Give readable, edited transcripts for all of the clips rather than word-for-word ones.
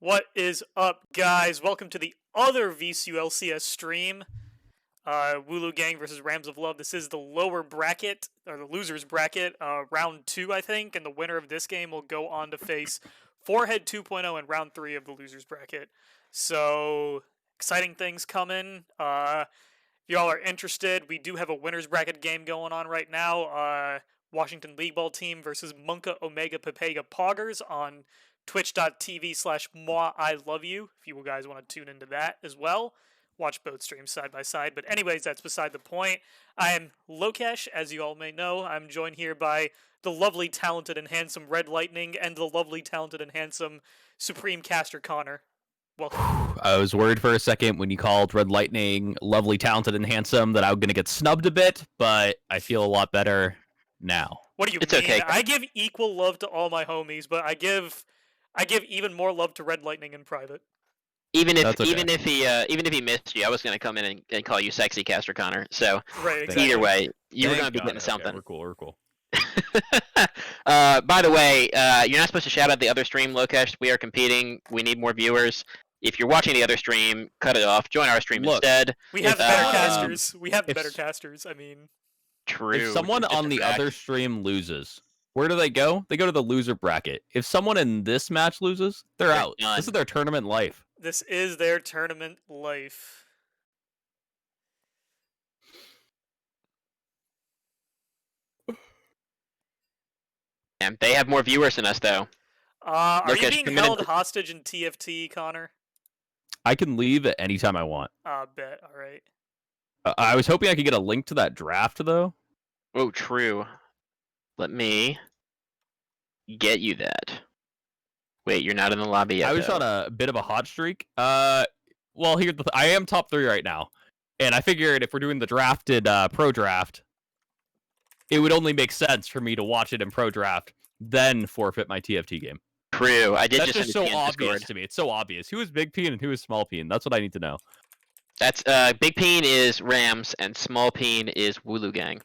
What is up, guys? Welcome to the other VCU LCS stream. Wooloo Gang versus Rams of Love. This is the lower bracket, or the loser's bracket, round 2, I think, and the winner of this game will go on to face Forehead 2.0 in round 3 of the loser's bracket. So, exciting things coming. If y'all are interested, we do have a winner's bracket game going on right now. Washington League Ball team versus Monka Omega Pepega Poggers on twitch.tv/moi I love you, if you guys want to tune into that as well. Watch both streams side by side. But anyways, that's beside the point. I am Lokesh, as you all may know. I'm joined here by the lovely, talented, and handsome Red Lightning and the lovely, talented, and handsome Supreme Caster Connor. Welcome. I was worried for a second when you called Red Lightning lovely, talented, and handsome that I was going to get snubbed a bit, but I feel a lot better now. What do you It's mean? okay. I give equal love to all my homies, but I give even more love to Red Lightning in private. Even if That's okay. even if he missed you, I was gonna come in and call you sexy Caster Connor. So Right, exactly. either way, you were Thank gonna be God. getting Okay, something. We're cool. By the way, you're not supposed to shout out the other stream, Lokesh. We are competing. We need more viewers. If you're watching the other stream, cut it off. Join our stream Look, instead. We have If better someone, casters. We have if better s- casters. I mean, True. If someone Just on a the fact. other stream loses, where do they go? They go to the loser bracket. If someone in this match loses, they're They're out. done. This is their tournament life. this is their tournament life. And they have more viewers than us, though. Are you Lokesh, being come in held and- hostage in TFT, Connor? I can leave at any time I want. Bet. All right. I was hoping I could get a link to that draft, though. Oh, true. Let me get you that. Wait, you're not in the lobby yet. I was though. on a bit of a hot streak. Well, here's the I am top 3 right now. And I figured if we're doing the drafted pro draft, it would only make sense for me to watch it in pro draft, then forfeit my TFT game. True. I did That's just just send so it to you in obvious Discord. to me. It's so obvious. Who is Big Peen and who is Small Peen? That's what I need to know. That's Big Peen is Rams and Small Peen is Wooloo Gang.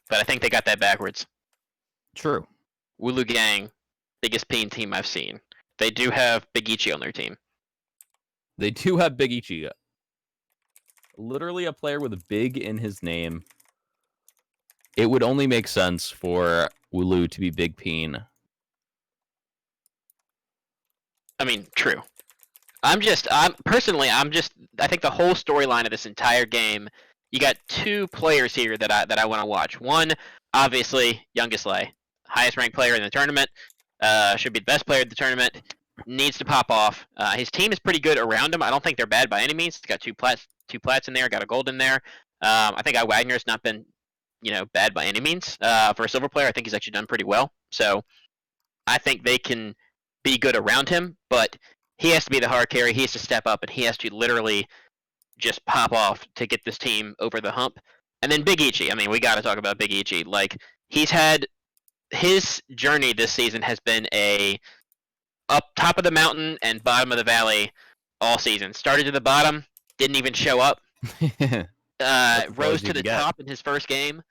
But I think they got that backwards. True. Wooloo Gang, biggest Peen team I've seen. They do have Big Ichi on their team. They do have Big Ichi. Literally a player with a big in his name. It would only make sense for Wooloo to be Big Peen. I mean, true. I think the whole storyline of this entire game, you got 2 players here that I want to watch. One, obviously, Youngest Lay, highest ranked player in the tournament, should be the best player in the tournament, needs to pop off. His team is pretty good around him. I don't think they're bad by any means. He's got 2 plats in there, got a gold in there. I think Wagner's not been, bad by any means. For a silver player, I think he's actually done pretty well. So I think they can be good around him, but he has to be the hard carry. He has to step up, and he has to literally just pop off to get this team over the hump. And then Big Ichi. I mean, we got to talk about Big Ichi. Like, he's had his journey this season has been a up top of the mountain and bottom of the valley all season. Started to the bottom, didn't even show up. Rose to the top in his first game,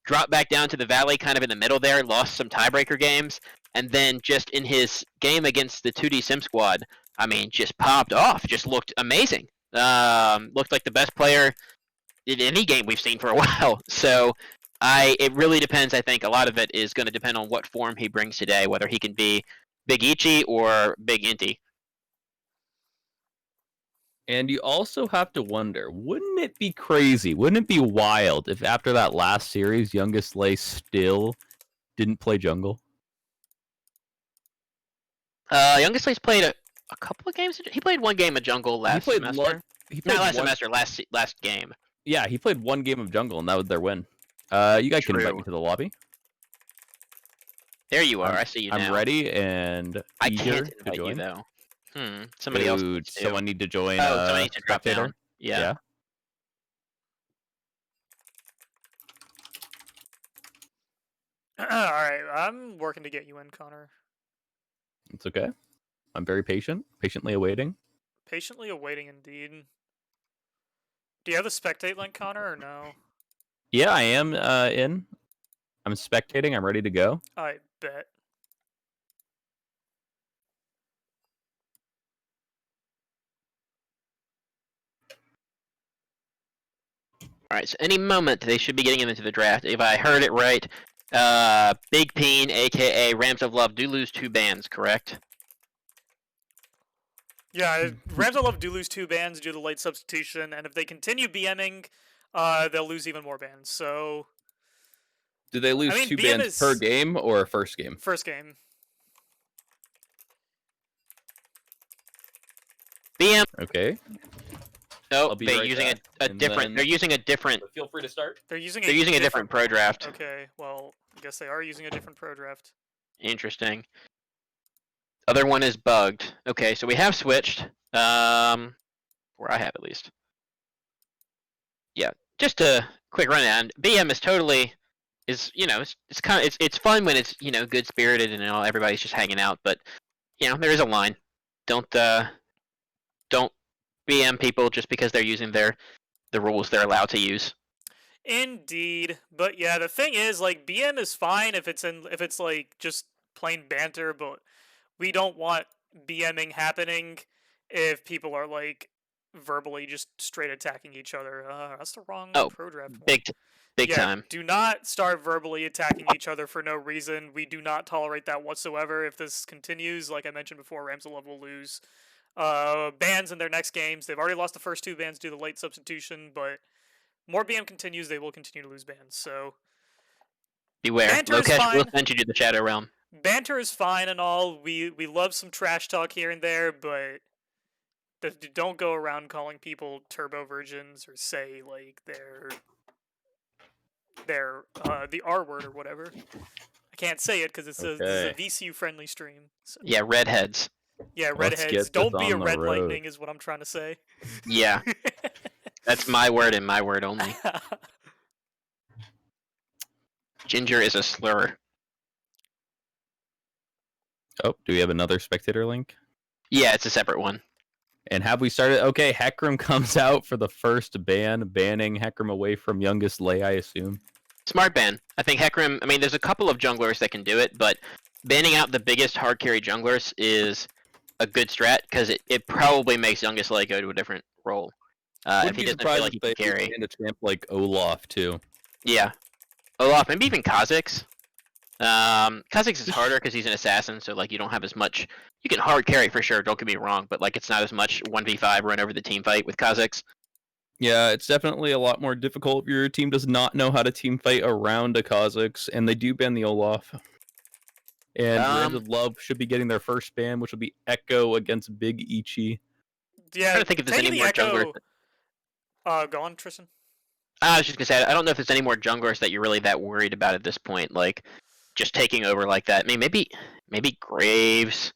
dropped back down to the valley, kind of in the middle there, lost some tiebreaker games, and then just in his game against the 2D Sim Squad, I mean, just popped off, just looked amazing. Looked like the best player in any game we've seen for a while. So it really depends. I think a lot of it is going to depend on what form he brings today, whether he can be Big Ichi or Big Inti. And you also have to wonder, wouldn't it be crazy? Wouldn't it be wild if after that last series, Youngest Lay still didn't play jungle? Youngest Lay's played a couple of games. He played 1 game of jungle last semester. Not Not last semester, last game. Yeah, he played 1 game of jungle, and that was their win. You guys can invite True. me to the lobby. There you are. I see you now. I'm ready and I eager can't to invite you join. though. Somebody else. Dude, needs to. someone need to join. Somebody needs to drop spectator. down. Yeah. All right. I'm working to get you in, Connor. It's okay. I'm very patient, patiently awaiting. Patiently awaiting, indeed. Do you have the spectate link, Connor, or no? Yeah, I am in. I'm spectating. I'm ready to go. I bet. All right, so any moment they should be getting him into the draft. If I heard it right, Big Peen, aka Rams of Love, do lose 2 bans, correct? Yeah, Rams of Love do lose 2 bans due to late substitution, and if they continue BMing, they'll lose even more bans. So, Do they lose I mean, 2 BM bans is per game or first game? first game. BM. Okay. Oh, I'll be they're right using back, a and different. then- They're using a different. Feel free to start. They're using a different pro draft. Okay, well, I guess they are using a different pro draft. Interesting. Other one is bugged. Okay, so we have switched. Where I have at least. Yeah, just a quick rundown. BM is totally it's kind of it's fun when it's good spirited and everybody's just hanging out, but there is a line. Don't BM people just because they're using the rules they're allowed to use. Indeed, but yeah, the thing is, like, BM is fine if it's like just plain banter, but we don't want BMing happening if people are like verbally just straight attacking each other. That's the wrong pro draft one. Big time. Do not start verbally attacking each other for no reason. We do not tolerate that whatsoever. If this continues, like I mentioned before, Rams of Love will lose bans in their next games. They've already lost the first 2 bans due to late substitution, but more BM continues, they will continue to lose bans. So beware. Lokesh will send you to the Shadow Realm. Banter is fine and all. We love some trash talk here and there, but don't go around calling people turbo virgins or say like they're the R word or whatever. I can't say it because this is a VCU friendly stream. So. Yeah, redheads. Yeah, redheads. Don't be a red lightning is what I'm trying to say. Yeah. That's my word and my word only. Ginger is a slur. Oh, do we have another spectator link? Yeah, it's a separate one. And have we started? Okay, Heckram comes out for the first ban, banning Heckram away from Youngest Lay, I assume. Smart ban. I think Heckram, there's a couple of junglers that can do it, but banning out the biggest hard carry junglers is a good strat, because it probably makes Youngest Lay go to a different role. If he doesn't feel like he can carry. And a champ like Olaf, too. Yeah. Olaf, maybe even Kha'Zix. Kha'Zix is harder because he's an assassin, so like you don't have as much. You can hard carry for sure. Don't get me wrong, but like it's not as much 1v5 run over the team fight with Kha'Zix. Yeah, it's definitely a lot more difficult if your team does not know how to team fight around a Kha'Zix, and they do ban the Olaf. And Rams of Love should be getting their first ban, which will be Echo against Big Ichi. Yeah, I'm trying to think if there's any more junglers. Go on, Tristan. I was just gonna say I don't know if there's any more junglers that you're really that worried about at this point, like just taking over like that. I mean, maybe Graves.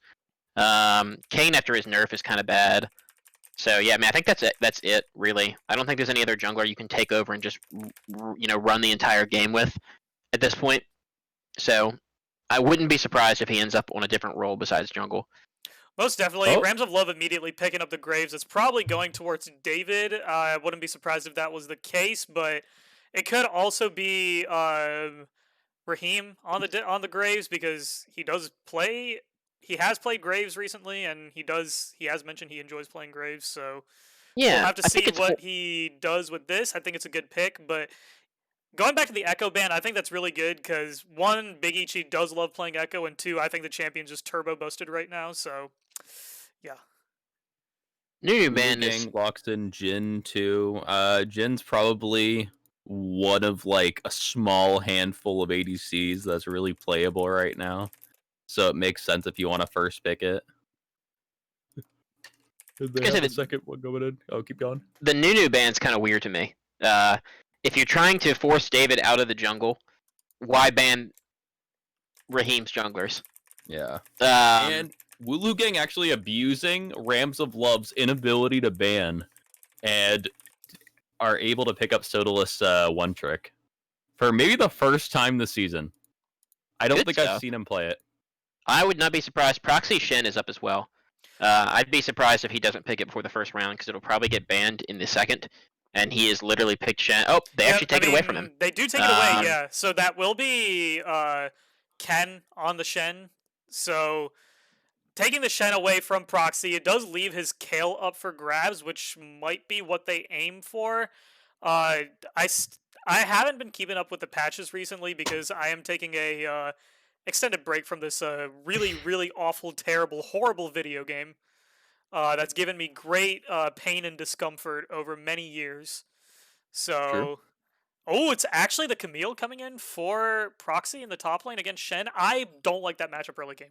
Kane after his nerf is kind of bad. So yeah, I think that's it really. I don't think there's any other jungler you can take over and just run the entire game with at this point. So I wouldn't be surprised if he ends up on a different role besides jungle. Most definitely. Oh. Rams of Love immediately picking up the Graves. It's probably going towards David. I wouldn't be surprised if that was the case, but it could also be Raheem on the Graves, because he has played Graves recently, and he has mentioned he enjoys playing Graves, so yeah, we'll have to see what he does with this. I think it's a good pick, but going back to the Echo ban, I think that's really good because 1, Big Ichi does love playing Echo, and 2, I think the champion's just turbo boosted right now, so yeah. New ban locks in Jin too. Jin's probably one of like a small handful of ADCs that's really playable right now. So it makes sense if you want to first pick it. They have the second one going in. Oh, keep going. The Nunu ban's kind of weird to me. If you're trying to force David out of the jungle, why ban Raheem's junglers? Yeah. And Wooloo Gang actually abusing Rams of Love's inability to ban and are able to pick up Sodalist's one trick for maybe the first time this season. I don't think I've seen him play it. I would not be surprised. Proxy Shen is up as well. I'd be surprised if he doesn't pick it before the first round, because it'll probably get banned in the second. And he has literally picked Shen. Oh, they actually take it away from him. They do take it away, yeah. So that will be Ken on the Shen. So taking the Shen away from Proxy, it does leave his Kale up for grabs, which might be what they aim for. Uh, I haven't been keeping up with the patches recently because I am taking a extended break from this really awful, terrible, horrible video game. That's given me great pain and discomfort over many years. True. So, oh, it's actually the Camille coming in for Proxy in the top lane against Shen. I don't like that matchup early game.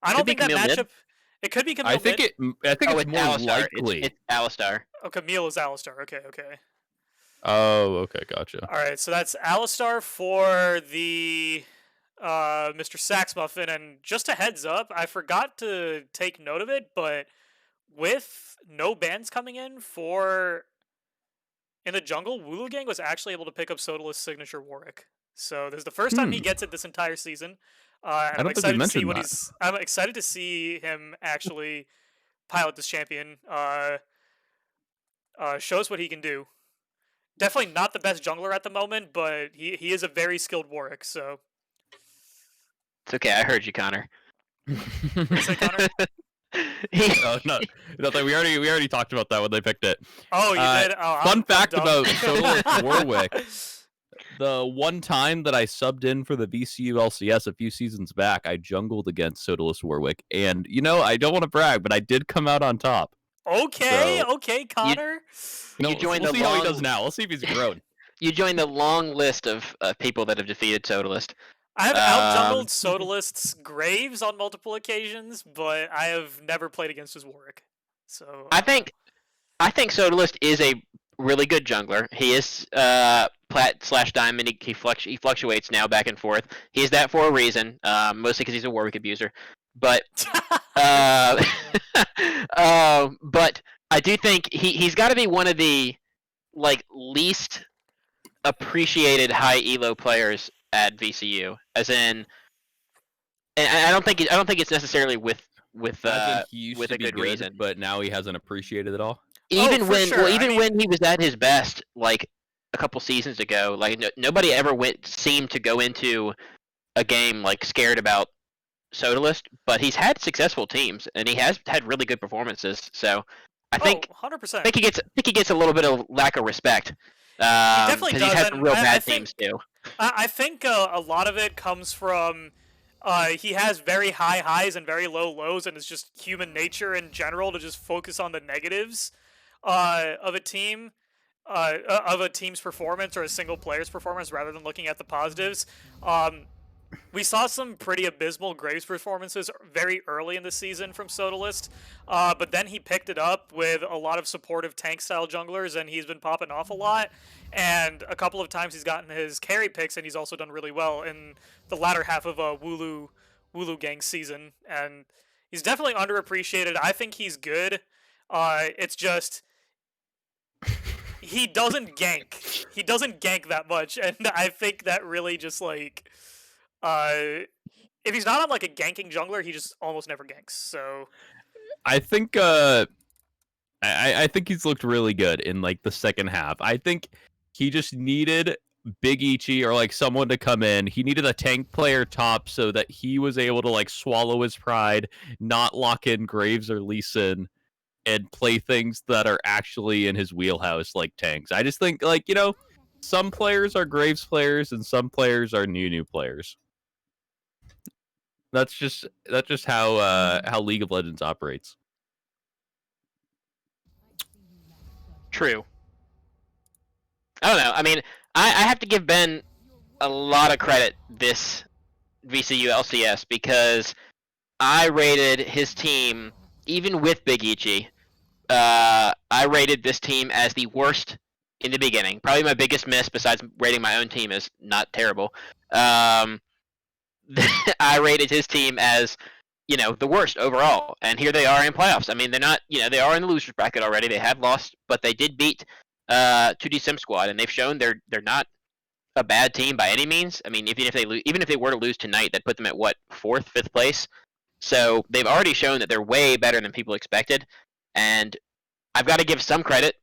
I don't Could be think that Camille mid. matchup. It could be Camille I think mid. I think Oh, it's more Alistar. likely. It's Alistar. Oh, Camille is Alistar. Okay, okay. Oh, okay, gotcha. All right, so that's Alistar for the Mr. Sax Muffin, and just a heads up, I forgot to take note of it, but with no bans coming in for in the jungle, Wooloo Gang was actually able to pick up Sodalist's signature Warwick. So this is the first time he gets it this entire season. And I I'm don't think we excited to see mentioned what that. he's. I'm excited to see him actually pilot this champion. Shows what he can do. Definitely not the best jungler at the moment, but he is a very skilled Warwick. So It's okay. I heard you, Connor. say, Connor? No, no, we already talked about that when they picked it. Oh, you did. Oh, Fun I'm fact dumb. about Sodalist Warwick. The one time that I subbed in for the VCU LCS a few seasons back, I jungled against Sodalist Warwick, and I don't want to brag, but I did come out on top. Okay, So- okay, Connor. You joined we'll the see how he long- does now. We'll see if he's grown. You joined the long list of people that have defeated Sodalist. I have out-jungled Sodalist's Graves on multiple occasions, but I have never played against his Warwick. So I think Sodalist is a really good jungler. He is plat/diamond. He fluctuates now back and forth. He's that for a reason, mostly because he's a Warwick abuser. But but I do think he's got to be one of the least appreciated high elo players at VCU, as in, and I don't think it's necessarily with As in, he used with to a be good reason. but now he hasn't appreciated it all. Even for when sure. I mean- when he was at his best, like a couple seasons ago, nobody ever seemed to go into a game scared about Sodalist, but he's had successful teams and he has had really good performances. So I think 100%. he gets a little bit of lack of respect. definitely because he's does, had some and real I bad think- teams too. I think a lot of it comes from he has very high highs and very low lows, and it's just human nature in general to just focus on the negatives of a team, of a team's performance or a single player's performance rather than looking at the positives. We saw some pretty abysmal Graves performances very early in the season from Sodalist, but then he picked it up with a lot of supportive tank-style junglers, and he's been popping off a lot. And a couple of times he's gotten his carry picks, and he's also done really well in the latter half of Wooloo Gang season. And he's definitely underappreciated. I think he's good. It's just he doesn't gank. He doesn't gank that much, and I think that really just if he's not on a ganking jungler, he just almost never ganks. So I think I think he's looked really good in the second half. I think he just needed Big Ichi or someone to come in. He needed a tank player top so that he was able to swallow his pride, not lock in Graves or Lee Sin, and play things that are actually in his wheelhouse like tanks. I just think some players are Graves players and some players are new players. That's just how League of Legends operates. True. I don't know. I mean, I have to give Ben a lot of credit this VCU LCS because I rated his team, even with Big Ichi, I rated this team as the worst in the beginning. Probably my biggest miss, besides rating my own team as not terrible. I rated his team as, the worst overall, and here they are in playoffs. I mean, they're not, they are in the losers bracket already. They have lost, but they did beat 2D Sim Squad, and they've shown they're not a bad team by any means. I mean, even if they were to lose tonight, that put them at what, 4th, 5th place. So they've already shown that they're way better than people expected, and I've got to give some credit.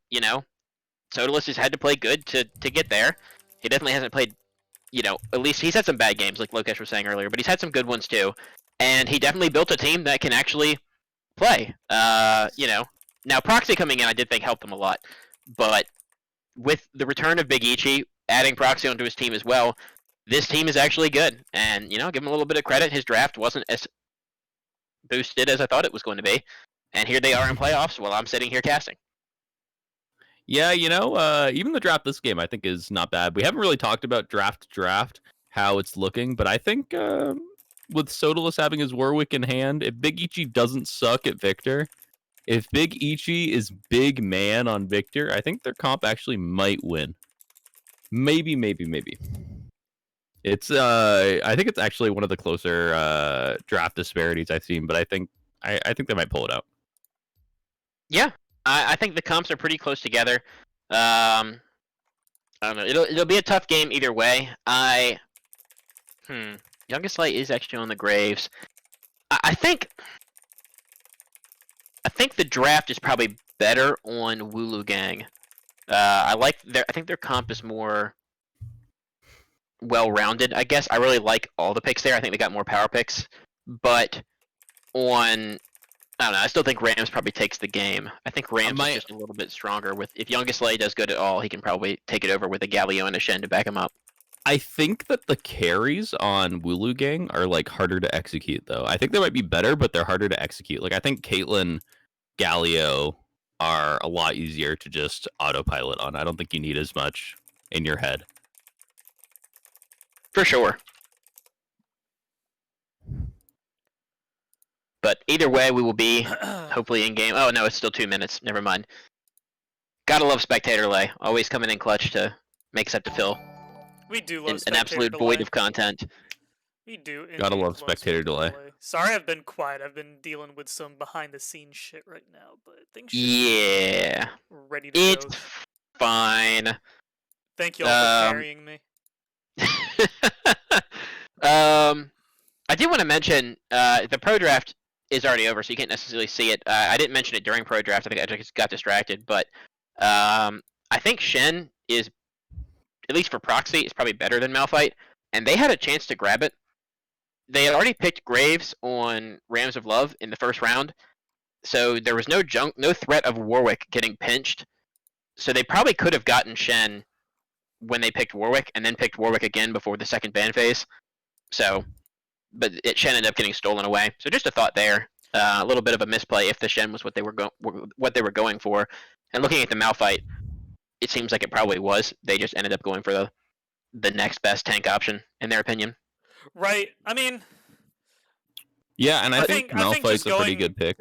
Sodalist has had to play good to get there. He definitely hasn't played. At least he's had some bad games, like Lokesh was saying earlier, but he's had some good ones too. And he definitely built a team that can actually play. Now Proxy coming in, I did think helped them a lot, but with the return of Big Ichi, adding Proxy onto his team as well, this team is actually good. And, give him a little bit of credit. His draft wasn't as boosted as I thought it was going to be. And here they are in playoffs while I'm sitting here casting. Yeah, even the draft this game I think is not bad. We haven't really talked about draft how it's looking, but I think with Sodalus having his Warwick in hand, if Big Ichi doesn't suck at Victor, if Big Ichi is big man on Victor, I think their comp actually might win. Maybe. It's I think it's actually one of the closer draft disparities I've seen, but I think they might pull it out. Yeah, I think the comps are pretty close together. I don't know. It'll be a tough game either way. Youngest Light is actually on the Graves. I think the draft is probably better on Wooloo Gang. I think their comp is more well-rounded. I guess I really like all the picks there. I think they got more power picks, but I don't know. I still think Rams probably takes the game. I think Rams is just a little bit stronger. If Youngest Lay does good at all, he can probably take it over with a Galio and a Shen to back him up. I think that the carries on Wooloo Gang are like harder to execute, though. I think they might be better, but they're harder to execute. Like I think Caitlyn, Galio are a lot easier to just autopilot on. I don't think you need as much in your head. For sure. But either way, we will be hopefully in game. Oh no, it's still 2 minutes. Never mind. Gotta love Spectator Lay. Always coming in clutch to make us have to fill. We do love an absolute void of content. We do. Gotta love Spectator Delay. Sorry, I've been quiet. I've been dealing with some behind-the-scenes shit right now, but things should be ready to go. It's fine. Thank you all for carrying me. I did want to mention the pro draft is already over, so you can't necessarily see it. I didn't mention it during pro draft. I think I just got distracted, but I think Shen is, at least for proxy, is probably better than Malphite, and they had a chance to grab it. They had already picked Graves on Rams of Love in the first round, so there was no threat of Warwick getting pinched. So they probably could have gotten Shen when they picked Warwick, and then picked Warwick again before the second ban phase. So, but Shen ended up getting stolen away. So just a thought there. A little bit of a misplay if the Shen was what they were going for. And looking at the Malphite, it seems like it probably was. They just ended up going for the next best tank option, in their opinion. Right. I mean... Yeah, and I think Malphite's a pretty good pick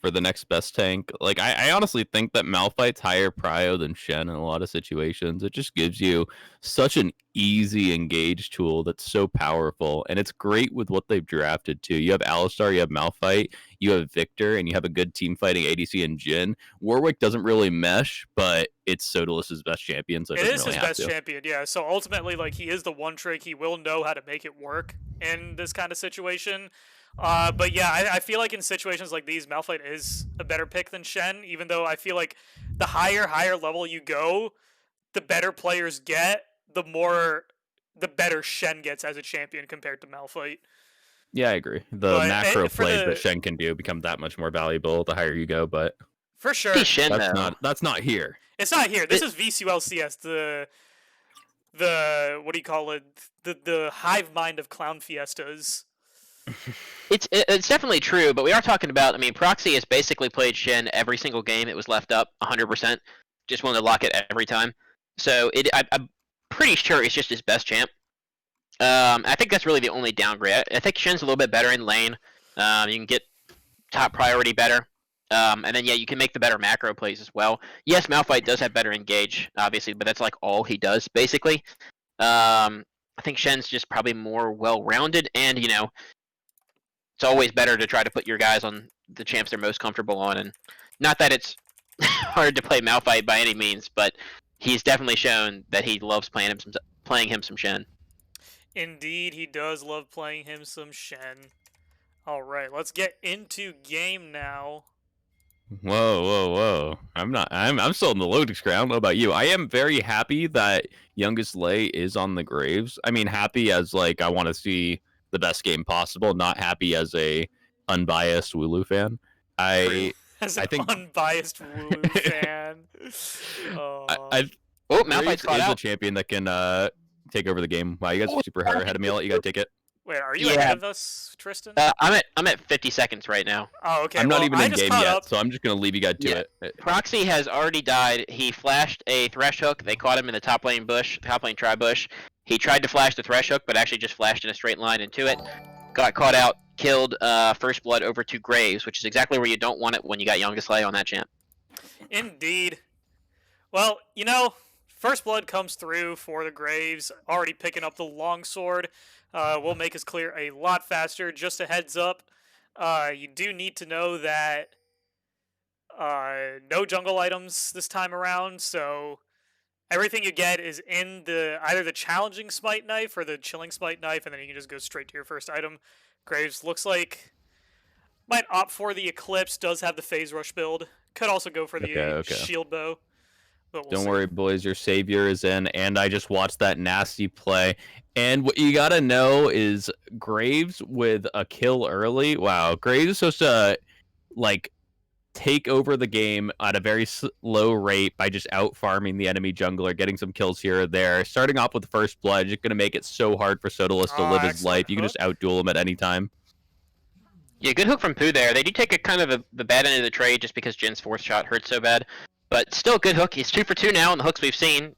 for the next best tank. Like, I honestly think that Malphite's higher prio than Shen in a lot of situations. It just gives you such an easy engage tool that's so powerful, and it's great with what they've drafted too. You have Alistar, you have Malphite, you have Victor, and you have a good team fighting ADC and Jhin. Warwick doesn't really mesh, but it's Sodalus's best champion, so it is his best champion, yeah. So ultimately, like, he is the one trick. He will know how to make it work in this kind of situation. But yeah, I feel like in situations like these, Malphite is a better pick than Shen, even though I feel like the higher level you go, the better players get, the better Shen gets as a champion compared to Malphite. Yeah, I agree. The macro plays that Shen can do become that much more valuable the higher you go, but for sure. That's not here. It's not here. This is VCU LCS, the what do you call it? The hive mind of clown fiestas. It's definitely true, but we are talking about, I mean, Proxy has basically played Shen every single game it was left up 100%. Just wanted to lock it every time. So I'm pretty sure it's just his best champ. I think that's really the only downgrade. I think Shen's a little bit better in lane. You can get top priority better. And then, yeah, you can make the better macro plays as well. Yes, Malphite does have better engage, obviously, but that's like all he does, basically. I think Shen's just probably more well-rounded, and, it's always better to try to put your guys on the champs they're most comfortable on. And not that it's hard to play Malphite by any means, but he's definitely shown that he loves playing him some Shen. Indeed, he does love playing him some Shen. All right, let's get into game now. Whoa. I'm still in the loading screen. I don't know about you. I am very happy that Youngest Lay is on the Graves. I mean, happy as, like, I want to see the best game possible, not happy as a unbiased Wooloo fan. I think unbiased Wooloo fan. Oh, Malphite's Graves caught is a out. champion that can take over the game. Wow, you guys are super ahead of me. I'll let you guys take it. Wait, are you Yeah. ahead of us, Tristan? I'm at 50 seconds right now. Oh, okay. I'm not well, even I in just game caught yet, up. so I'm just gonna leave you guys to Yeah. it. Proxy has already died. He flashed a Thresh Hook. They caught him in the top lane tri bush. He tried to flash the Thresh Hook, but actually just flashed in a straight line into it. Got caught out, killed First Blood over to Graves, which is exactly where you don't want it when you got Youngest Lay on that champ. Indeed. Well, First Blood comes through for the Graves, already picking up the longsword. Will make us clear a lot faster. Just a heads up, you do need to know that no jungle items this time around, so everything you get is in either the challenging smite knife or the chilling smite knife, and then you can just go straight to your first item. Graves looks like might opt for the Eclipse, does have the phase rush build. Could also go for the Okay. shield bow. But Don't worry, boys. Your savior is in, and I just watched that nasty play. And what you gotta know is Graves with a kill early. Wow, Graves is supposed to take over the game at a very low rate by just out farming the enemy jungler, getting some kills here or there. Starting off with the First Blood, just gonna make it so hard for Sodalis to live his life. You can just outduel him at any time. Yeah, good hook from Pooh there. They do take a kind of the bad end of the trade just because Jin's fourth shot hurts so bad. But still, good hook. He's 2 for 2 now in the hooks we've seen.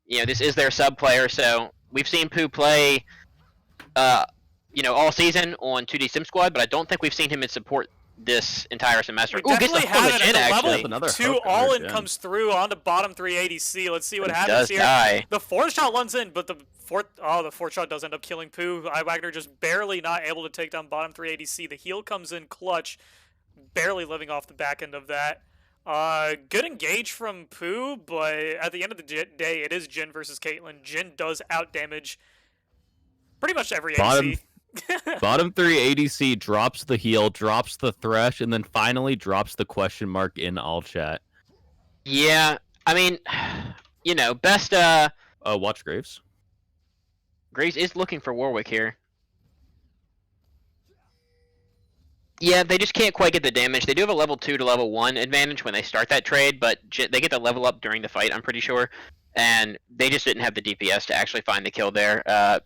This is their sub player, so we've seen Pooh play, all season on 2D Sim Squad, but I don't think we've seen him in support this entire semester. We Ooh, gets the definitely hook on have the it Jin, at the actually. level Another 2 hook on all the in Jin. comes through on the bottom 3 ADC. Let's see what But he happens does here. die. The fourth shot lands in, but the fourth shot does end up killing Pooh. Wagner just barely not able to take down bottom 3 ADC. The heal comes in clutch, barely living off the back end of that. Good engage from Pooh, but at the end of the day, it is Jin versus Caitlyn. Jin does outdamage pretty much every ADC. Bottom 3 ADC drops the heal, drops the thresh, and then finally drops the question mark in all chat. Yeah, I mean, best. Watch Graves. Graves is looking for Warwick here. Yeah, they just can't quite get the damage. They do have a level 2 to level 1 advantage when they start that trade, but they get the level up during the fight, I'm pretty sure. And they just didn't have the DPS to actually find the kill there.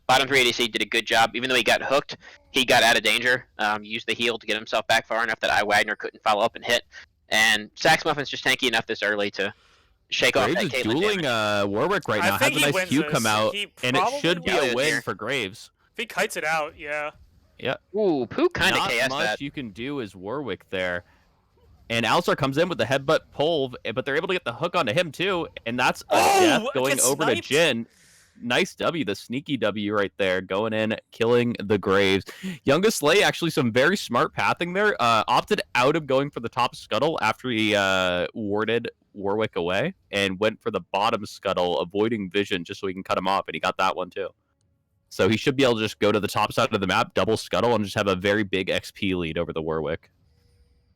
Bottom 3 ADC did a good job. Even though he got hooked, he got out of danger. Used the heal to get himself back far enough that Wagner couldn't follow up and hit. And Sax Muffin's just tanky enough this early to shake off that Graves is Caitlyn dueling damage. Warwick right now. I think Has a he nice wins Q this. come out, He and it should be probably a wins win here. for Graves. If he kites it out, yeah. Yeah. Ooh, Pooh kind of Not KS much that. you can do as Warwick there. And Alistar comes in with the headbutt pull, but they're able to get the hook onto him too, and that's a death going gets over to sniped. Jin. Nice W, the sneaky W right there, going in, killing the Graves. Youngest Lay, actually some very smart pathing there. Opted out of going for the top scuttle after he warded Warwick away, and went for the bottom scuttle, avoiding vision just so he can cut him off, and he got that one too. So he should be able to just go to the top side of the map, double scuttle, and just have a very big XP lead over the Warwick.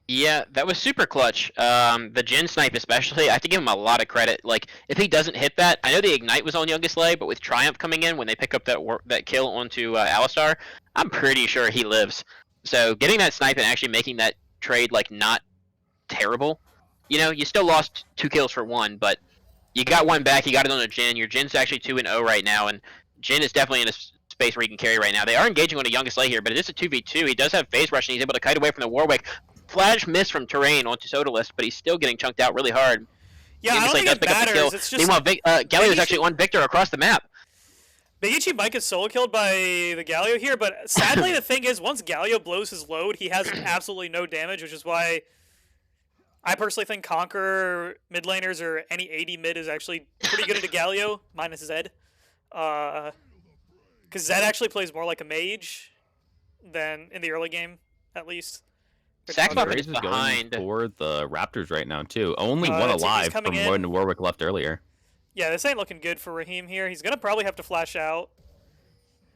Yeah, that was super clutch. The Jin snipe especially, I have to give him a lot of credit. Like, if he doesn't hit that, I know the Ignite was on Youngest Lay, but with Triumph coming in when they pick up that kill onto Alistar, I'm pretty sure he lives. So getting that snipe and actually making that trade, not terrible. You still lost 2 kills for 1, but you got 1 back, you got it on a Jin. Your Jin's actually 2-0 right now, and Jin is definitely in a space where he can carry right now. They are engaging on a Youngest Lay here, but it is a 2v2. He does have phase rush, and he's able to kite away from the Warwick. Flash miss from terrain onto Sodalis, but he's still getting chunked out really hard. Yeah, I don't think it matters. It's just Meanwhile, Galio is actually on Victor across the map. Bigichi might get solo killed by the Galio here, but sadly the thing is, once Galio blows his load, he has absolutely no damage, which is why I personally think Conqueror mid laners or any AD mid is actually pretty good at a Galio, minus Zed. Because Zed actually plays more like a mage than in the early game, at least. Sax Muffin Graves is is behind. going for the Raptors right now too. Only one TP's alive coming from in. when Warwick left earlier. Yeah, this ain't looking good for Raheem here. He's going to probably have to flash out.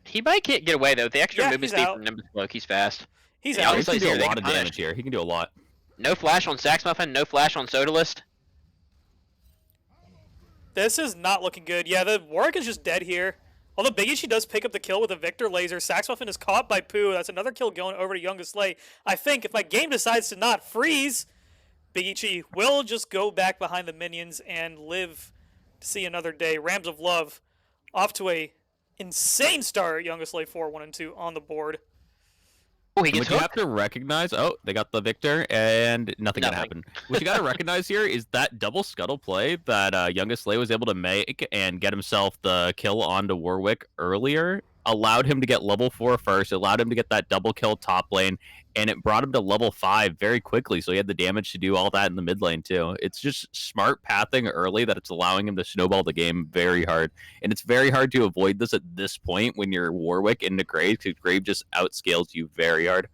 He might get away, though. With the extra Yeah, movement he's speed out. from Nimbus Cloak, he's fast. He's Yeah, out. Graves can do here, a they lot can of punish. damage here. He can do a lot. No flash on Sax Muffin, no flash on Sodalist. This is not looking good. Yeah, the Warwick is just dead here. Although Big Ichi does pick up the kill with a Victor laser, Saxmuffin is caught by Pooh. That's another kill going over to Youngest Lay. I think if my game decides to not freeze, Big Ichi will just go back behind the minions and live to see another day. Rams of Love off to a insane start. Youngest Lay 4-1-2 on the board. Oh, he And gets what you have hooked. to recognize, oh, they got the victor, and nothing gonna Nothing. happen. What you got to recognize here is that double scuttle play that Youngest Slay was able to make and get himself the kill onto Warwick earlier allowed him to get level 4 first, allowed him to get that double kill top lane, and it brought him to level 5 very quickly, so he had the damage to do all that in the mid lane too. It's just smart pathing early that it's allowing him to snowball the game very hard. And it's very hard to avoid this at this point when you're Warwick into Grave, because Grave just outscales you very hard.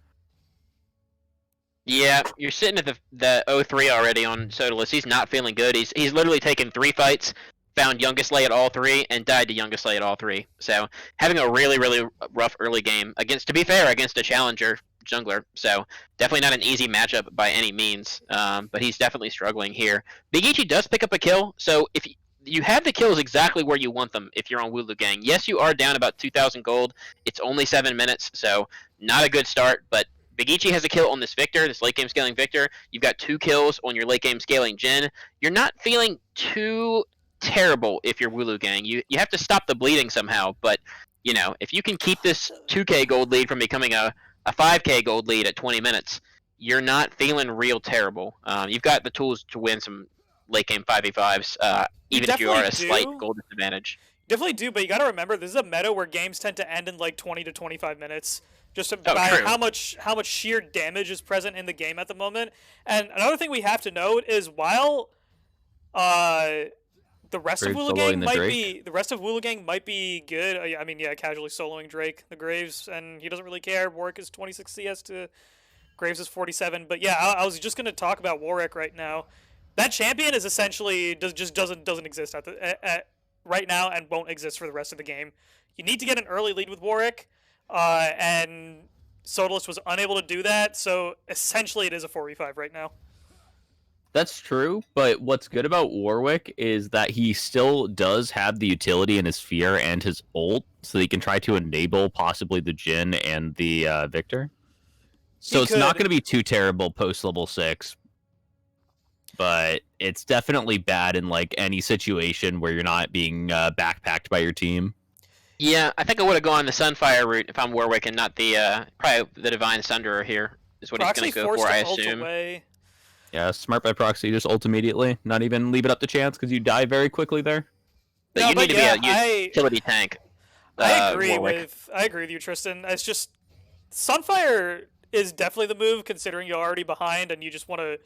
Yeah, you're sitting at the 0-3 already on Sodalus. He's not feeling good. He's literally taken 3 fights, found Youngest Lay at all 3, and died to Youngest Lay at all 3. So having a really, really rough early game against, to be fair, against a challenger jungler. So definitely not an easy matchup by any means. But he's definitely struggling here. Big Ichi does pick up a kill. So if you have the kills exactly where you want them if you're on Wooloo Gang. Yes, you are down about 2,000 gold. It's only 7 minutes, so not a good start, but Big Ichi has a kill on this Victor, this late game scaling Victor. You've got 2 kills on your late game scaling Jhin. You're not feeling too terrible if you're Wooloo Gang. You have to stop the bleeding somehow, but you know, if you can keep this 2k gold lead from becoming a 5k gold lead at 20 minutes, you're not feeling real terrible. You've got the tools to win some late game 5v5s, even if you are a slight gold disadvantage. Definitely do, but you got to remember this is a meta where games tend to end in like 20 to 25 minutes, just by true. how much sheer damage is present in the game at the moment. And another thing we have to note is while the rest of Graves Wooloo Gang soloing the might Drake. be good. I mean, yeah, casually soloing Drake, the Graves, and he doesn't really care. Warwick is 26 CS to Graves is 47. But yeah, I was just gonna talk about Warwick right now. That champion is essentially doesn't exist at right now and won't exist for the rest of the game. You need to get an early lead with Warwick, and Sodalus was unable to do that, so essentially it is a 4v5 right now. That's true, but what's good about Warwick is that he still does have the utility in his Fear and his ult, so he can try to enable possibly the Jhin and the Victor. So it's not going to be too terrible post level 6, but it's definitely bad in like any situation where you're not being backpacked by your team. Yeah, I think I would have gone the Sunfire route if I'm Warwick and not the probably the Divine Sunderer here is what Proxy he's going to go for, I forced to ult assume. away. Yeah, smart by proxy, just ult immediately, not even leave it up to chance because you die very quickly there. But No, you but need to yeah, be a utility tank. I agree Warwick. with you, Tristan. It's just Sunfire is definitely the move, considering you're already behind and you just want to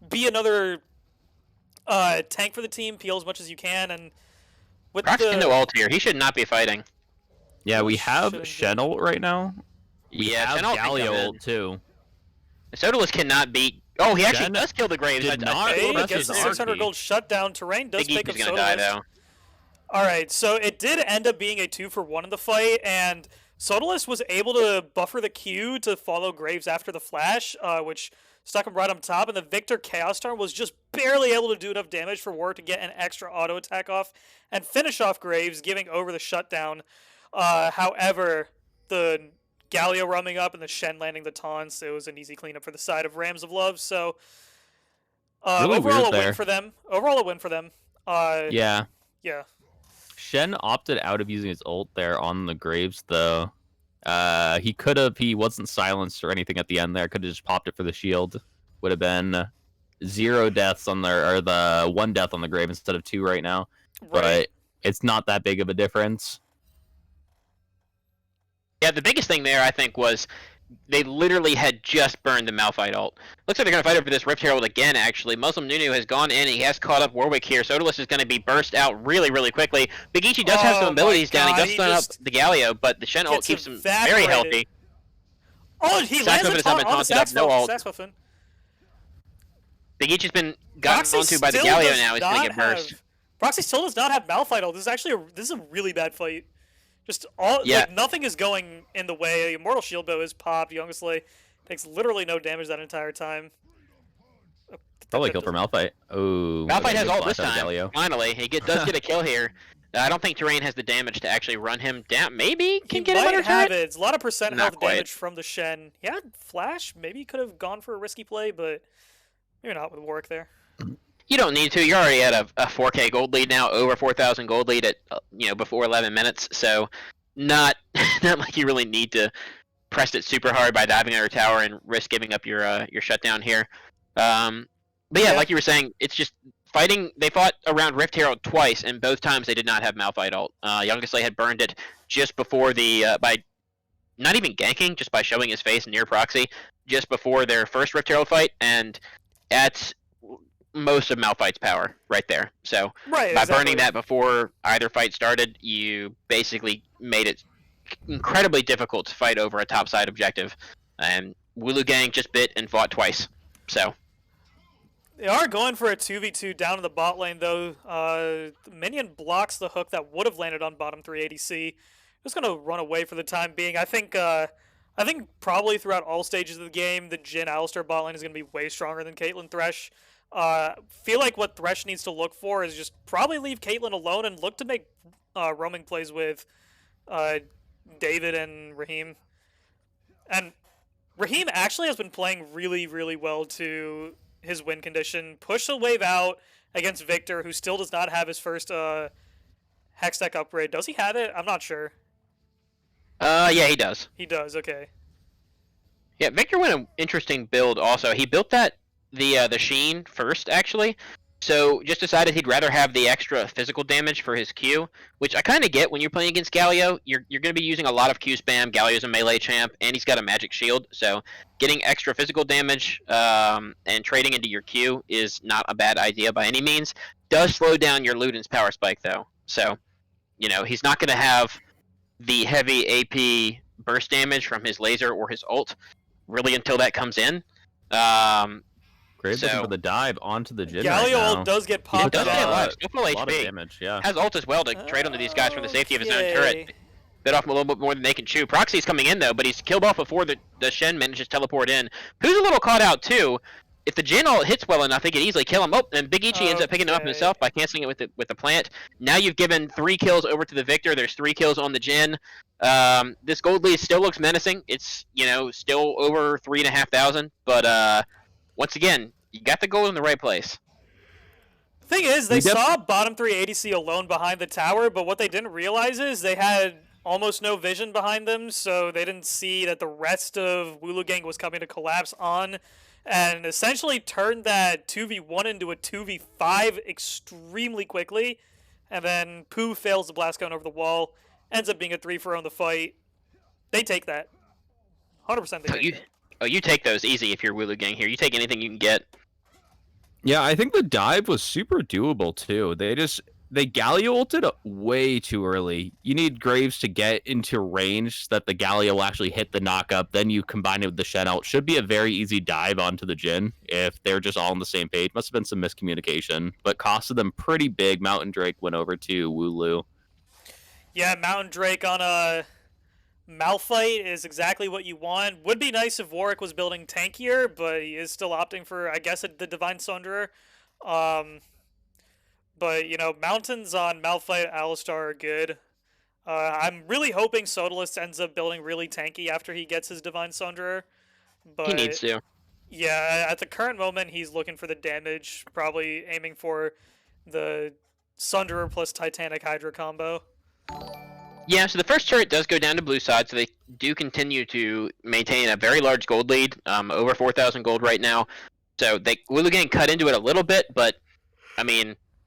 be another tank for the team, peel as much as you can, and with Prox the can no ult here. He should not be fighting. Yeah, we have Shouldn't Shen ult right now. We Yeah, have Shen ult can Galio come in. ult too. Sodalus cannot beat. Oh, he actually Shen does kill the Graves. did not hey, press gets his the 600 RP. gold shutdown. Terrain does Big pick up Eep's gonna die Sodalus. though. All right, so it did end up being a 2-for-1 in the fight, and Sodalus was able to buffer the Q to follow Graves after the flash, which stuck him right on top, and the Victor Chaos Storm was just barely able to do enough damage for Warwick to get an extra auto attack off and finish off Graves, giving over the shutdown. However, the Galio roaming up and the Shen landing the taunts, it was an easy cleanup for the side of Rams of Love, so Really overall weird a win there. for them. Overall a win for them. Yeah. Yeah. Shen opted out of using his ult there on the Graves, though. He could have. He wasn't silenced or anything at the end there. Could have just popped it for the shield. Would have been 0 deaths on there, or the 1 death on the Grave instead of 2 right now. Right. But it's not that big of a difference. Yeah, the biggest thing there I think was they literally had just burned the Malphite ult. Looks like they're going to fight over this Rift Herald again, actually. Muslim Nunu has gone in. He has caught up Warwick here. Sodalus is going to be burst out really, really quickly. Big Ichi does have Oh some abilities my down. He God, does he stun up just the Galio, but the Shen ult gets keeps him very evaporated. healthy. Oh, he lands Saxophone a has taunt been on the taunted up, no ult. Saxophone. Big Ichi's been gotten Proxy onto by the still Galio does now. He's going to not get burst. Proxy still does not have Malphite ult. This is actually a really bad fight. Just like nothing is going in the way. Immortal Shield Bow is popped. Youngest Lay takes literally no damage that entire time. Probably kill for Malphite. Oh, Malphite has ult blast this out of time. Galio. Finally, he does get a kill here. I don't think Terrain has the damage to actually run him down. Maybe He can get him might under have turret. it. It's a lot of percent Not health quite. damage from the Shen. Yeah, Flash. Maybe he could have gone for a risky play, but maybe not with Warwick there. You don't need to. You're already at a 4K gold lead now, over 4,000 gold lead at before 11 minutes. So not not like you really need to press it super hard by diving under a tower and risk giving up your shutdown here. But yeah, like you were saying, it's just fighting. They fought around Rift Herald twice, and both times they did not have Malphite ult. Youngest Lay had burned it just before by not even ganking, just by showing his face near proxy, just before their first Rift Herald fight, and that's most of Malphite's power right there. So by burning that before either fight started, you basically made it incredibly difficult to fight over a topside objective. And Wooloo Gang just bit and fought twice. So they are going for a 2v2 down in the bot lane, though. The minion blocks the hook that would have landed on bottom 380C. Just going to run away for the time being. I think probably throughout all stages of the game, the Jhin Alistar bot lane is going to be way stronger than Caitlyn Thresh. Feel like what Thresh needs to look for is just probably leave Caitlyn alone and look to make roaming plays with David and Raheem. And Raheem actually has been playing really, really well to his win condition. Push the wave out against Victor, who still does not have his first Hextech upgrade. Does he have it? I'm not sure. Yeah, he does. He does, okay. Yeah, Victor went an interesting build also. He built the Sheen first, actually. So just decided he'd rather have the extra physical damage for his Q, which I kind of get when you're playing against Galio. You're going to be using a lot of Q spam. Galio's a melee champ, and he's got a magic shield. So getting extra physical damage and trading into your Q is not a bad idea by any means. Does slow down your Luden's power spike, though. So, he's not going to have the heavy AP burst damage from his laser or his ult really until that comes in. Great looking for the dive onto the Jhin Galio right ult does get popped. Does get a full lot of HP. Damage, yeah. Has ult as well to trade onto these guys from the safety of his own turret. Bit off him a little bit more than they can chew. Proxy's coming in though, but he's killed off before the Shen manages to teleport in. Who's a little caught out too. If the Jhin ult hits well enough, they could easily kill him. Oh, and Big Ichi ends up picking him up himself by canceling it with the plant. Now you've given 3 kills over to the Victor. There's 3 kills on the Jhin. This gold lead still looks menacing. It's still over 3,500. But once again, you got the gold in the right place. Thing is, they saw bottom 380C alone behind the tower, but what they didn't realize is they had almost no vision behind them, so they didn't see that the rest of Wooloo Gang was coming to collapse on, and essentially turned that 2v1 into a 2v5 extremely quickly, and then Pooh fails the blast gun over the wall, ends up being a 3-for on the fight. They take that. 100% they take that. You take those easy if you're Wooloo Gang here. You take anything you can get. Yeah, I think the dive was super doable too. They Galio ulted way too early. You need Graves to get into range so that the Galio will actually hit the knockup. Then you combine it with the Shen ult. Should be a very easy dive onto the Jhin if they're just all on the same page. Must have been some miscommunication, but costed them pretty big. Mountain Drake went over to Wooloo. Yeah, Mountain Drake on a Malphite is exactly what you want. Would be nice if Warwick was building tankier, but he is still opting for, I guess, the Divine Sunderer. But, Mountains on Malphite, Alistar are good. I'm really hoping Sodalist ends up building really tanky after he gets his Divine Sunderer. But He needs to. Yeah, at the current moment, he's looking for the damage, probably aiming for the Sunderer plus Titanic Hydra combo. Yeah, so the first turret does go down to blue side, so they do continue to maintain a very large gold lead, over 4,000 gold right now. So Wooloo Gang cut into it a little bit, but,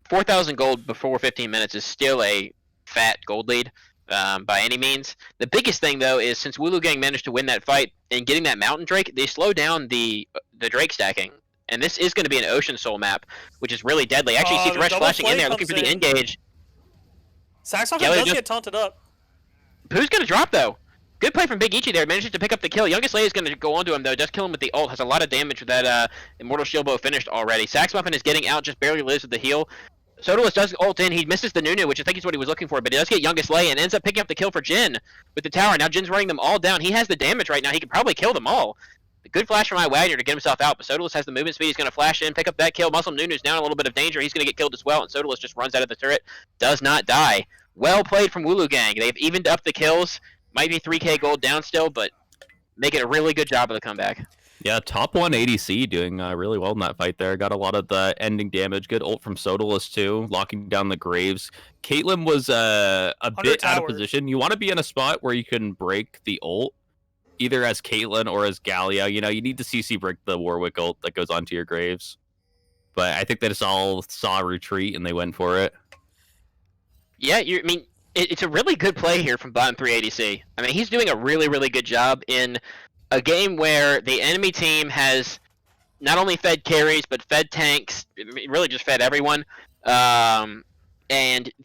4,000 gold before 15 minutes is still a fat gold lead by any means. The biggest thing, though, is since Wooloo Gang managed to win that fight and getting that Mountain Drake, they slow down the Drake stacking. And this is going to be an Ocean Soul map, which is really deadly. Actually, you see Thresh flashing in there, looking for the engage. Saxophone does get taunted up. Who's going to drop, though? Good play from Big Ichi there. Manages to pick up the kill. Youngest Lay is going to go onto him, though. Does kill him with the ult. Has a lot of damage with that Immortal Shield Bow finished already. Sax Muffin is getting out. Just barely lives with the heal. Sodalist does ult in. He misses the Nunu, which I think is what he was looking for. But he does get Youngest Lay and ends up picking up the kill for Jhin with the tower. Now Jin's running them all down. He has the damage right now. He could probably kill them all. Good flash from Wagner to get himself out. But Sodalist has the movement speed. He's going to flash in, pick up that kill. Muslim Nunu's now in a little bit of danger. He's going to get killed as well. And Sodalist just runs out of the turret. Does not die. Well played from Wooloo Gang. They've evened up the kills. Might be 3k gold down still, but making a really good job of the comeback. Yeah, top 1 ADC doing really well in that fight there. Got a lot of the ending damage. Good ult from Sodalus too, locking down the Graves. Caitlyn was a Under bit out of tower. position. You want to be in a spot where you can break the ult, either as Caitlyn or as Galio. You know, you need to CC break the Warwick ult that goes onto your Graves. But I think they just all saw a retreat and they went for it. Yeah, it's a really good play here from bottom 3 ADC. I mean, he's doing a really, really good job in a game where the enemy team has not only fed carries, but fed tanks, really just fed everyone. And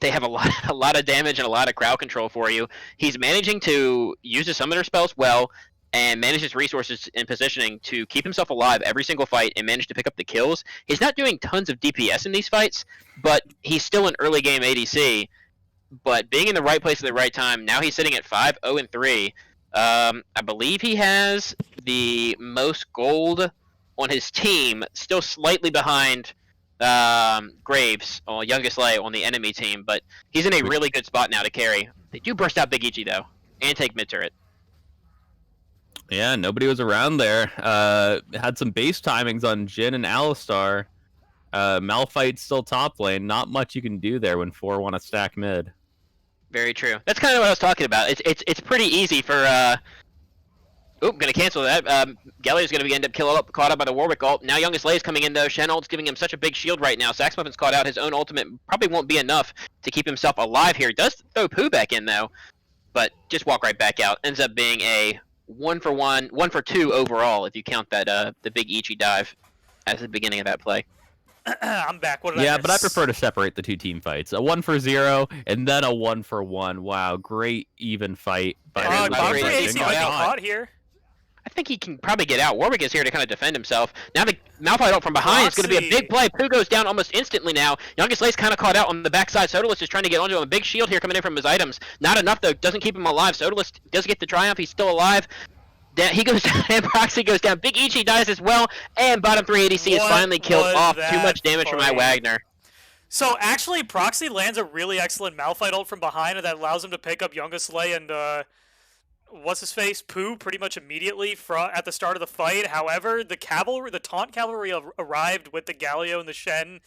they have a lot of damage and a lot of crowd control for you. He's managing to use his summoner spells well and manage his resources and positioning to keep himself alive every single fight and manage to pick up the kills. He's not doing tons of DPS in these fights, but he's still an early game ADC. But being in the right place at the right time, now he's sitting at 5-0-3. I believe he has the most gold on his team, still slightly behind Graves or Youngest Lay on the enemy team, but he's in a really good spot now to carry. They do burst out Big Ichi though, and take mid turret. Yeah, nobody was around there. Had some base timings on Jhin and Alistar. Malphite's still top lane. Not much you can do there when 4 want to stack mid. Very true. That's kind of what I was talking about. It's pretty easy for. Oop, gonna cancel that. Galio's gonna end up caught up by the Warwick ult. Now Youngest Lay is coming in though. Shen ult's giving him such a big shield right now. Saxmuffin's caught out. His own ultimate probably won't be enough to keep himself alive here. Does throw Pooh back in though, but just walk right back out. Ends up being a 1-for-1, 1-for-2 overall if you count that the big Ichi dive as the beginning of that play. I'm back. What did I Yeah, miss? but I prefer to separate the 2 team fights. A 1-for-0 and then a 1-for-1. Wow, great even fight. Yeah, Bob great. Crazy Oh might my be God. caught here. I think he can probably get out. Warwick is here to kind of defend himself. Now the Malphite ult from behind is going to be a big play. Pooh goes down almost instantly now. Youngest Lay's kind of caught out on the backside. Sodalus is trying to get onto him. A big shield here coming in from his items. Not enough though. Doesn't keep him alive. Sodalus does get the triumph. He's still alive. He goes down, and Proxy goes down. Big Ichi dies as well, and bottom 3 ADC is finally killed off. Too much damage from my Wagner. So actually, Proxy lands a really excellent Malphite ult from behind that allows him to pick up Youngest Lay and what's his face, Pooh, pretty much immediately at the start of the fight. However, the taunt cavalry arrived with the Galio and the Shen,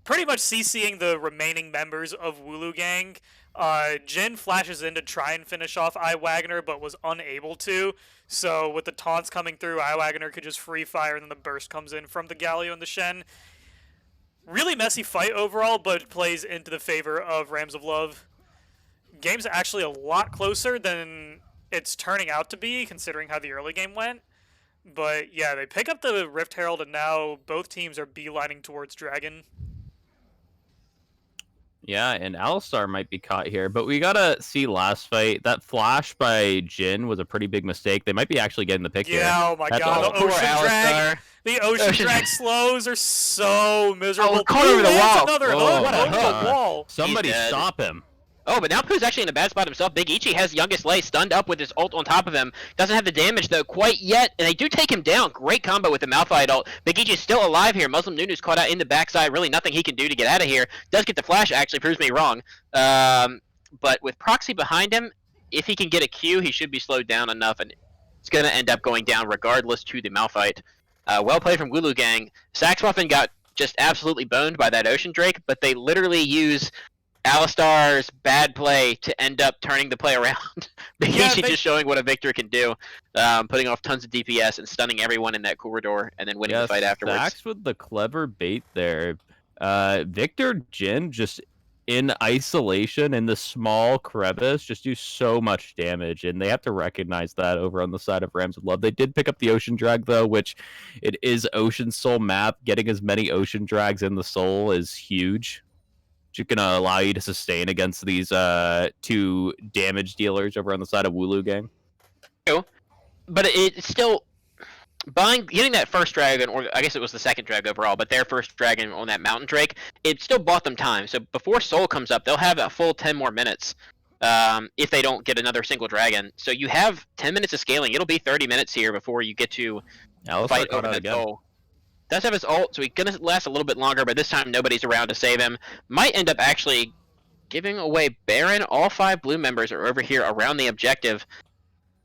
pretty much CCing the remaining members of Wooloo Gang. Jhin flashes in to try and finish off Wagner, but was unable to. So with the taunts coming through, Wagner could just free fire, and then the burst comes in from the Galio and the Shen. Really messy fight overall, but plays into the favor of Rams of Love. Game's actually a lot closer than it's turning out to be, considering how the early game went. But yeah, they pick up the Rift Herald, and now both teams are beelining towards Dragon. Yeah, and Alistar might be caught here, but we gotta see last fight. That flash by Jhin was a pretty big mistake. They might be actually getting the pick here. Yeah, oh my god, the Ocean Drag. The Ocean Drag slows are so miserable. Oh, caught over the wall. Another Oh, hook over the wall. Somebody stop him. Oh, but now Pooh's actually in a bad spot himself. Big Ichi has Youngest Lay stunned up with his ult on top of him. Doesn't have the damage, though, quite yet. And they do take him down. Great combo with the Malphite ult. Big Ichi's still alive here. Muslim Nunu's caught out in the backside. Really nothing he can do to get out of here. Does get the flash, actually. Proves me wrong. But with Proxy behind him, if he can get a Q, he should be slowed down enough. And it's going to end up going down regardless to the Malphite. Well played from Wooloo Gang. Saxmuffin got just absolutely boned by that Ocean Drake, but they literally use Alistar's bad play to end up turning the play around. Basically just showing what a Victor can do, putting off tons of DPS and stunning everyone in that corridor and then winning the fight afterwards. Sax with the clever bait there. Victor Jhin just in isolation in the small crevice just do so much damage, and they have to recognize that over on the side of Rams of Love. They did pick up the Ocean Drag though, which it is Ocean Soul map. Getting as many Ocean Drags in the Soul is huge. Just gonna allow you to sustain against these 2 damage dealers over on the side of Wooloo Gang. But it's still getting that first dragon, or I guess it was the second drag overall, but their first dragon on that Mountain Drake, it still bought them time. So before Soul comes up, they'll have a full 10 more minutes if they don't get another single dragon. So you have 10 minutes of scaling. It'll be 30 minutes here before you get to fight over that Soul. Does have his ult, so he's going to last a little bit longer, but this time nobody's around to save him. Might end up actually giving away Baron. All 5 blue members are over here around the objective.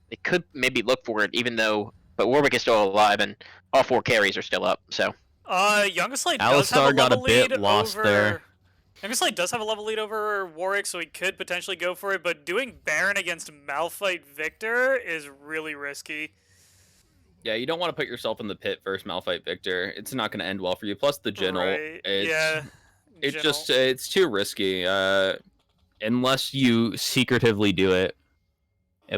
They could maybe look for it, even though but Warwick is still alive, and all 4 carries are still up. So Youngest Light does have a Alistar got a level bit lead lost over. there. Youngest Light does have a level lead over Warwick, so he could potentially go for it. But doing Baron against Malphite Victor is really risky. Yeah, you don't want to put yourself in the pit versus Malphite Victor. It's not going to end well for you. Plus the Jin ult, Right. it's Yeah. it just it's too risky. Unless you secretively do it.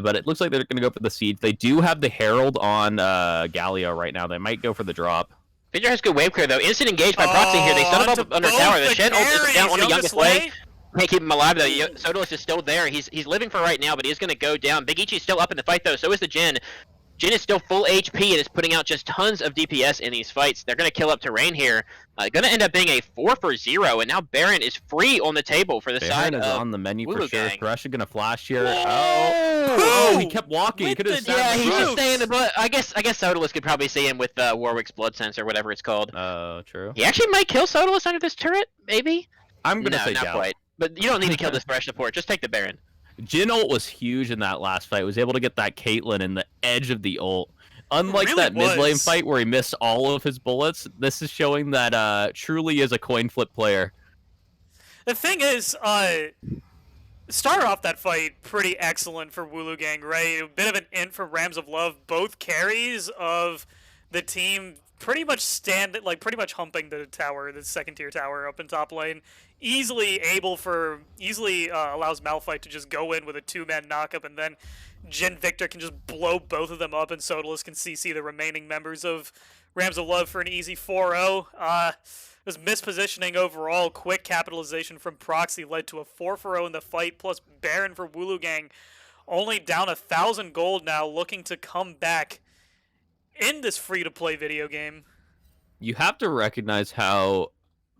But it looks like they're going to go for the siege. They do have the Herald on Galio right now. They might go for the drop. Victor has good wave clear though. Instant engaged by Proxy here. They set him up under tower. The Shen ult is down on the Youngest Light. Can't keep him alive though. Sodalist is still there. He's living for right now, but he's going to go down. Big Ichi's still up in the fight though. So is the Jin. Jin is still full HP and is putting out just tons of DPS in these fights. They're going to kill up Terrain here. Going to end up being a 4-for-0, and now Baron is free on the table for the side Baron is of on the menu for Wooloo sure. Gang. Thresh is going to flash here. Whoa! Oh, he kept walking. He With could have the- Yeah, he's just Roots. staying in the blood. I guess Sodalist could probably see him with Warwick's Blood Sense or whatever it's called. Oh, true. He actually might kill Sodalist under this turret, maybe? I'm going to No, say not doubt. quite. But you don't need to kill this Thresh support. Just take the Baron. Jin ult was huge in that last fight. Was able to get that Caitlyn in the edge of the ult. Unlike really that mid lane was. fight where he missed all of his bullets, this is showing that truly is a coin flip player. The thing is, started off that fight pretty excellent for Wooloo Gang, right? A bit of an int from Rams of Love. Both carries of the team pretty much pretty much humping the tower, the second tier tower up in top lane. Easily allows Malphite to just go in with a 2-man knockup, and then Jin Victor can just blow both of them up, and Sodalist can CC the remaining members of Rams of Love for an easy 4-0. It was mispositioning overall. Quick capitalization from Proxy led to a 4-0 in the fight, plus Baron for Wooloo Gang. Only down 1,000 gold now, looking to come back in this free-to-play video game. You have to recognize how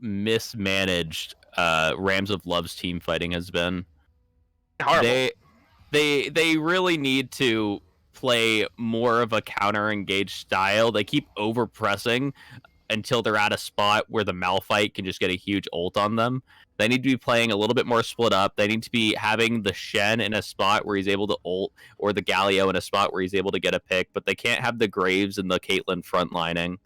mismanaged Rams of Love's team fighting has been. Horrible. They really need to play more of a counter-engaged style. They keep over-pressing until they're at a spot where the Malphite can just get a huge ult on them. They need to be playing a little bit more split up. They need to be having the Shen in a spot where he's able to ult, or the Galio in a spot where he's able to get a pick, but they can't have the Graves and the Caitlyn frontlining.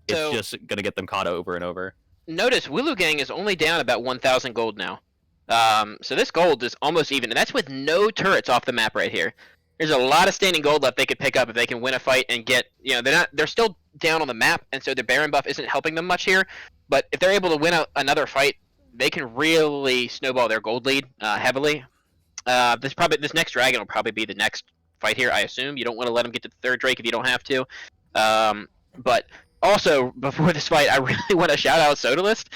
It's So- just going to get them caught over and over. Notice Wooloo Gang is only down about 1,000 gold now. So this gold is almost even, and that's with no turrets off the map right here. There's a lot of standing gold left they could pick up if they can win a fight and get, they're still down on the map, and so the Baron buff isn't helping them much here. But if they're able to win another fight, they can really snowball their gold lead heavily. This next dragon will probably be the next fight here, I assume. You don't want to let them get to the third Drake if you don't have to. But also, before this fight, I really want to shout out Sodalist.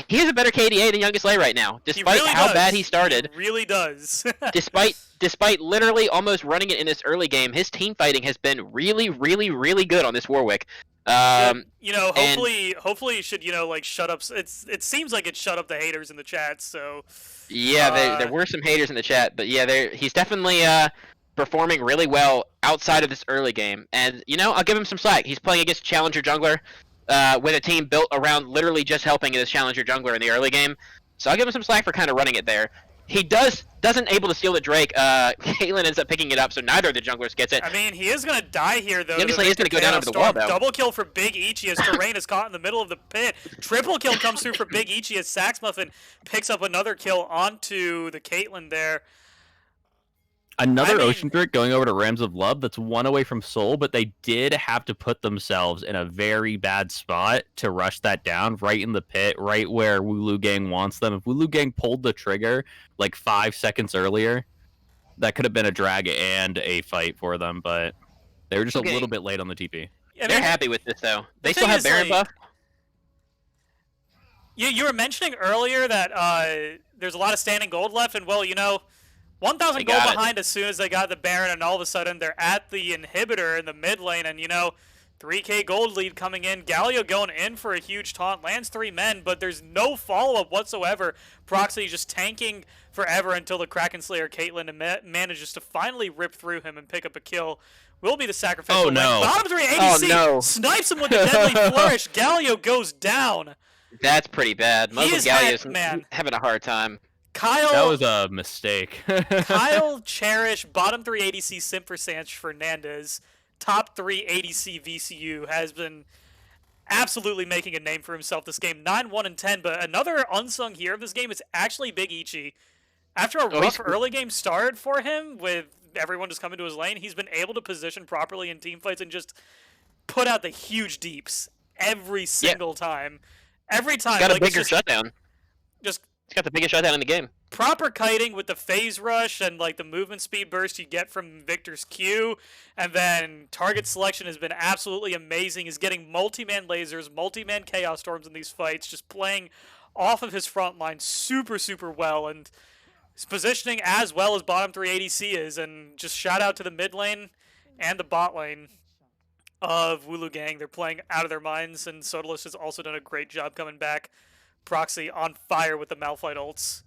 He has a better KDA than Youngest Lay right now, He despite really how does. bad he started. He really does. Despite literally almost running it in this early game, his team fighting has been really, really, really good on this Warwick. Hopefully it should, shut up. It seems like it shut up the haters in the chat. So Yeah, there were some haters in the chat, but yeah, he's definitely performing really well outside of this early game. And I'll give him some slack. He's playing against Challenger Jungler with a team built around literally just helping this Challenger Jungler in the early game. So I'll give him some slack for kind of running it there. He doesn't able to steal the Drake. Caitlyn ends up picking it up, so neither of the junglers gets it. I mean, he is gonna die here though. Youngest Lay is gonna go down over the wall, though. Double kill for Big Ichi as Terrain is caught in the middle of the pit. Triple kill comes through for Big Ichi as Saxmuffin picks up another kill onto the Caitlyn there. Another Ocean Drake going over to Rams of Love. That's one away from Soul, but they did have to put themselves in a very bad spot to rush that down right in the pit, right where Wooloo Gang wants them. If Wooloo Gang pulled the trigger like 5 seconds earlier, that could have been a drag and a fight for them, but they were just a little bit late on the TP. They're happy with this, though. They still thing have is, Baron buff. You were mentioning earlier that there's a lot of standing gold left, and 1,000 They gold got it. behind as soon as they got the Baron, and all of a sudden they're at the inhibitor in the mid lane, and 3k gold lead coming in. Galio going in for a huge taunt, lands 3 men, but there's no follow-up whatsoever. Proxy just tanking forever until the Kraken Slayer Caitlyn manages to finally rip through him and pick up a kill. Will be the sacrificial Oh, no. lamb. Bottom 3 ADC Oh, no. snipes him with the deadly flourish. Galio goes down. That's pretty bad. He Muslim is Gallius man. having a hard time. Kyle That was a mistake. Kyle Cherish, bottom 3 ADC simp for Sanch Fernandez. top 3 ADC VCU has been absolutely making a name for himself this game. 9-1-10, but another unsung hero of this game is actually Big Ichi. After a Oh, rough early game start for him, with everyone just coming to his lane, he's been able to position properly in team fights and just put out the huge deeps every single time. Every He's time, got a like it's bigger shutdown. just He's got the biggest shutdown in the game. proper kiting with the phase rush and like the movement speed burst you get from Victor's Q, and then target selection has been absolutely amazing. He's getting multi-man lasers, multi-man chaos storms in these fights, just playing off of his front line super well, and his positioning as well as bottom 3 ADC is. And just shout out to the mid lane and the bot lane of Wooloo Gang. They're playing out of their minds, and Sodalist has also done a great job coming back. Proxy on fire with the Malphite ults.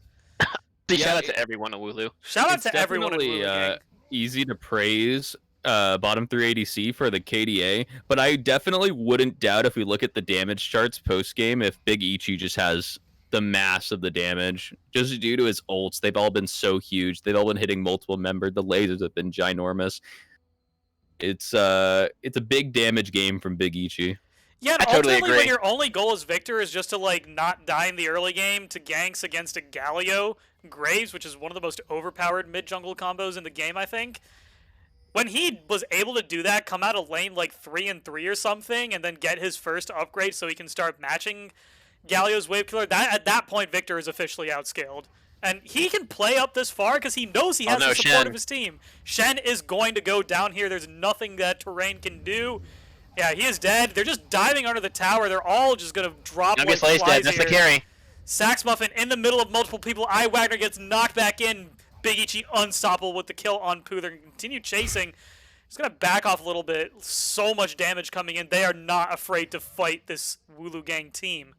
Shout out to everyone at Wooloo. Shout out It's to everyone at definitely Wooloo Gang. easy to praise bottom 3 ADC for the KDA, but I definitely wouldn't doubt if we look at the damage charts post game if Big Ichi just has the mass of the damage just due to his ults. They've all been so huge. They've all been hitting multiple members. The lasers have been ginormous. It's a big damage game from Big Ichi. Yeah, and I totally ultimately agree. when your only goal as Victor is just to like not die in the early game to ganks against a Galio Graves, which is one of the most overpowered mid jungle combos in the game, I think. When he was able to do that, come out of lane like 3-3 or something, and then get his first upgrade so he can start matching Galio's Wave Killer, that at that point Victor is officially outscaled. And he can play up this far because he knows he has the support Shen. of his team. Shen is going to go down here. There's nothing that Terrain can do. Yeah, he is dead. They're just diving under the tower. They're all just going to drop Youngest like Lay's flies dead. That's here. the carry. Sax Muffin in the middle of multiple people. Wagner gets knocked back in. Big Ichi unstoppable with the kill on Pooh. They're going to continue chasing. He's going to back off a little bit. So much damage coming in. They are not afraid to fight this Wooloo Gang team.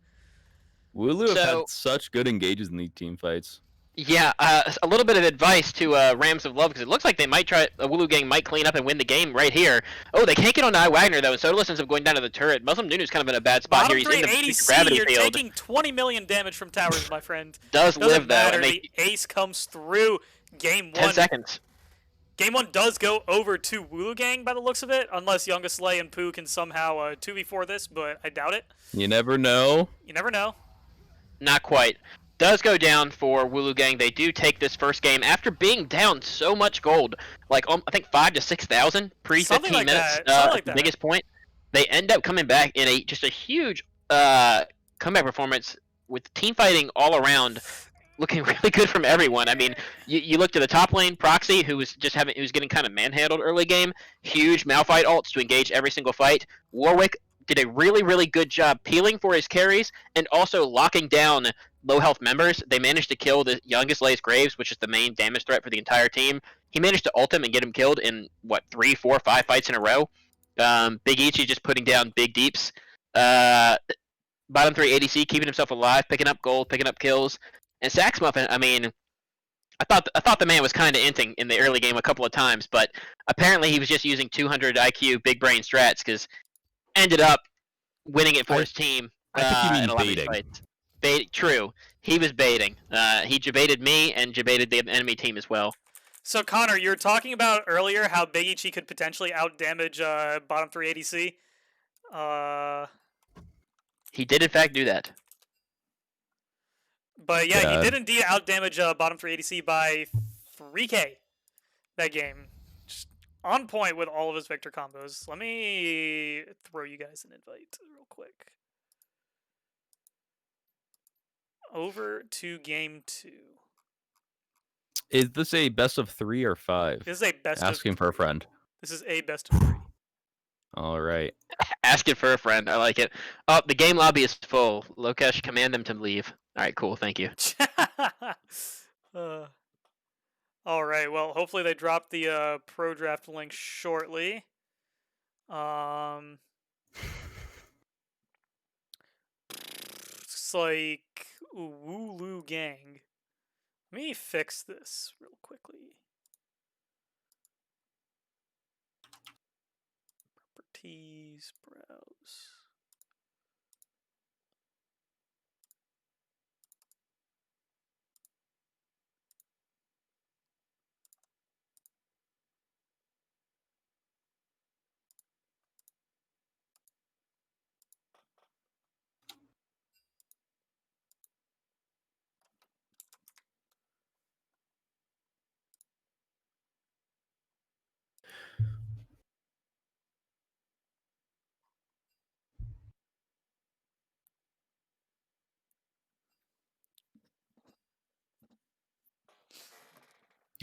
Wooloo have So- had such good engages in these team fights. Yeah, a little bit of advice to Rams of Love, because it looks like they might try. Wooloo Gang might clean up and win the game right here. Oh, they can't get on Wagner though, and Sodalist ends up going down to the turret. Muslim Nunu's kind of in a bad spot Bottom here. 3 He's in the ADC, gravity you're field. taking 20 million damage from towers, my friend. Does Doesn't live though, matter. and they The ace comes through. Game 10 1. seconds. Game 1 does go over to Wooloo Gang by the looks of it, unless Youngest Lay and Pooh can somehow 2v4 this, but I doubt it. You never know. You never know. Not quite. Does go down for Wooloo Gang. They do take this first game after being down so much gold, like I think 5,000 to 6,000 pre Something 15 like minutes. that. Something like the that. biggest point. They end up coming back in just a huge comeback performance with team fighting all around, looking really good from everyone. I mean, you look to the top lane, Proxy, who was getting kind of manhandled early game. Huge Malphite ults to engage every single fight. Warwick did a really good job peeling for his carries and also locking down low health members. They managed to kill the Youngest Lay's Graves, which is the main damage threat for the entire team. He managed to ult him and get him killed in 3, 4, 5 fights in a row. Big Ichi just putting down big deeps. Bottom 3 ADC keeping himself alive, picking up gold, picking up kills. And Sax Muffin, I mean, I thought the man was kind of inting in the early game a couple of times, but apparently he was just using 200 IQ big brain strats because ended up winning it for his team. I think he in means a lot of these baiting. fights. True. He was baiting. He jebaited me and jebaited the enemy team as well. So, Connor, you were talking about earlier how Big Ichi could potentially outdamage bottom 3 ADC. He did in fact do that. But yeah, Yeah. he did indeed outdamage bottom 3 ADC by 3k that game. Just on point with all of his Victor combos. Let me throw you guys an invite real quick. Over to game 2. Is this a best of 3 or 5? This is a best Asking of for a 3. friend. This is a best of 3. All right. Asking for a friend. I like it. Oh, the game lobby is full. Lokesh, command them to leave. All right, cool. Thank you. All right. Well, hopefully they drop the pro draft link shortly. It's like Wooloo Gang. Let me fix this real quickly. Properties, browse.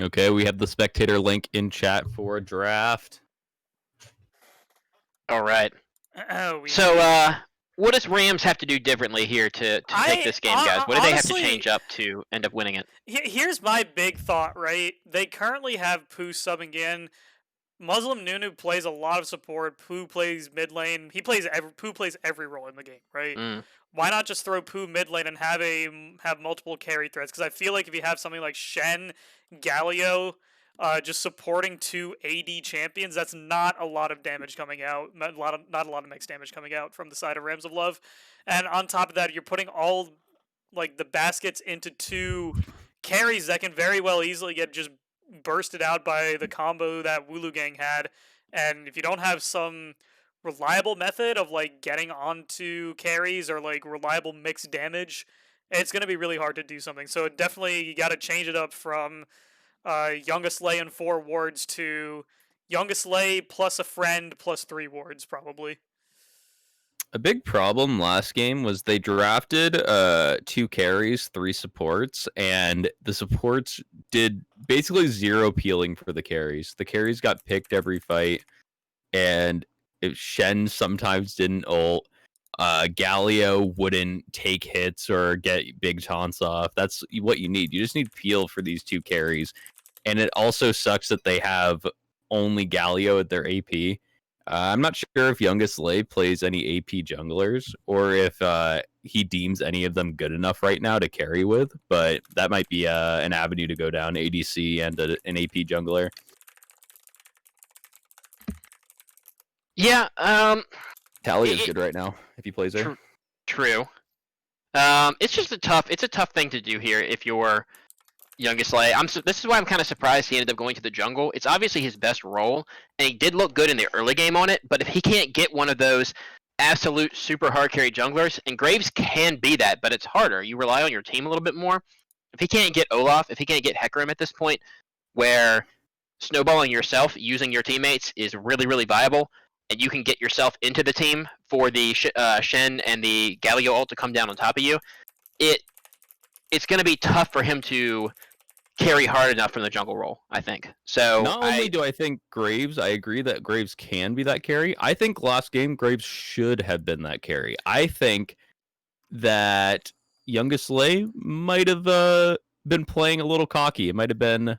Okay, we have the spectator link in chat for a draft. All right. We So, do. what does Rams have to do differently here to take this game, guys? What do they have to Honestly, change up to end up winning it? here's my big thought, right? They currently have Pooh subbing in. Muslim Nunu plays a lot of support. Pooh plays mid lane. Pooh plays every role in the game, right? Mm. Why not just throw Pooh mid lane and have multiple carry threats? Because I feel like if you have something like Shen, Galio, just supporting two AD champions, that's not a lot of damage coming out. Not a lot of mixed damage coming out from the side of Rams of Love. And on top of that, you're putting all like the baskets into two carries that can very well easily get just bursted out by the combo that Wooloo Gang had. And if you don't have some reliable method of like getting onto carries or like reliable mixed damage, it's going to be really hard to do something. So definitely you got to change it up from Youngest Lay and 4 wards to Youngest Lay plus a friend plus 3 wards probably. A big problem last game was they drafted 2 carries, 3 supports, and the supports did basically zero peeling for the carries. The carries got picked every fight, and Shen sometimes didn't ult. Galio wouldn't take hits or get big taunts off. That's what you need. You just need peel for these 2 carries. And it also sucks that they have only Galio at their AP. I'm not sure if Youngest Lay plays any AP junglers or if he deems any of them good enough right now to carry with, but that might be an avenue to go down, ADC and an AP jungler. Yeah, Tally is good right now if he plays her. True. It's just a tough thing to do here if you're Youngest Lay. This is why I'm kind of surprised he ended up going to the jungle. It's obviously his best role, and he did look good in the early game on it, but if he can't get one of those absolute super hard carry junglers, and Graves can be that, but it's harder. You rely on your team a little bit more. If he can't get Olaf, if he can't get Hecarim at this point, where snowballing yourself using your teammates is really, really viable, and you can get yourself into the team for the Shen and the Galio ult to come down on top of you, it's going to be tough for him to carry hard enough from the jungle role, I think. So not only do I think Graves, I agree that Graves can be that carry. I think last game Graves should have been that carry. I think that Youngest Lay might have been playing a little cocky. It might have been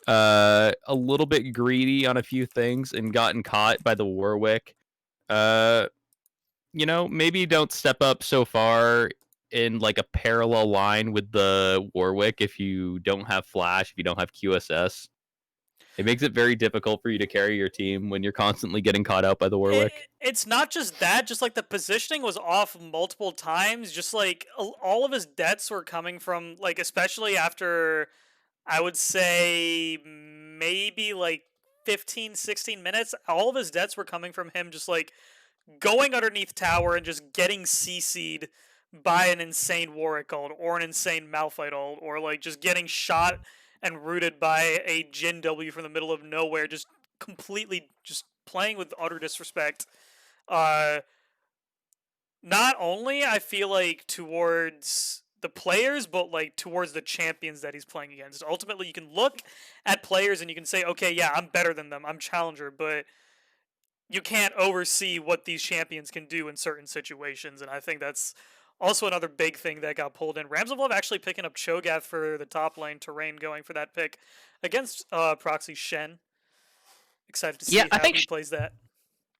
a little bit greedy on a few things and gotten caught by the Warwick. Maybe don't step up so far in like a parallel line with the Warwick if you don't have flash, if you don't have QSS. It makes it very difficult for you to carry your team when you're constantly getting caught out by the Warwick. It's not just that, just like the positioning was off multiple times. Just like all of his deaths were coming from, like, especially after, I would say, maybe like 15, 16 minutes, all of his deaths were coming from him just like going underneath tower and just getting CC'd by an insane Warwick ult or an insane Malphite ult, or like just getting shot and rooted by a Jin W from the middle of nowhere, just completely just playing with utter disrespect. Not only I feel like towards the players, but like towards the champions that he's playing against. Ultimately, you can look at players and you can say, okay, yeah, I'm better than them, I'm challenger, but you can't oversee what these champions can do in certain situations, and I think that's also another big thing that got pulled in. Rams of Love actually picking up Cho'Gath for the top lane, Terrain going for that pick against Proxy Shen. Excited to see how he plays that.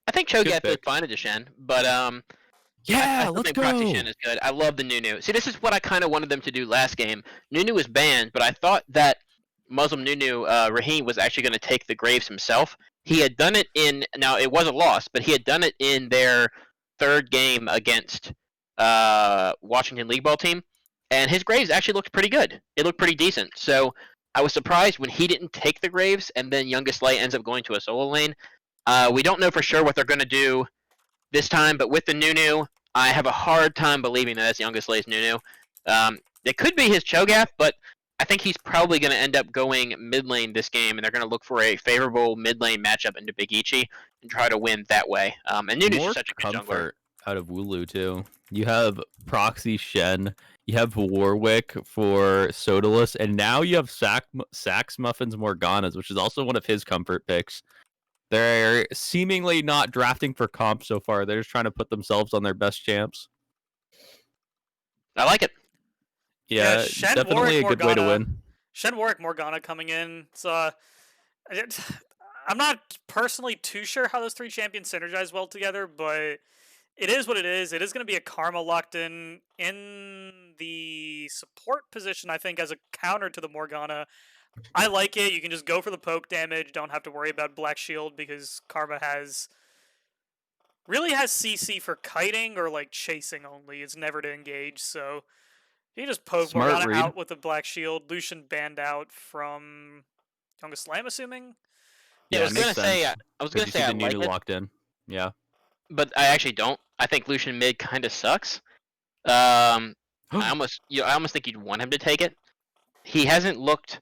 I think Cho'Gath is fine at Shen, but I let's think go. Proxy Shen is good. I love the Nunu. See, this is what I kind of wanted them to do last game. Nunu was banned, but I thought that Muslim Nunu, Raheem, was actually going to take the Graves himself. He had done it now it was a loss, but he had done it in their third game against Washington League Ball team, and his Graves actually looked pretty good. It looked pretty decent. So I was surprised when he didn't take the Graves, and then Youngest Lay ends up going to a solo lane. We don't know for sure what they're going to do this time, but with the Nunu, I have a hard time believing that that's Youngest Lay's Nunu. It could be his Cho'Gath, but I think he's probably going to end up going mid lane this game, and they're going to look for a favorable mid lane matchup into Big Ichi and try to win that way. And Nunu's such a good jungler. Out of Wooloo too. You have Proxy Shen, You have Warwick for Sodalus, and now you have Sax Muffins Morganas, which is also one of his comfort picks. They're seemingly not drafting for comp so far. They're just trying to put themselves on their best champs. I like it. Yeah, Shen definitely Warwick a good way to Morgana. win. Shen Warwick Morgana coming in. So I'm not personally too sure how those three champions synergize well together, but it is what it is. It is going to be a Karma locked in the support position, I think, as a counter to the Morgana. I like it. You can just go for the poke damage. Don't have to worry about Black Shield because Karma really has CC for kiting or like chasing only. It's never to engage, so you just poke Smart Morgana read. out with a Black Shield. Lucian banned out from Youngest Slam, assuming. Yeah, I was gonna say I the like Nunu it, locked in. Yeah. but I actually don't. I think Lucian mid kind of sucks. I almost think you'd want him to take it. He hasn't looked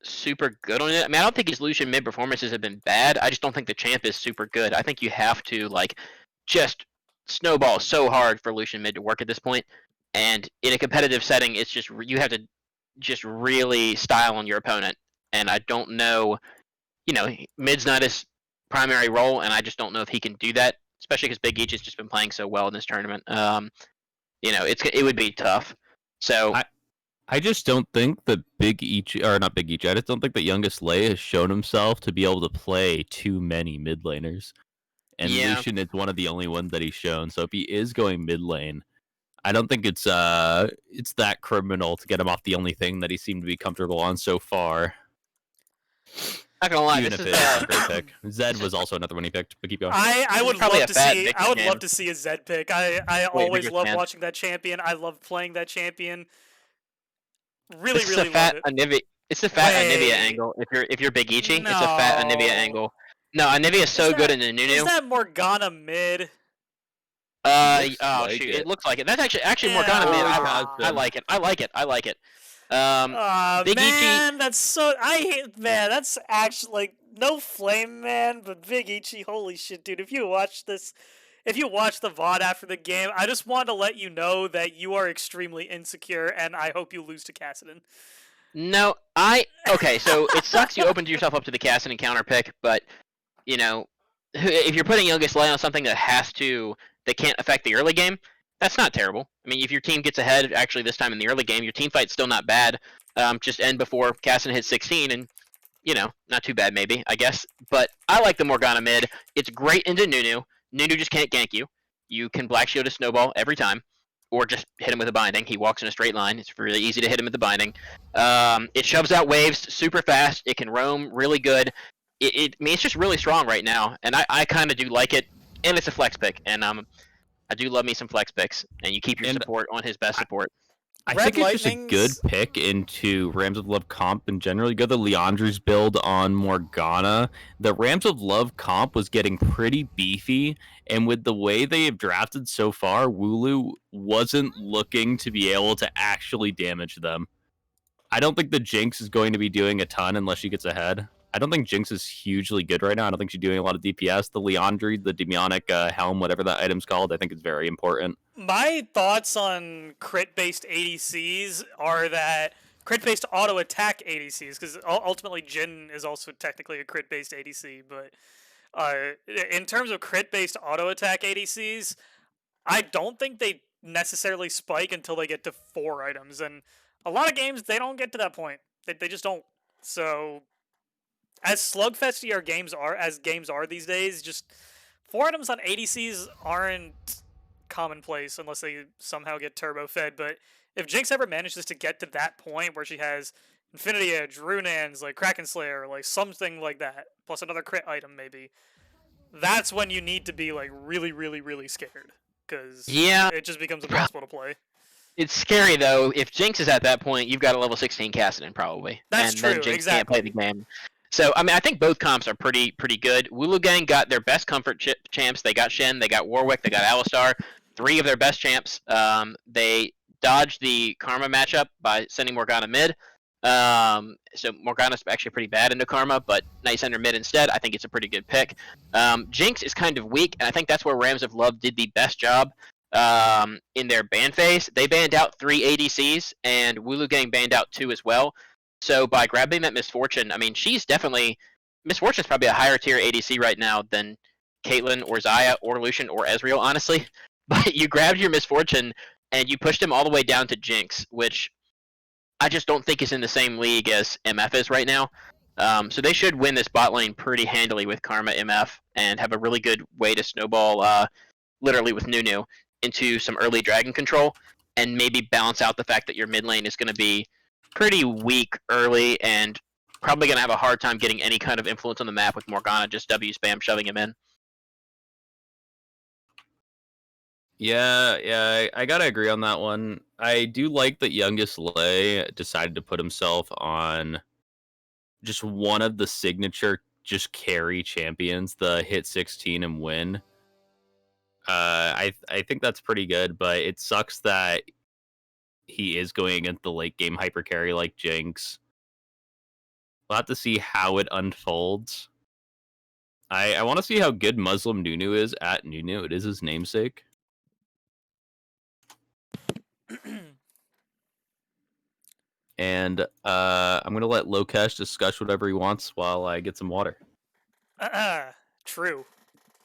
super good on it. I mean, I don't think his Lucian mid performances have been bad. I just don't think the champ is super good. I think you have to like just snowball so hard for Lucian mid to work at this point. And in a competitive setting, it's just you have to just really style on your opponent. And I don't know, mid's not his primary role, and I just don't know if he can do that. Especially because Big Each has just been playing so well in this tournament. It would be tough. So I just don't think that not Big Each. I just don't think that Youngest Lay has shown himself to be able to play too many mid laners. And Yeah. Lucian is one of the only ones that he's shown. So if he is going mid lane, I don't think it's that criminal to get him off the only thing that he seemed to be comfortable on so far. not gonna lie, Even this if is it's a great pick. Zed was also another one he picked, but keep going. I would probably love a to fat see. Vic I would fan. love to see a Zed pick. I Wait, always Vic love fan. watching that champion. I love playing that champion. Really, This is really a fat love it. Anivia. It's a fat Wait. Anivia angle. If you're Big Ichi, it's a fat Anivia No. angle. No, Anivia is so good in the Is Nunu. that Morgana mid? Looks Oh like shoot, it. it looks like it. That's actually Yeah. Morgana mid. Always I has like it. I like it. I like it. Big Man, that's so. I hate. Man, that's actually like no flame, man. But Big Ichi, holy shit, dude! If you watch the VOD after the game, I just wanted to let you know that you are extremely insecure, and I hope you lose to Kassadin. No, okay. So it sucks you opened yourself up to the cast and encounter pick, but if you're putting Youngest Lay on something that can't affect the early game, that's not terrible. I mean, if your team gets ahead, actually this time in the early game, your team fight's still not bad. Just end before Kassadin hits 16, and not too bad maybe, I guess. But I like the Morgana mid. It's great into Nunu. Nunu just can't gank you. You can Black Shield a snowball every time, or just hit him with a binding. He walks in a straight line. It's really easy to hit him with the binding. It shoves out waves super fast. It can roam really good. I mean, it's just really strong right now, and I kind of do like it. And it's a flex pick, and I do love me some flex picks. And you keep your support on his best support. I Red think it's just a good Lightning's- pick into Rams of Love comp in general. You go the Leandre's build on Morgana. The Rams of Love comp was getting pretty beefy, and with the way they have drafted so far, Wooloo wasn't looking to be able to actually damage them. I don't think the Jinx is going to be doing a ton unless she gets ahead. I don't think Jinx is hugely good right now. I don't think she's doing a lot of DPS. The Leandre, the Demonic Helm, whatever that item's called, I think is very important. My thoughts on crit-based ADCs are that crit-based auto-attack ADCs, because ultimately Jhin is also technically a crit-based ADC, but in terms of crit-based auto-attack ADCs, I don't think they necessarily spike until they get to 4 items, and a lot of games, they don't get to that point. They just don't. So, as slugfesty as games are these days, just 4 items on ADCs aren't commonplace unless they somehow get turbo fed. But if Jinx ever manages to get to that point where she has Infinity Edge, Runeans, like Kraken Slayer, like something like that, plus another crit item maybe, that's when you need to be like really, really, really scared, because it just becomes impossible to play. It's scary though. If Jinx is at that point, you've got a level 16 Kassadin probably. That's and true. Then Jinx Exactly. can't play the game. So I mean, I think both comps are pretty good. Wooloo Gang got their best comfort champs. They got Shen, they got Warwick, they got Alistar. 3 of their best champs. They dodged the Karma matchup by sending Morgana mid. So Morgana's actually pretty bad into Karma, but nice under mid instead. I think it's a pretty good pick. Jinx is kind of weak, and I think that's where Rams of Love did the best job. in their ban phase. They banned out 3 ADCs, and Wooloo Gang banned out 2 as well. So by grabbing that Miss Fortune, I mean, she's definitely... Miss Fortune's probably a higher tier ADC right now than Caitlyn or Xayah or Lucian or Ezreal, honestly. But you grabbed your Miss Fortune, and you pushed him all the way down to Jinx, which I just don't think is in the same league as MF is right now. So they should win this bot lane pretty handily with Karma MF and have a really good way to snowball, literally with Nunu, into some early dragon control, and maybe balance out the fact that your mid lane is going to be pretty weak early and probably going to have a hard time getting any kind of influence on the map with Morgana just W spam shoving him in. Yeah, I gotta agree on that one. I do like that Youngest Lay decided to put himself on just one of the signature just carry champions, the hit 16 and win. I think that's pretty good, but it sucks that he is going against the late game hyper carry like Jinx. We'll have to see how it unfolds. I want to see how good Muslim Nunu is at Nunu. It is his namesake. And I'm going to let Lokesh discuss whatever he wants while I get some water. True.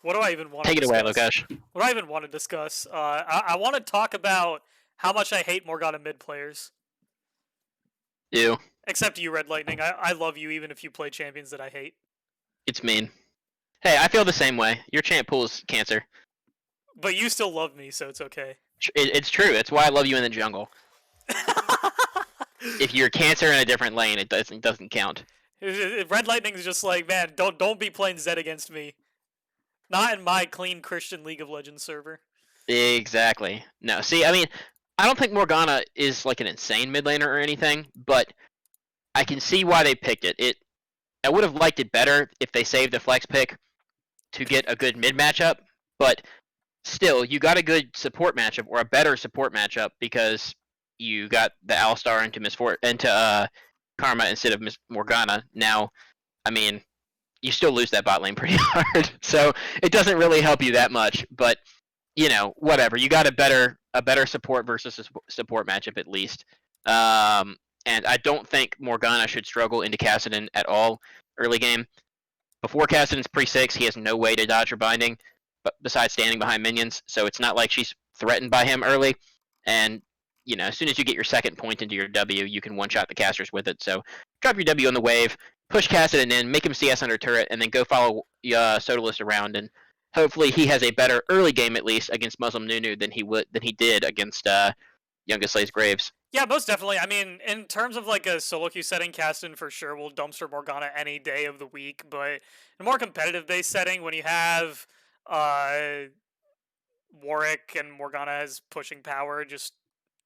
What do I even want Take to it discuss? away, Lokesh. What do I even want to discuss? I want to talk about how much I hate Morgana mid players. Ew. Except you, Red Lightning. I love you even if you play champions that I hate. It's mean. Hey, I feel the same way. Your champ pool is cancer. But you still love me, so it's okay. It's true. It's why I love you in the jungle. If you're cancer in a different lane, it doesn't count. Red Lightning's just like, man, don't be playing Zed against me. Not in my clean Christian League of Legends server. Exactly. No, see, I mean, I don't think Morgana is like an insane mid laner or anything, but I can see why they picked it. I would have liked it better if they saved a flex pick to get a good mid matchup, but still, you got a good support matchup or a better support matchup because you got the Alistar into Karma instead of Miss Morgana. Now, I mean, you still lose that bot lane pretty hard, so it doesn't really help you that much. But you know, whatever. You got a better support versus a support matchup at least. And I don't think Morgana should struggle into Kassadin at all early game. Before Kassadin's pre-6, he has no way to dodge or binding, but besides standing behind minions. So it's not like she's threatened by him early. And you know, as soon as you get your second point into your W, you can one-shot the casters with it. So drop your W on the wave, push Kassadin in, make him CS under turret, and then go follow Sodalist around. And hopefully he has a better early game at least against Muslim Nunu than he did against Youngest Slay's Graves. Yeah, most definitely. I mean, in terms of like a solo queue setting, Kassadin for sure will dumpster Morgana any day of the week. But in a more competitive based setting, when you have Warwick and Morgana as pushing power, just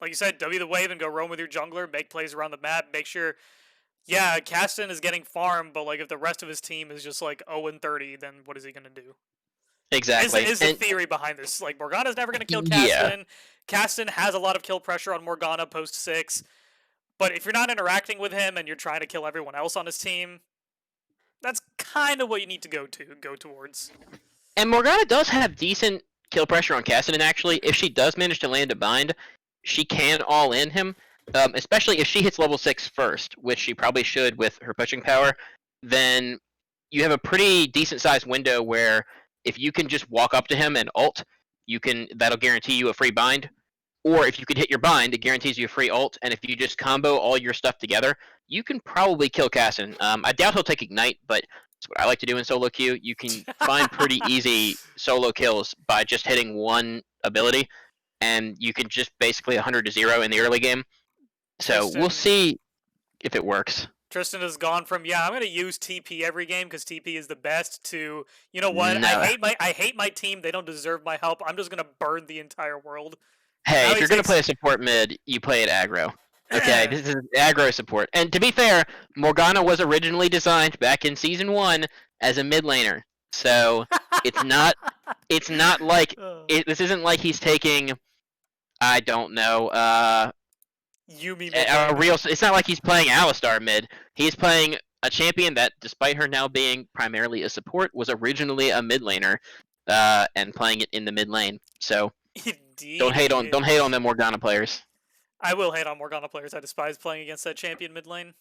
like you said, W the wave and go roam with your jungler, make plays around the map, make sure. Yeah, Kassadin is getting farmed, but like if the rest of his team is just like 0-30, then what is he gonna do? Exactly. Is the theory behind this. Like, Morgana's never going to kill Kassadin. Yeah. Kassadin has a lot of kill pressure on Morgana post-6. But if you're not interacting with him and you're trying to kill everyone else on his team, that's kind of what you need to go towards. And Morgana does have decent kill pressure on Kassadin, actually. If she does manage to land a bind, she can all-in him. Especially if she hits level 6 first, which she probably should with her pushing power. Then you have a pretty decent-sized window where if you can just walk up to him and ult, that'll guarantee you a free bind. Or if you can hit your bind, it guarantees you a free ult. And if you just combo all your stuff together, you can probably kill Kassadin. I doubt he'll take Ignite, but that's what I like to do in solo queue. You can find pretty easy solo kills by just hitting one ability, and you can just basically 100-0 in the early game. So we'll see if it works. Tristan has gone from, I'm going to use TP every game because TP is the best, to, you know what, No. I hate my team, they don't deserve my help, I'm just going to burn the entire world. Hey, Now if you're going to play a support mid, you play it aggro. Okay, this is aggro support. And to be fair, Morgana was originally designed back in Season 1 as a mid laner. So it's not like, this isn't like he's taking, I don't know, it's not like he's playing Alistar mid. He's playing a champion that, despite her now being primarily a support, was originally a mid laner, and playing it in the mid lane. So Indeed. Don't hate on them Morgana players. I will hate on Morgana players. I despise playing against that champion mid lane.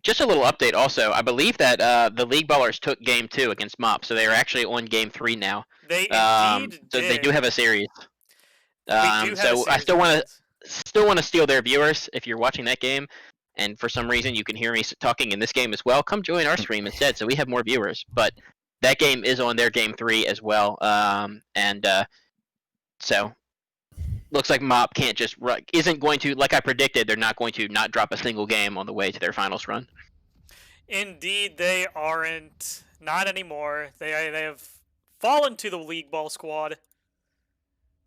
Just a little update also. I believe that the League Ballers took game 2 against Mop, so they are actually on game 3 now. They indeed So did. they do have a series. We do have a So I series still want to steal their viewers. If you're watching that game, and for some reason you can hear me talking in this game as well, come join our stream instead, so we have more viewers. But that game is on their game 3 as well, so looks like Mop can't just isn't going to, like I predicted, they're not going to not drop a single game on the way to their finals run. Indeed, they aren't. Not anymore. They have fallen to the League Ball squad.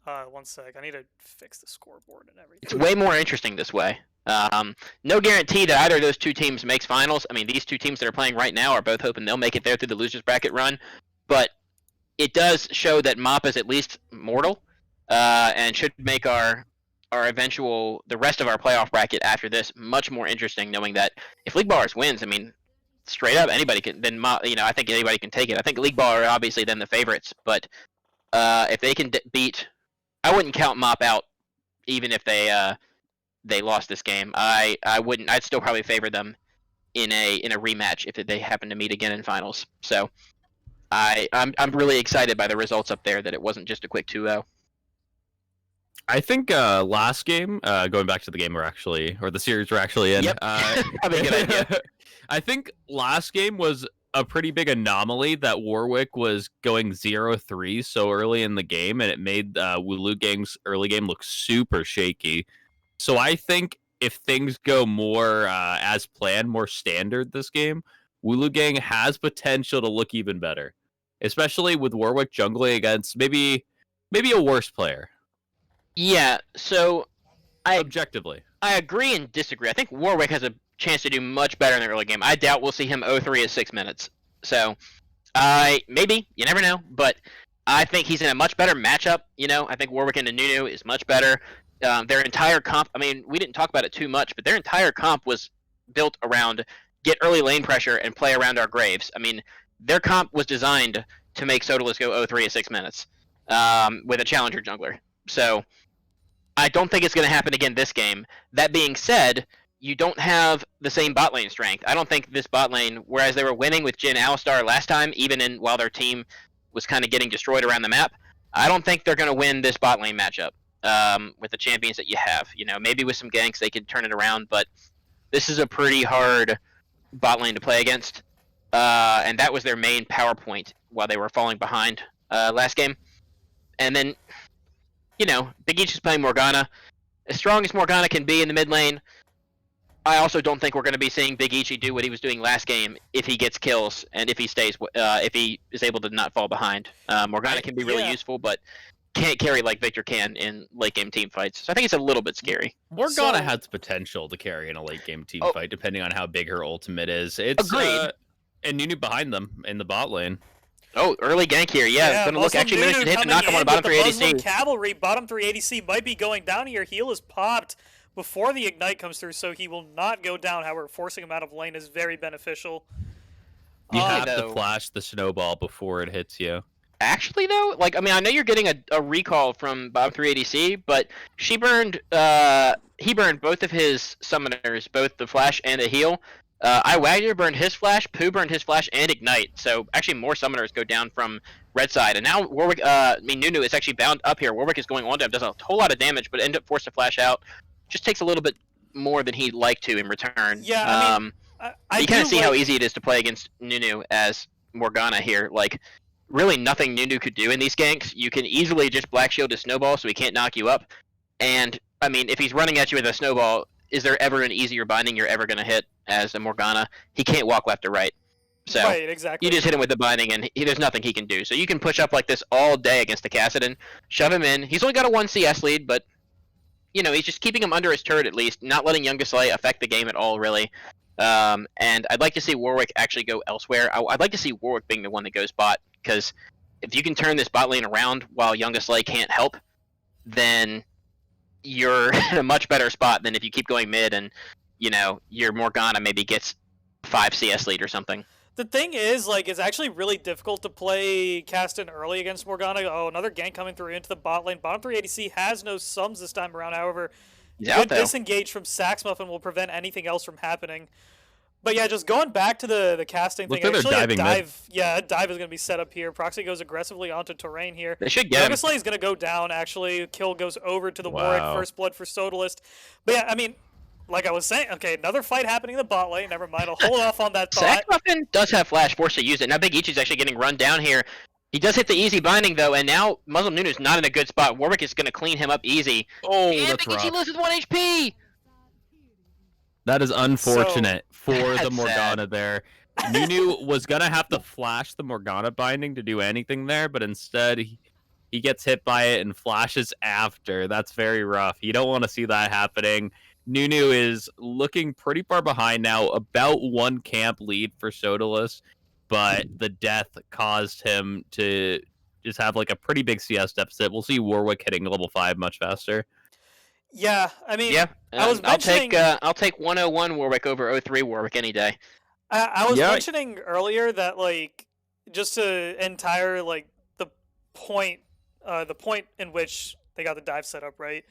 One sec. I need to fix the scoreboard and everything. It's way more interesting this way. No guarantee that either of those two teams makes finals. I mean, these two teams that are playing right now are both hoping they'll make it there through the losers bracket run, but it does show that Mop is at least mortal, and should make the rest of our playoff bracket after this much more interesting, knowing that if League Ballers wins, I mean, straight up anybody can. Then I think anybody can take it. I think League Baller are obviously then the favorites, but if they can beat, I wouldn't count Mop out, even if they lost this game. I wouldn't. I'd still probably favor them in a rematch if they happen to meet again in finals. So I'm really excited by the results up there, that it wasn't just a quick 2-0. I think last game, going back to the game the series we're actually in. Yep. Probably a good idea. I think last game was a pretty big anomaly that Warwick was going 0-3 so early in the game, and it made Wooloo Gang's early game look super shaky. So I think if things go more as planned, more standard this game, Wooloo Gang has potential to look even better, especially with Warwick jungling against maybe a worse player. Yeah, so objectively, I agree and disagree. I think Warwick has a chance to do much better in the early game. I doubt we'll see him 0-3 at 6 minutes. So, maybe, you never know, but I think he's in a much better matchup. I think Warwick into Nunu is much better. Their entire comp, I mean, we didn't talk about it too much, but their entire comp was built around get early lane pressure and play around our Graves. I mean, their comp was designed to make Sodalis go 0-3 at 6 minutes with a challenger jungler. So, I don't think it's going to happen again this game. That being said, you don't have the same bot lane strength. I don't think this bot lane, whereas they were winning with Jhin Alistar last time, even while their team was kind of getting destroyed around the map, I don't think they're going to win this bot lane matchup with the champions that you have. Maybe with some ganks they could turn it around, but this is a pretty hard bot lane to play against, and that was their main power point while they were falling behind last game. And then, Big Each is playing Morgana. As strong as Morgana can be in the mid lane, I also don't think we're going to be seeing Big Ichi do what he was doing last game if he gets kills and if he is able to not fall behind. Morgana can be really useful, but can't carry like Victor can in late game team fights. So I think it's a little bit scary. Morgana has potential to carry in a late game team fight, depending on how big her ultimate is. It's agreed. And Nunu behind them in the bot lane. Oh, early gank here. Yeah, gonna look. Actually, managed to hit the knock on bottom 3 ADC. Cavalry, bottom 3 ADC might be going down here. Heal is popped before the ignite comes through, so he will not go down. However, forcing him out of lane is very beneficial. You have to flash the snowball before it hits you. Actually, though, I know you're getting a recall from bottom 3 ADC, but he burned both of his summoners, both the flash and the heal. Wagner burned his flash, Pooh burned his flash and ignite. So actually more summoners go down from red side. And now Warwick, Nunu is actually bound up here. Warwick is going on to him, does a whole lot of damage, but end up forced to flash out. Just takes a little bit more than he'd like to in return. Yeah, you kind of see how easy it is to play against Nunu as Morgana here. Really nothing Nunu could do in these ganks. You can easily just black shield his snowball so he can't knock you up. And, if he's running at you with a snowball, is there ever an easier binding you're ever going to hit as a Morgana? He can't walk left or right. So right, exactly. You just hit him with the binding, and there's nothing he can do. So you can push up like this all day against the Kassadin, shove him in. He's only got a 1 CS lead, but he's just keeping him under his turret at least, not letting Youngaslay affect the game at all, really. And I'd like to see Warwick actually go elsewhere. I'd like to see Warwick being the one that goes bot, because if you can turn this bot lane around while Youngaslay can't help, then you're in a much better spot than if you keep going mid and, your Morgana maybe gets 5 CS lead or something. The thing is, like, it's actually really difficult to play Caston early against Morgana. Oh, another gank coming through into the bot lane. Bottom 3 ADC has no sums this time around, however. He's Good out though. disengage from Saxmuffin will prevent anything else from happening. But yeah, just going back to the casting thing. Looks like they're Actually, diving mid. a dive is going to be set up here. Proxy goes aggressively onto terrain here. They should get him. Yogaslay is going to go down, actually. Kill goes over to the Warwick. First blood for Sodalist. But yeah, I mean, like I was saying, okay, another fight happening in the bot lane. Never mind, I'll hold off on that thought. Saxmuffin does have flash, forced to use it. Now Big Ichi's actually getting run down here. He does hit the easy binding though, and now Muslim Nunu's not in a good spot. Warwick is going to clean him up easy. Oh, And that's Big Ichi rough. loses 1 HP! That is unfortunate for That's the Morgana sad. there. Nunu was gonna have to flash the Morgana binding to do anything there, but instead he gets hit by it and flashes after. That's very rough. You don't want to see that happening. Nunu is looking pretty far behind now, about 1 camp lead for Sodalist, but the death caused him to just have like a pretty big CS deficit. We'll see Warwick hitting level 5 much faster. Yeah, I mean, Yeah, I was I'll take mentioning- I'll take 101 Warwick over 03 Warwick any day. I was Yeah. mentioning earlier that, like, just to entire, like, the point in which they got the dive set up, right?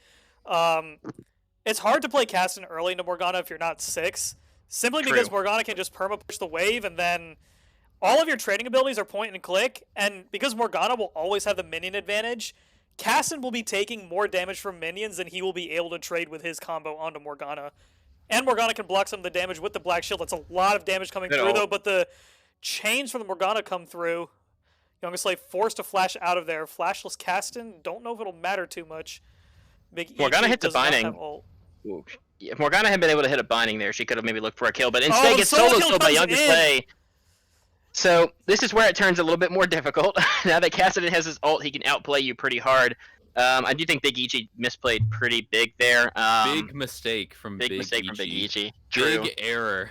It's hard to play Caston early into Morgana if you're not 6, simply because True. Morgana can just perma push the wave, and then all of your trading abilities are point and click, and because Morgana will always have the minion advantage, Caston will be taking more damage from minions than he will be able to trade with his combo onto Morgana. And Morgana can block some of the damage with the Black Shield. That's a lot of damage coming Good through, ult. though, but the chains from the Morgana come through. Youngest Slave forced to flash out of there. Flashless Caston, don't know if it'll matter too much. Big Morgana Ichi hits a does not binding. have ult. Ooh, if Morgana had been able to hit a binding there, she could have maybe looked for a kill, but instead the gets solo solo kill killed by comes Youngest in. Play. So this is where it turns a little bit more difficult. Now that Cassidon has his ult, he can outplay you pretty hard. I do think Big Ichi misplayed pretty big there. Big mistake from big Big mistake from Big Ichi. Ichi. True. Big error.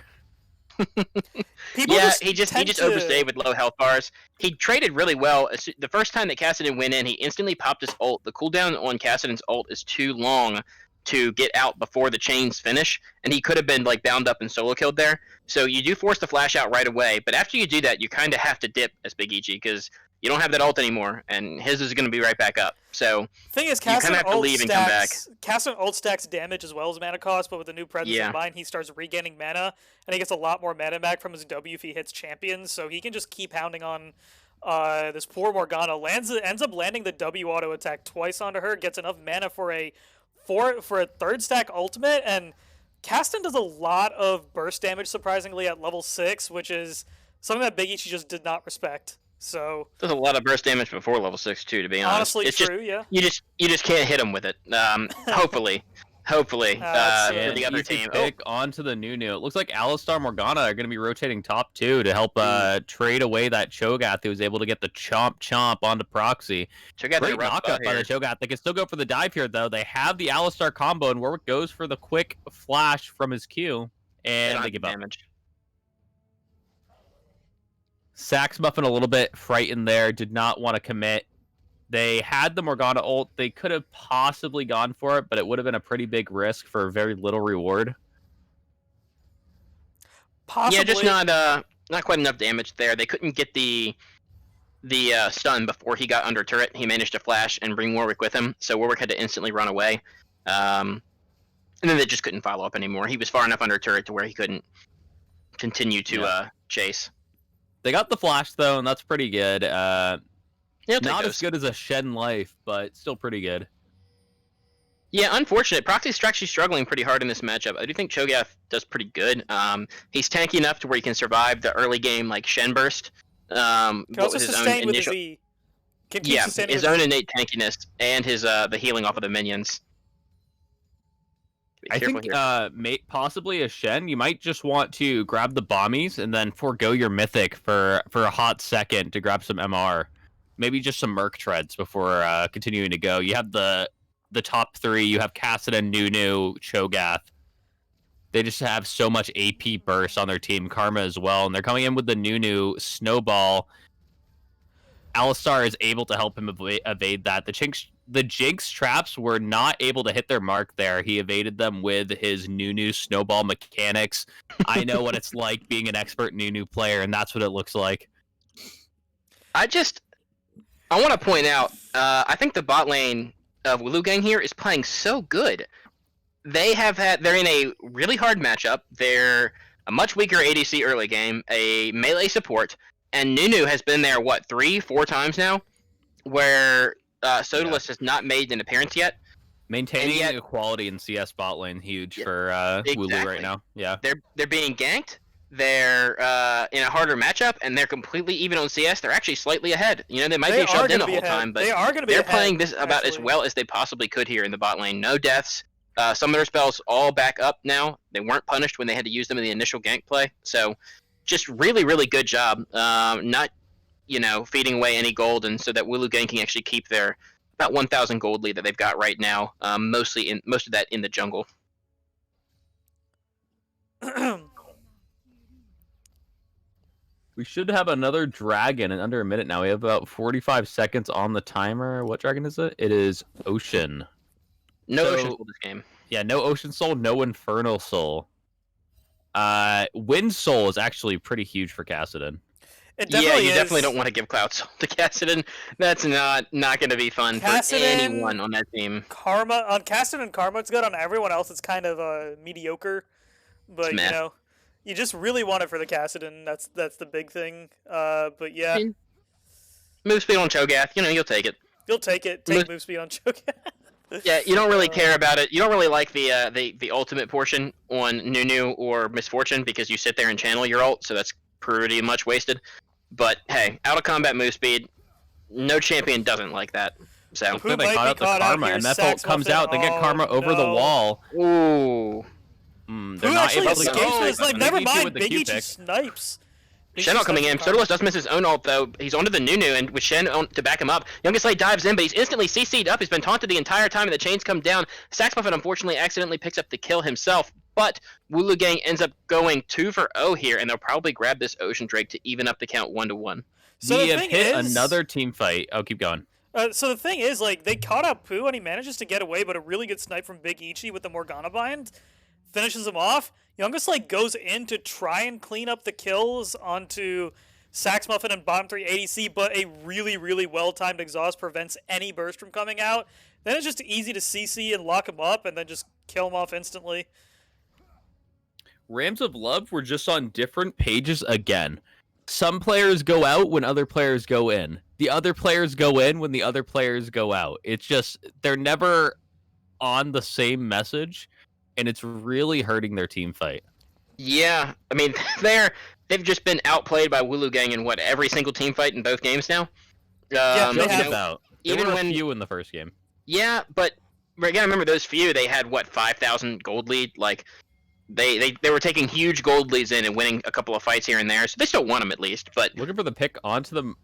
People Yeah, he tend just to- overstayed with low health bars. He traded really well. The first time that Cassidon went in, he instantly popped his ult. The cooldown on Cassidon's ult is too long to get out before the chains finish, and he could have been like bound up and solo killed there. So you do force the flash out right away, but after you do that, you kind of have to dip as Big Ichi because you don't have that ult anymore, and his is going to be right back up. So Thing is, kinda Caston have to ult leave and come back. Caston ult stacks damage as well as mana cost, but with the new presence Yeah. in mind, he starts regaining mana, and he gets a lot more mana back from his W if he hits champions, so he can just keep hounding on this poor Morgana. Ends up landing the W auto attack twice onto her, gets enough mana for a 3rd stack ultimate, and Caston does a lot of burst damage, surprisingly, at level 6, which is something that Big Ichi just did not respect. So, does a lot of burst damage before level 6 too, to be honest. honestly, It's true, yeah. You just can't hit him with it. Hopefully That's for an the other Easy team. pick onto the Nunu. It looks like Alistar Morgana are going to be rotating top 2 to help trade away that Cho'Gath who was able to get the chomp onto Proxy. Cho'Gath in a Great rough spot knockup by the here. Cho'Gath. They can still go for the dive here, though. They have the Alistar combo, and Warwick goes for the quick flash from his Q, They and don't they have give up. damage. Saxmuffin a little bit frightened there, did not want to commit. They had the Morgana ult. They could have possibly gone for it, but it would have been a pretty big risk for very little reward. Possibly. Yeah, just not quite enough damage there. They couldn't get the stun before he got under turret. He managed to flash and bring Warwick with him, so Warwick had to instantly run away. And then they just couldn't follow up anymore. He was far enough under turret to where he couldn't continue to chase. They got the flash, though, and that's pretty good. Yeah, I'll take Not those. as good as a Shen Life, but still pretty good. Yeah, unfortunate. Proxy's actually struggling pretty hard in this matchup. I do think Cho'Gath does pretty good. He's tanky enough to where he can survive the early game like Shen burst. Can But also with his own sustain with his initial, E. Can keep yeah, sustaining his with own innate tankiness and his the healing off of the minions. Be I careful think here. possibly a Shen, you might just want to grab the bombies and then forego your mythic for a hot second to grab some MR. Maybe just some Merc treads before continuing to go. You have the top 3. You have Cassidon, Nunu, Cho'Gath. They just have so much AP burst on their team. Karma as well. And they're coming in with the Nunu Snowball. Alistar is able to help him evade that. The the Jinx traps were not able to hit their mark there. He evaded them with his Nunu snowball mechanics. I know what it's like being an expert Nunu player, and that's what it looks like. I want to point out, I think the bot lane of Wooloo Gang here is playing so good. They're in a really hard matchup. They're a much weaker ADC early game, a melee support, and Nunu has been there, 3-4 times now, where Sodalist has not made an appearance yet. Maintaining equality in CS bot lane, huge for Wooloo right now. Yeah, they're being ganked. They're in a harder matchup, and they're completely even on CS. They're actually slightly ahead. You know, they might be shoved in the whole time, but they're playing this about as well as they possibly could here in the bot lane. No deaths. Some of their spells all back up now. They weren't punished when they had to use them in the initial gank play. So, just really, really good job. Not, feeding away any gold, and so that Wooloo Gang can actually keep their about 1,000 gold lead that they've got right now. Most of that in the jungle. We should have another dragon in under a minute now. We have about 45 seconds on the timer. What dragon is it? It is Ocean. No Ocean Soul this game. Yeah, no Ocean Soul, no Infernal Soul. Wind Soul is actually pretty huge for Kassadin. It definitely you definitely don't want to give Cloud Soul to Kassadin. That's not going to be fun for anyone on that team. Karma on Kassadin and Karma, it's good. On everyone else, it's kind of mediocre. But you just really want it for the Kassadin. That's the big thing. But yeah, move speed on Cho'Gath. You'll take it. You'll take it. Take move speed on Cho'Gath. Yeah, you don't really care about it. You don't really like the ultimate portion on Nunu or Misfortune because you sit there and channel your ult, so that's pretty much wasted. But hey, out of combat move speed, no champion doesn't like that. So they caught out the Karma, and that ult comes out. They get Karma over the wall. Ooh. They're not able to go. It's like, never mind. Big Ichi snipes. Shen not coming in. Sodalist does miss his own ult, though. He's onto the Nunu, and with Shen to back him up, Youngest Light dives in, but he's instantly CC'd up. He's been taunted the entire time, and the chains come down. Saxbuffet, unfortunately, accidentally picks up the kill himself, but Wooloo Gang ends up going 2-for-0 here, and they'll probably grab this Ocean Drake to even up the count 1-1. So we have hit another team fight. Oh, keep going. So the thing is, they caught out Pooh, and he manages to get away, but a really good snipe from Big Ichi with the Morgana bind finishes him off. Youngest Light goes in to try and clean up the kills onto Sax Muffin and bottom 3 ADC, but a really, really well-timed exhaust prevents any burst from coming out. Then it's just easy to CC and lock him up and then just kill him off instantly. Rams of Love were just on different pages again. Some players go out when other players go in. The other players go in when the other players go out. It's just, they're never on the same message, and it's really hurting their team fight. Yeah, I mean, they've just been outplayed by Wooloo Gang in every single team fight in both games now. Yeah, they have. Even when few in the first game. Yeah, but you gotta remember those few. They had 5,000 gold lead. Like they were taking huge gold leads in and winning a couple of fights here and there. So they still won them at least. But looking for the pick onto the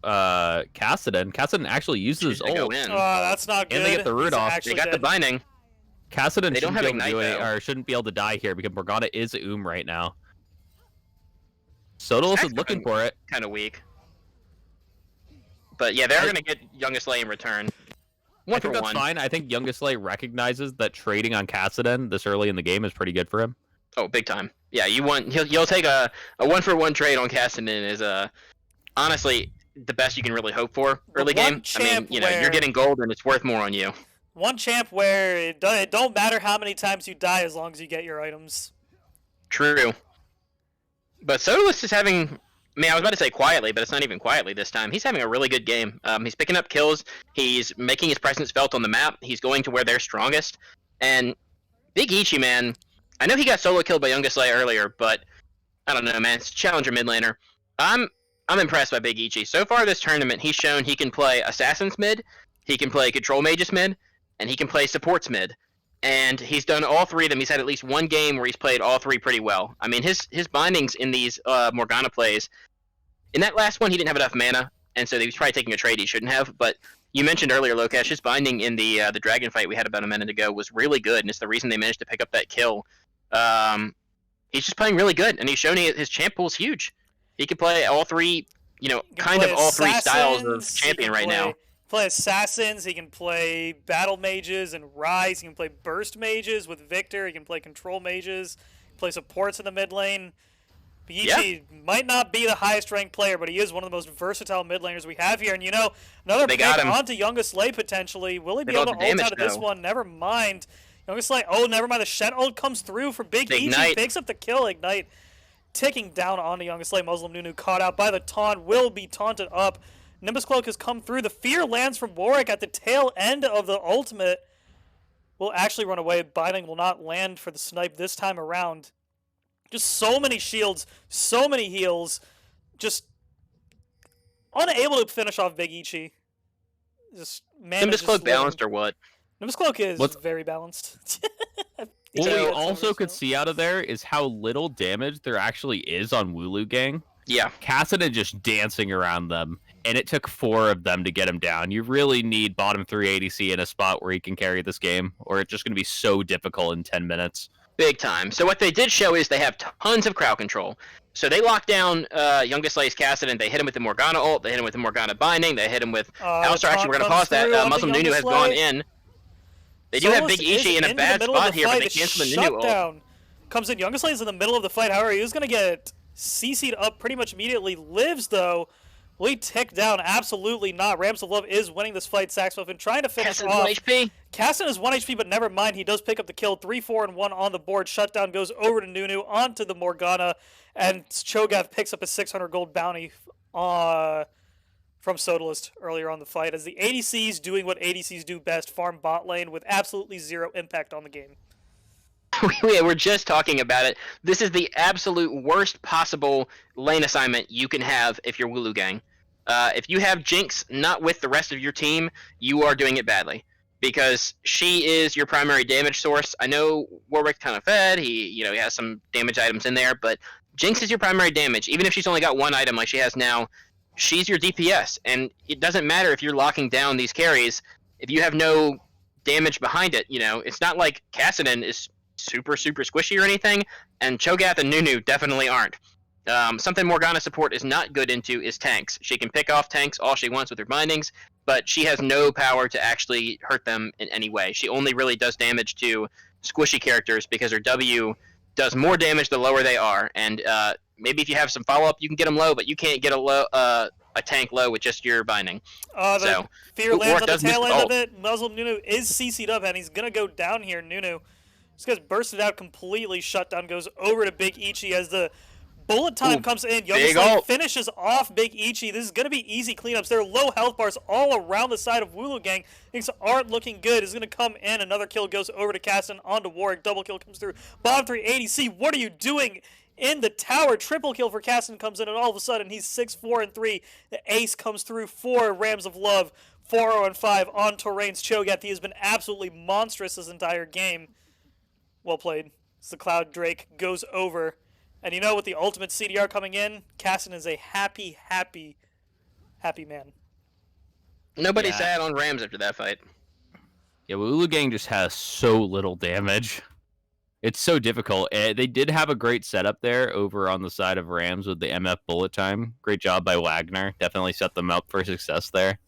Kassadin. Kassadin actually uses his ult. Oh, that's not good. And they get the root off. They got the binding. Kassadin shouldn't be able to die here because Morgana is right now. Sodalist is looking for it. Kind of weak. But yeah, they're going to get Youngest Lay in return. I think that's fine. I think Youngest Lay recognizes that trading on Kassadin this early in the game is pretty good for him. Oh, big time. Yeah, you'll take a 1-for-1 trade on Kassadin is honestly the best you can really hope for early game. I mean, you're getting gold and it's worth more on you. One champ where it don't matter how many times you die as long as you get your items. True. But Sodalist is having... I mean, I was about to say quietly, but it's not even quietly this time. He's having a really good game. He's picking up kills. He's making his presence felt on the map. He's going to where they're strongest. And Big Ichi, man, I know he got solo killed by Youngest Lay earlier, but I don't know, man. It's a challenger mid laner. I'm impressed by Big Ichi. So far this tournament, he's shown he can play Assassin's mid, he can play Control Mage's mid, and he can play Support's mid. And he's done all three of them. He's had at least one game where he's played all three pretty well. I mean, his bindings in these Morgana plays, in that last one, he didn't have enough mana, and so he was probably taking a trade he shouldn't have. But you mentioned earlier, Lokesh, his binding in the dragon fight we had about a minute ago was really good, and it's the reason they managed to pick up that kill. He's just playing really good, and he's shown his champ pool is huge. He can play all three, all three styles of champion right now. play assassins. He can play battle mages and Rise. He can play burst mages with Victor. He can play control mages. Play supports in the mid lane. Biichi might not be the highest ranked player, but he is one of the most versatile mid laners we have here. And you know, another pick onto Youngest Slay potentially. Will he be able to ult out of this one? Never mind. Youngest Slay, oh, never mind. The Shen ult comes through for Big Ichi. Picks up the kill. Ignite ticking down onto Youngest Slay. Muslim Nunu caught out by the taunt. Will be taunted up. Nimbus Cloak has come through. The fear lands from Warwick at the tail end of the ultimate. Will actually run away. Binding will not land for the snipe this time around. Just so many shields, so many heals, just unable to finish off Big Ichi. Just Nimbus Cloak balanced or what? Nimbus Cloak is very balanced. What we also could see out of there is how little damage there actually is on Wooloo Gang. Yeah. Kassadin just dancing around them, and it took 4 of them to get him down. You really need bottom 3 ADC in a spot where he can carry this game, or it's just going to be so difficult in 10 minutes. Big time. So what they did show is they have tons of crowd control. So they locked down Youngest Slay's Kassadin. They hit him with the Morgana ult. They hit him with the Morgana binding. They hit him with Alistar. Actually, we're going to pause that. Muslim Nunu has gone in. They do have Big Ichi in a bad spot here, but they cancel the Nunu ult. Comes in. Youngest Slay is in the middle of the fight. However, he was going to get CC'd up pretty much immediately. Lives, though. Will he tick down? Absolutely not. Rams of Love is winning this fight. Saxmuffin trying to finish off. 1 HP. Kassadin is 1 HP, but never mind. He does pick up the kill. 3, 4, and 1 on the board. Shutdown goes over to Nunu, onto the Morgana, and Cho'Gath picks up a 600 gold bounty from Sodalist earlier on the fight, as the ADCs doing what ADCs do best, farm bot lane with absolutely zero impact on the game. We're just talking about it. This is the absolute worst possible lane assignment you can have if you're Wooloo Gang. If you have Jinx not with the rest of your team, you are doing it badly, because she is your primary damage source. I know Warwick's kind of fed. He has some damage items in there, but Jinx is your primary damage. Even if she's only got 1 item like she has now, she's your DPS, and it doesn't matter if you're locking down these carries. If you have no damage behind it, it's not like Kassadin is super squishy or anything, and Cho'Gath and Nunu definitely aren't. Something Morgana support is not good into is tanks. She can pick off tanks all she wants with her bindings, but she has no power to actually hurt them in any way. She only really does damage to squishy characters because her W does more damage the lower they are, and maybe if you have some follow-up, you can get them low, but you can't get a tank low with just your binding. The fear lands on the tail end of it. Muslim Nunu is CC'd up, and he's going to go down here. Nunu just gets bursted out completely. Shutdown goes over to Big Ichi as the bullet time comes in. Youngest Slay finishes off Big Ichi. This is going to be easy cleanups. There are low health bars all around the side of Wooloo Gang. Things aren't looking good. It's going to come in. Another kill goes over to Kassadin, onto Warwick. Double kill comes through. Bottom 3 ADC. What are you doing in the tower? Triple kill for Kassadin comes in, and all of a sudden he's 6-4-3. The ace comes through for Rams of Love. 4-0-5 on Torrain's Cho'Gath. He has been absolutely monstrous this entire game. Well played. As the Cloud Drake goes over. And with the ultimate CDR coming in, Kassadin is a happy man. Nobody's sad on Rams after that fight. Yeah, Wooloo Gang just has so little damage. It's so difficult. They did have a great setup there over on the side of Rams with the MF bullet time. Great job by Wagner. Definitely set them up for success there,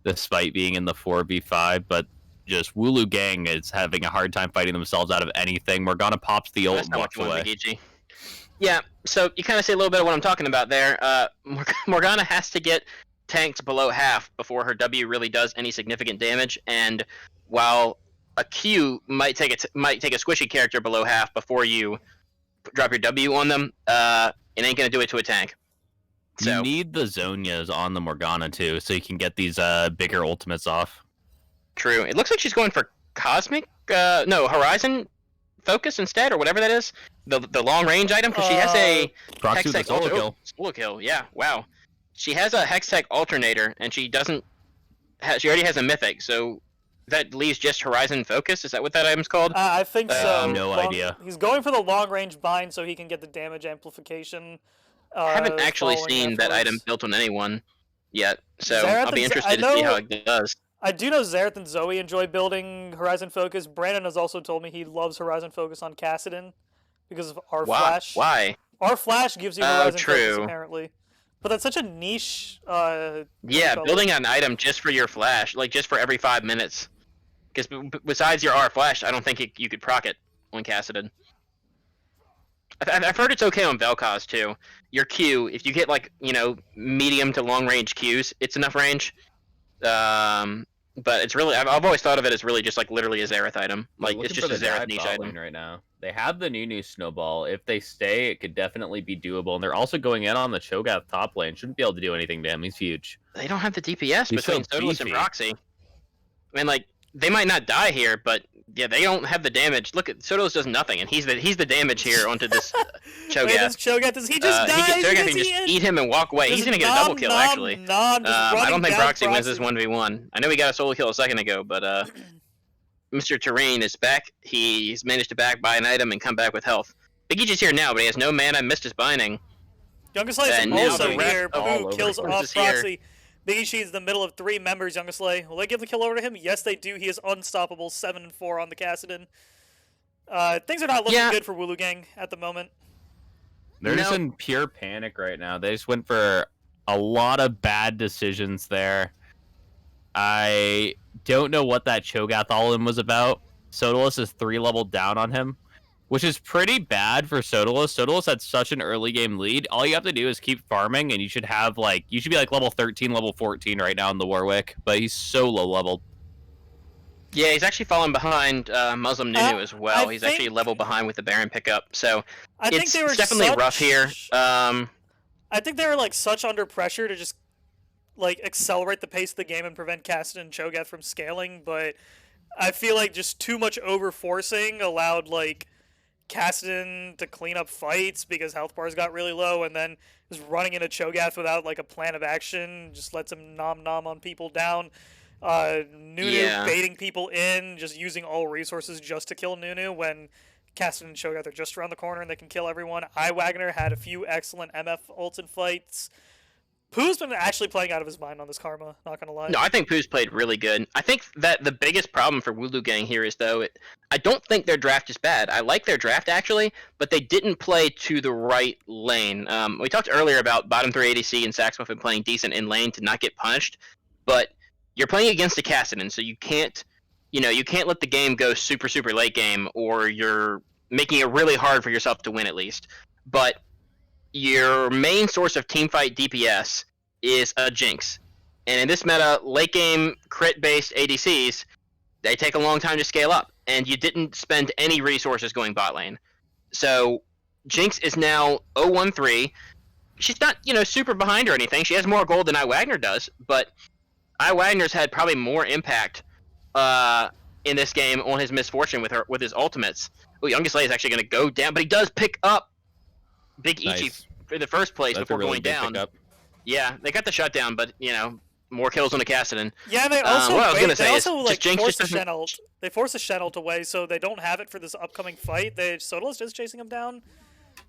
despite being in the 4v5. But just Wooloo Gang is having a hard time fighting themselves out of anything. Morgana pops the ult and walks away. Yeah, so you kind of see a little bit of what I'm talking about there. Morgana has to get tanked below half before her W really does any significant damage, and while a Q might take a squishy character below half before you drop your W on them, it ain't gonna do it to a tank. So you need the Zonias on the Morgana too, so you can get these bigger ultimates off. True. It looks like she's going for Cosmic, Horizon Focus instead, or whatever that is. The long range item, because she has a Hextech solo kill. Yeah, wow. She has a Hextech alternator, and she doesn't. She already has a mythic, so that leaves just Horizon Focus. Is that what that item's called? I think so. No idea. He's going for the long range bind so he can get the damage amplification. I haven't actually seen that item built on anyone yet, so I'll be interested to see how it does. I do know Xerath and Zoe enjoy building Horizon Focus. Brandon has also told me he loves Horizon Focus on Kassadin because of our Flash. Why? Our Flash gives you Horizon Focus, apparently. But that's such a niche. Yeah, building an item just for your flash, like just for every 5 minutes. Because besides your R flash, I don't think you could proc it on Cassidon. I've heard it's okay on Vel'Koz too. Your Q, if you get like medium to long range Qs, it's enough range. But it's really I've always thought of it as really just like literally a Xerath item. Like it's just a Xerath niche item right now. They have the new snowball. If they stay, it could definitely be doable. And they're also going in on the Cho'Gath top lane. Shouldn't be able to do anything to him. He's huge. They don't have the DPS He's between so Sodalist and beefy. Proxy. I mean, like they might not die here, but yeah, they don't have the damage. Look, Sodalist does nothing, and he's the damage here onto this Cho'Gath. Wait, this Cho'Gath, does he just die? Cho'Gath can just eat him and walk away. He's gonna get a double kill actually. I don't think Proxy wins this 1v1. I know we got a solo kill a second ago, but Mr. Terrain is back. He's managed to back buy an item and come back with health. Big Each is here now, but he has no mana, missed his binding. Youngest Slay is also here. Boo kills the off Proxy. Big Each is in the middle of 3 members, Youngest Slay. Will they give the kill over to him? Yes, they do. He is unstoppable, 7-4 on the Cassidon. Things are not looking good for Wooloo Gang at the moment. They're just in pure panic right now. They just went for a lot of bad decisions there. I don't know what that Cho'Gath all-in was about. Sodalist is 3 level down on him, which is pretty bad for Sodalist. Sodalist had such an early game lead. All you have to do is keep farming, and you should have you should be like level 13, level 14 right now in the Warwick, but he's so low leveled. Yeah, he's actually falling behind Muslim Nunu as well. He's actually level behind with the Baron pickup, so it's definitely rough here. I think they were like such under pressure to just like accelerate the pace of the game and prevent Cassidon and Cho'Gath from scaling, but I feel like just too much over forcing allowed like Cassidon to clean up fights because health bars got really low, and then just running into Cho'Gath without like a plan of action just lets him nom on people down. Nunu baiting people in, just using all resources just to kill Nunu when Cassidon and Cho'Gath are just around the corner and they can kill everyone. Wagner had a few excellent MF ults and fights. Pooh's been actually playing out of his mind on this Karma, not gonna lie. No, I think Pooh's played really good. I think that the biggest problem for Wooloo Gang here is, though, I don't think their draft is bad. I like their draft, actually, but they didn't play to the right lane. We talked earlier about bottom 3 ADC and Saxmuffin playing decent in lane to not get punished, but you're playing against a Cassidon, so you can't let the game go super, super late game, or you're making it really hard for yourself to win at least. But your main source of teamfight DPS is a Jinx. And in this meta, late game crit-based ADCs, they take a long time to scale up, and you didn't spend any resources going bot lane. So Jinx is now 0-1-3. She's not, super behind or anything. She has more gold than Wagner does, but Wagner's had probably more impact in this game on his misfortune with his ultimates. Oh, Youngest Slay is actually going to go down, but he does pick up Big Ichi in the first place before going down. Yeah, they got the shutdown, but more kills on the Cassidon. Yeah, they also force a Shen ult. They force a Shen ult away, so they don't have it for this upcoming fight. Sodalist is chasing him down.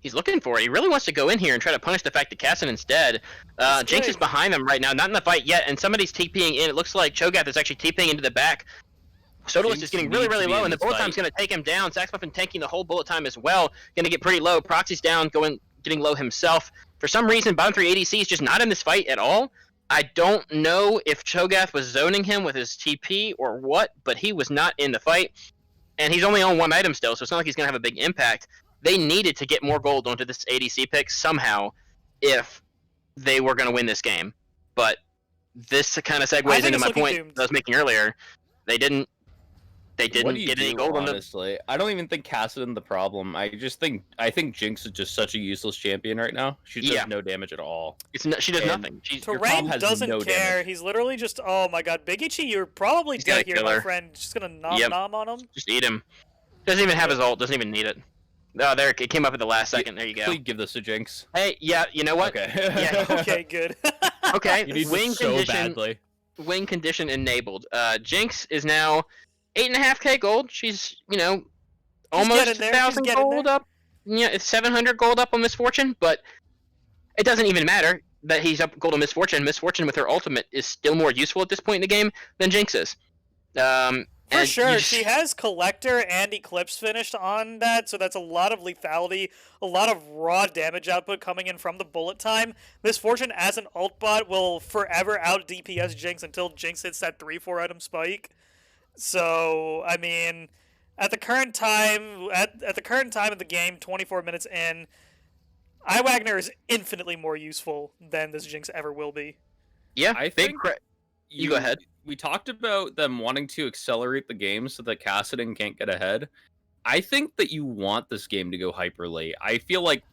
He's looking for it. He really wants to go in here and try to punish the fact that Cassidon's dead. Jinx is behind them right now, not in the fight yet, and somebody's TPing in. It looks like Cho'Gath is actually TPing into the back. Sodalist is getting really, really low, and the bullet time's going to take him down. Saxmuffin tanking the whole bullet time as well. Going to get pretty low. Proxy's down, getting low himself. For some reason, bottom 3 ADC is just not in this fight at all. I don't know if Cho'Gath was zoning him with his TP or what, but he was not in the fight. And he's only on 1 item still, so it's not like he's going to have a big impact. They needed to get more gold onto this ADC pick somehow if they were going to win this game. But this kind of segues into my point that I was making earlier. They didn't get any gold on them. Honestly, I don't even think Cassidon the problem. I think Jinx is just such a useless champion right now. She does no damage at all. She does nothing. Terrain doesn't care. Damage. He's literally just, oh my god, Big Ichi, you're probably dead here, my friend. Just gonna nom on him. Just eat him. Doesn't even have his ult. Doesn't even need it. Oh, there it came up at the last second. There you go. Please give this to Jinx. Hey, yeah, you know what? Okay. Yeah. Okay, good. Okay, wing condition. Wing condition enabled. Jinx is now 8.5k gold. She's almost 1,000 gold up. Yeah, it's 700 gold up on Misfortune, but it doesn't even matter that he's up gold on Misfortune. Misfortune with her ultimate is still more useful at this point in the game than Jinx is. For And sure, just, she has Collector and Eclipse finished on that, so that's a lot of lethality, a lot of raw damage output coming in from the bullet time. Misfortune as an ult bot will forever out DPS Jinx until Jinx hits that 3-4 item spike. So, I mean, at the current time of the game, 24 minutes in, Wagner is infinitely more useful than this Jinx ever will be. yeah, I big think you go ahead. We talked about them wanting to accelerate the game so that Kassadin can't get ahead. I think that you want this game to go hyper late. I feel like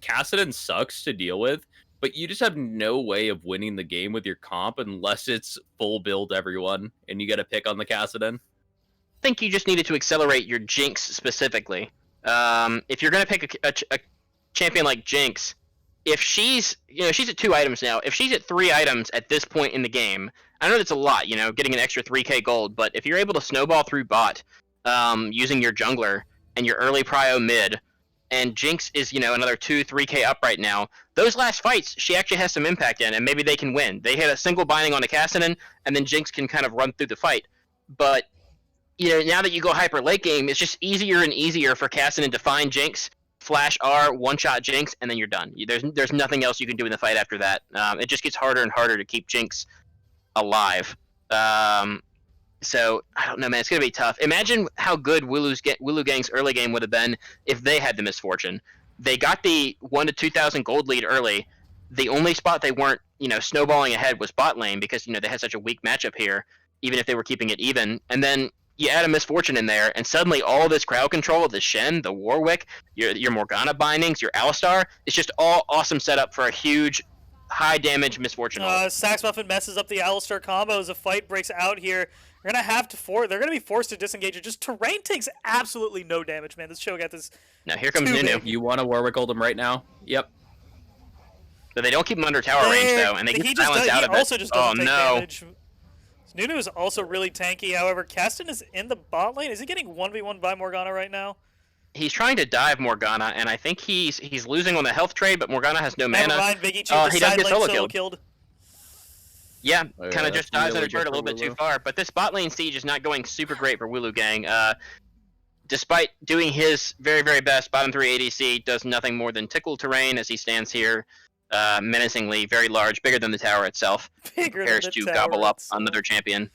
Kassadin sucks to deal with, but you just have no way of winning the game with your comp unless it's full build everyone and you get a pick on the Kassadin. I think you just needed to accelerate your Jinx specifically. If you're going to pick a champion like Jinx, if she's at 2 items now. If she's at 3 items at this point in the game, I know that's a lot, getting an extra 3k gold, but if you're able to snowball through bot using your jungler and your early prio mid, and Jinx is, another 2-3k up right now, those last fights she actually has some impact in, and maybe they can win. They hit a single binding on a Kassadin, and then Jinx can kind of run through the fight. But now that you go hyper late game, it's just easier and easier for Kassadin to find Jinx, flash R, one-shot Jinx, and then you're done. There's nothing else you can do in the fight after that. It just gets harder and harder to keep Jinx alive. So, I don't know, man. It's going to be tough. Imagine how good Wooloo Gang's early game would have been if they had the misfortune. They got the 1 to 2,000 gold lead early. The only spot they weren't, snowballing ahead was bot lane because, they had such a weak matchup here, even if they were keeping it even. And then you add a misfortune in there, and suddenly all this crowd control, the Shen, the Warwick, your Morgana bindings, your Alistar, it's just all awesome setup for a huge, high damage misfortune. Sax Muffin messes up the Alistar combo as a fight breaks out here. They're gonna be forced to disengage it. Just Terrain takes absolutely no damage, man. This show got this. Now here comes Nunu. You want to Warwick ult him right now? Yep. But they don't keep him under tower range though, and they get silenced out of it. Also just doesn't take no. damage. Nunu is also really tanky. However, Kassadin is in the bot lane. Is he getting 1v1 by Morgana right now? He's trying to dive Morgana, and I think he's losing on the health trade, but Morgana has no mana. Never mind, Biggie He does get solo killed. Yeah, Oh, kind of just dives really under turret a little bit too far. But this bot lane siege is not going super great for Wooloo Gang. Despite doing his very, very best, bottom 3 ADC does nothing more than tickle terrain as he stands here, menacingly, very large, bigger than the tower itself. Prepares to gobble up another champion.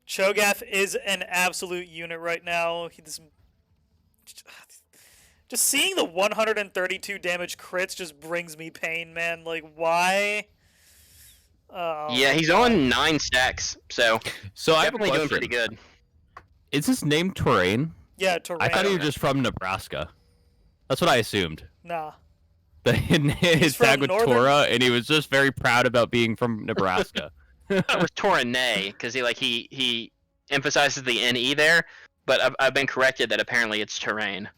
Cho'Gath is an absolute unit right now. Just seeing the 132 damage crits just brings me pain, man. Like, why? Yeah, he's on 9 stacks, so I have a definitely question. doing pretty good. Is his name Terrain? Yeah, Terrain. I thought he was just from Nebraska. That's what I assumed. Nah. His tag with Tora, and he was just very proud about being from Nebraska. I thought it was Torane, because he emphasizes the NE there, but I've been corrected that apparently it's Terrain.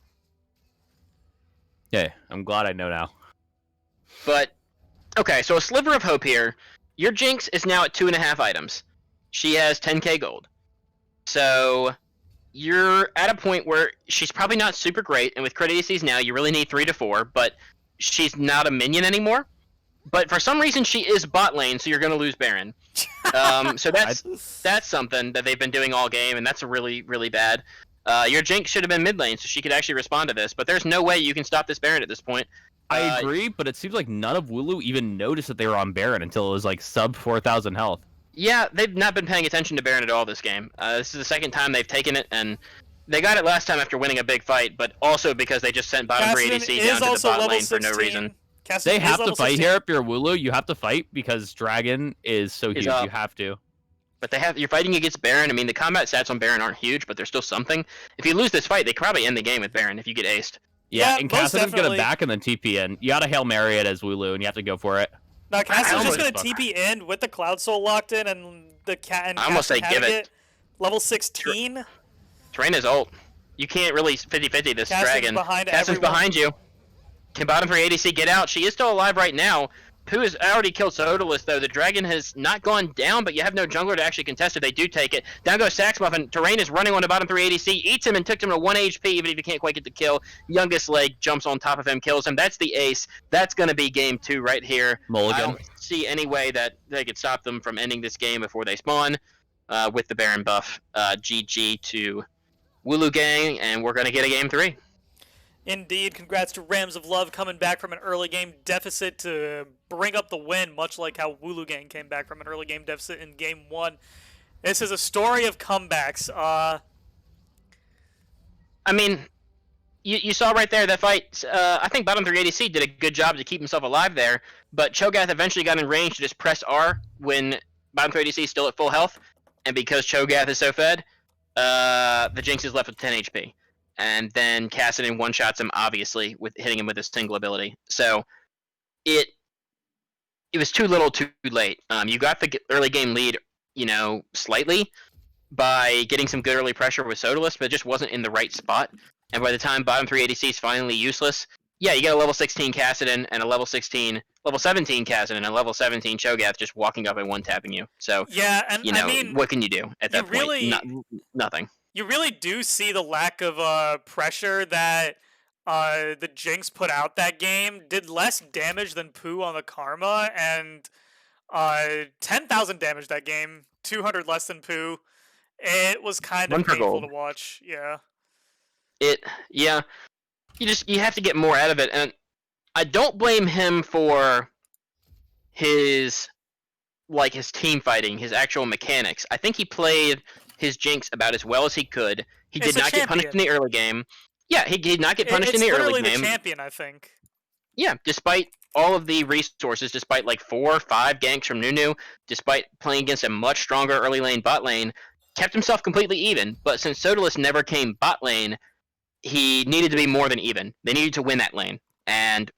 Yeah, I'm glad I know now. But, okay, so a sliver of hope here. Your Jinx is now at 2.5 items. She has 10k gold. So, you're at a point where she's probably not super great, and with crit ADCs now, you really need 3 to 4, but she's not a minion anymore. But for some reason, she is bot lane, so you're going to lose Baron. So that's something that they've been doing all game, and that's really, really bad. Your Jinx should have been mid lane, so she could actually respond to this, but there's no way you can stop this Baron at this point. I agree, but it seems like none of Wooloo even noticed that they were on Baron until it was like sub 4,000 health. Yeah, they've not been paying attention to Baron at all this game. This is the second time they've taken it, and they got it last time after winning a big fight, but also because they just sent bottom 3 ADC down to the bot lane for no reason. Kassadin They have to fight 16. here if you're Wooloo. You have to fight because Dragon is so huge. You have to. But you're fighting against Baron. I mean, the combat stats on Baron aren't huge, but they're still something. If you lose this fight, they could probably end the game with Baron if you get aced. Yeah, Yeah, and most Kassadin's gonna definitely. back and then TP in. You gotta Hail Mary it as Wooloo, and you have to go for it. No, Kassadin's just gonna Fuck. TP in with the Cloud Soul locked in and the cat and I almost say Kassadin give having it. Level 16. Terrain is ult. You can't really 50-50 this Kassadin's dragon. behind Kassadin's everyone. behind you. Can bottom 3 ADC get out? She is still alive right now. Pooh has already killed Sodalus, though. The dragon has not gone down, but you have no jungler to actually contest if they do take it. Down goes Sax Muffin. Terrain is running on the bottom 3 ADC, eats him and took him to 1 HP, even if he can't quite get the kill. Youngest Leg jumps on top of him, kills him. That's the ace. That's going to be game 2 right here. Mulligan. I don't see any way that they could stop them from ending this game before they spawn. with the Baron buff. GG to Wooloo Gang, and we're going to get a game 3. Indeed, congrats to Rams of Love coming back from an early game deficit to bring up the win, much like how Wooloo Gang came back from an early game deficit in Game 1. This is a story of comebacks. I mean, you saw right there that fight. I think bottom 3 ADC did a good job to keep himself alive there, but Cho'Gath eventually got in range to just press R when bottom 3 ADC is still at full health, and because Cho'Gath is so fed, the Jinx is left with 10 HP. And then Kassadin one-shots him, obviously, with hitting him with a single ability. So it was too little too late. You got the early game lead, slightly by getting some good early pressure with Sodalist, but it just wasn't in the right spot. And by the time bottom 3 ADC is finally useless, yeah, you get a level 16 Kassadin and a level 17 Kassadin and a level 17 Cho'Gath just walking up and one-tapping you. So, yeah, and I mean, what can you do at that point? Nothing. You really do see the lack of pressure that the Jinx put out that game. Did less damage than Pooh on the Karma, and 10,000 damage that game. 200 less than Pooh. It was kind of painful to watch. Yeah. Yeah. You have to get more out of it, and I don't blame him for his team fighting, his actual mechanics. I think he played his Jinx about as well as he could. He did not get punished in the early game. Yeah, he did not get punished in the early game. It's literally the champion, I think. Yeah, despite all of the resources, despite like 4 or 5 ganks from Nunu, despite playing against a much stronger early lane bot lane, kept himself completely even. But since Sodalist never came bot lane, he needed to be more than even. They needed to win that lane, and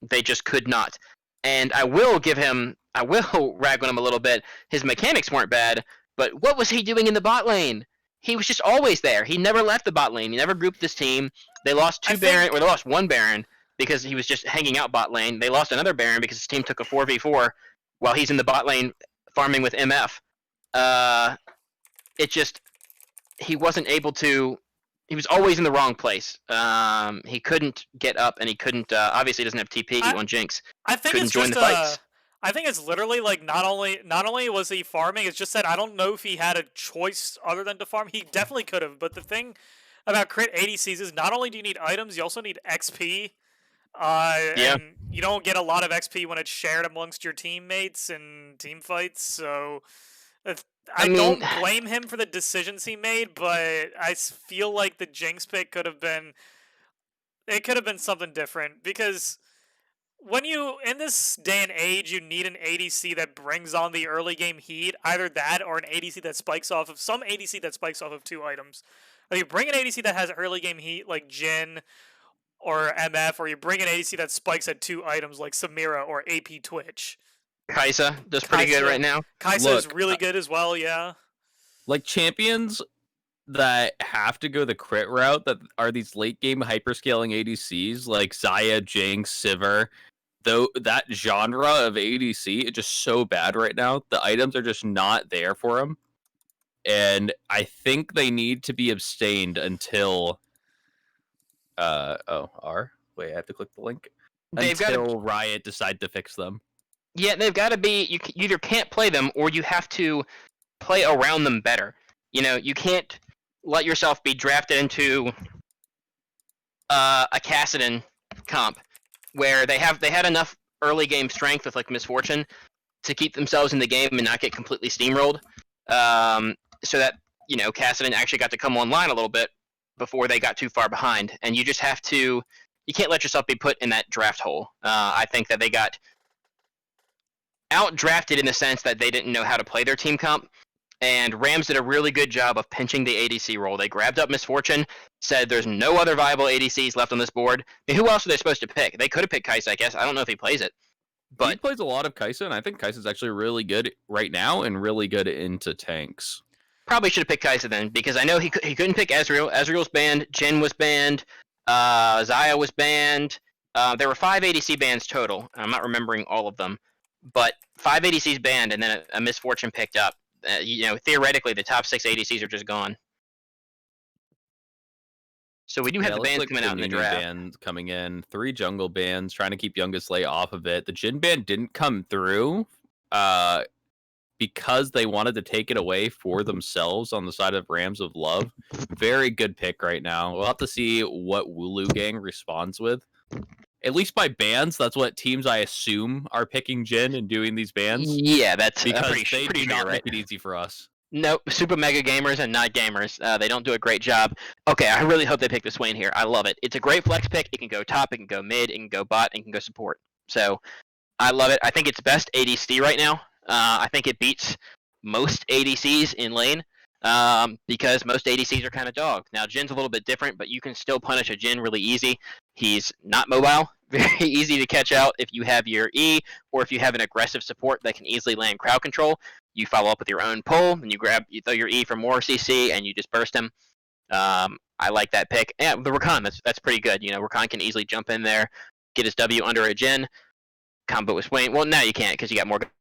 they just could not. And I will rag on him a little bit. His mechanics weren't bad, but what was he doing in the bot lane? He was just always there. He never left the bot lane. He never grouped this team. They lost they lost 1 Baron because he was just hanging out bot lane. They lost another Baron because his team took a 4v4 while he's in the bot lane farming with MF. He wasn't able to. He was always in the wrong place. He couldn't get up, and he couldn't. Obviously, doesn't have TP on Jinx. I think couldn't it's join just the fights. I think it's literally like not only was he farming, it's just that I don't know if he had a choice other than to farm. He definitely could have, but the thing about crit ADCs is not only do you need items, you also need XP. And you don't get a lot of XP when it's shared amongst your teammates in team fights. So I don't blame him for the decisions he made, but I feel like the Jinx pick could have been something different, because when you, in this day and age, you need an ADC that brings on the early game heat, either that or an ADC that spikes off of 2 items. Like, you bring an ADC that has early game heat like Jhin or MF, or you bring an ADC that spikes at 2 items like Samira or AP Twitch. Kai'Sa does pretty good right now. Kai'Sa is really good as well, yeah. Like, champions that have to go the crit route, that are these late game hyperscaling ADCs like Xayah, Jinx, Sivir, though that genre of ADC is just so bad right now. The items are just not there for them, and I think they need to be abstained until wait, I have to click the link. Until Riot decide to fix them. Yeah, they've got to be. You either can't play them, or you have to play around them better. You can't let yourself be drafted into a Kassadin comp where they had enough early game strength with like Misfortune to keep themselves in the game and not get completely steamrolled. So that Kassadin actually got to come online a little bit before they got too far behind, and you just have to. You can't let yourself be put in that draft hole. I think that they got out-drafted in the sense that they didn't know how to play their team comp, and Rams did a really good job of pinching the ADC role. They grabbed up Misfortune, said there's no other viable ADCs left on this board. I mean, who else are they supposed to pick? They could have picked Kai'Sa, I guess. I don't know if he plays it. But he plays a lot of Kai'Sa, and I think Kai'Sa's actually really good right now and really good into tanks. Probably should have picked Kai'Sa then, because I know he couldn't pick Ezreal. Ezreal's banned. Jhin was banned. Xayah was banned. There were 5 ADC bans total. I'm not remembering all of them. But 5 ADCs banned, and then a Misfortune picked up. Theoretically, the top 6 ADCs are just gone. So we do have the bans coming out in the draft. Bans coming in, 3 jungle bans, trying to keep Youngest Lay off of it. The Jhin ban didn't come through, because they wanted to take it away for themselves on the side of Rams of Love. Very good pick right now. We'll have to see what Wooloo Gang responds with. At least by bans, that's what teams I assume are picking Jin and doing these bans. Yeah, that's Because pretty they do sure, not right? make it easy for us. Nope, super mega gamers and not gamers. They don't do a great job. Okay, I really hope they pick the Swain here. I love it. It's a great flex pick. It can go top, it can go mid, it can go bot, and it can go support. So I love it. I think it's best ADC right now. I think it beats most ADCs in lane because most ADCs are kind of dog. Now Jin's a little bit different, but you can still punish a Jin really easy. He's not mobile, very easy to catch out if you have your E or if you have an aggressive support that can easily land crowd control. You follow up with your own pull, and you throw your E for more CC, and you just burst him. I like that pick. Yeah, the Rakan, that's pretty good. You know, Rakan can easily jump in there, get his W under a Jin, combo with Swain. Well, now you can't because you got Morgana.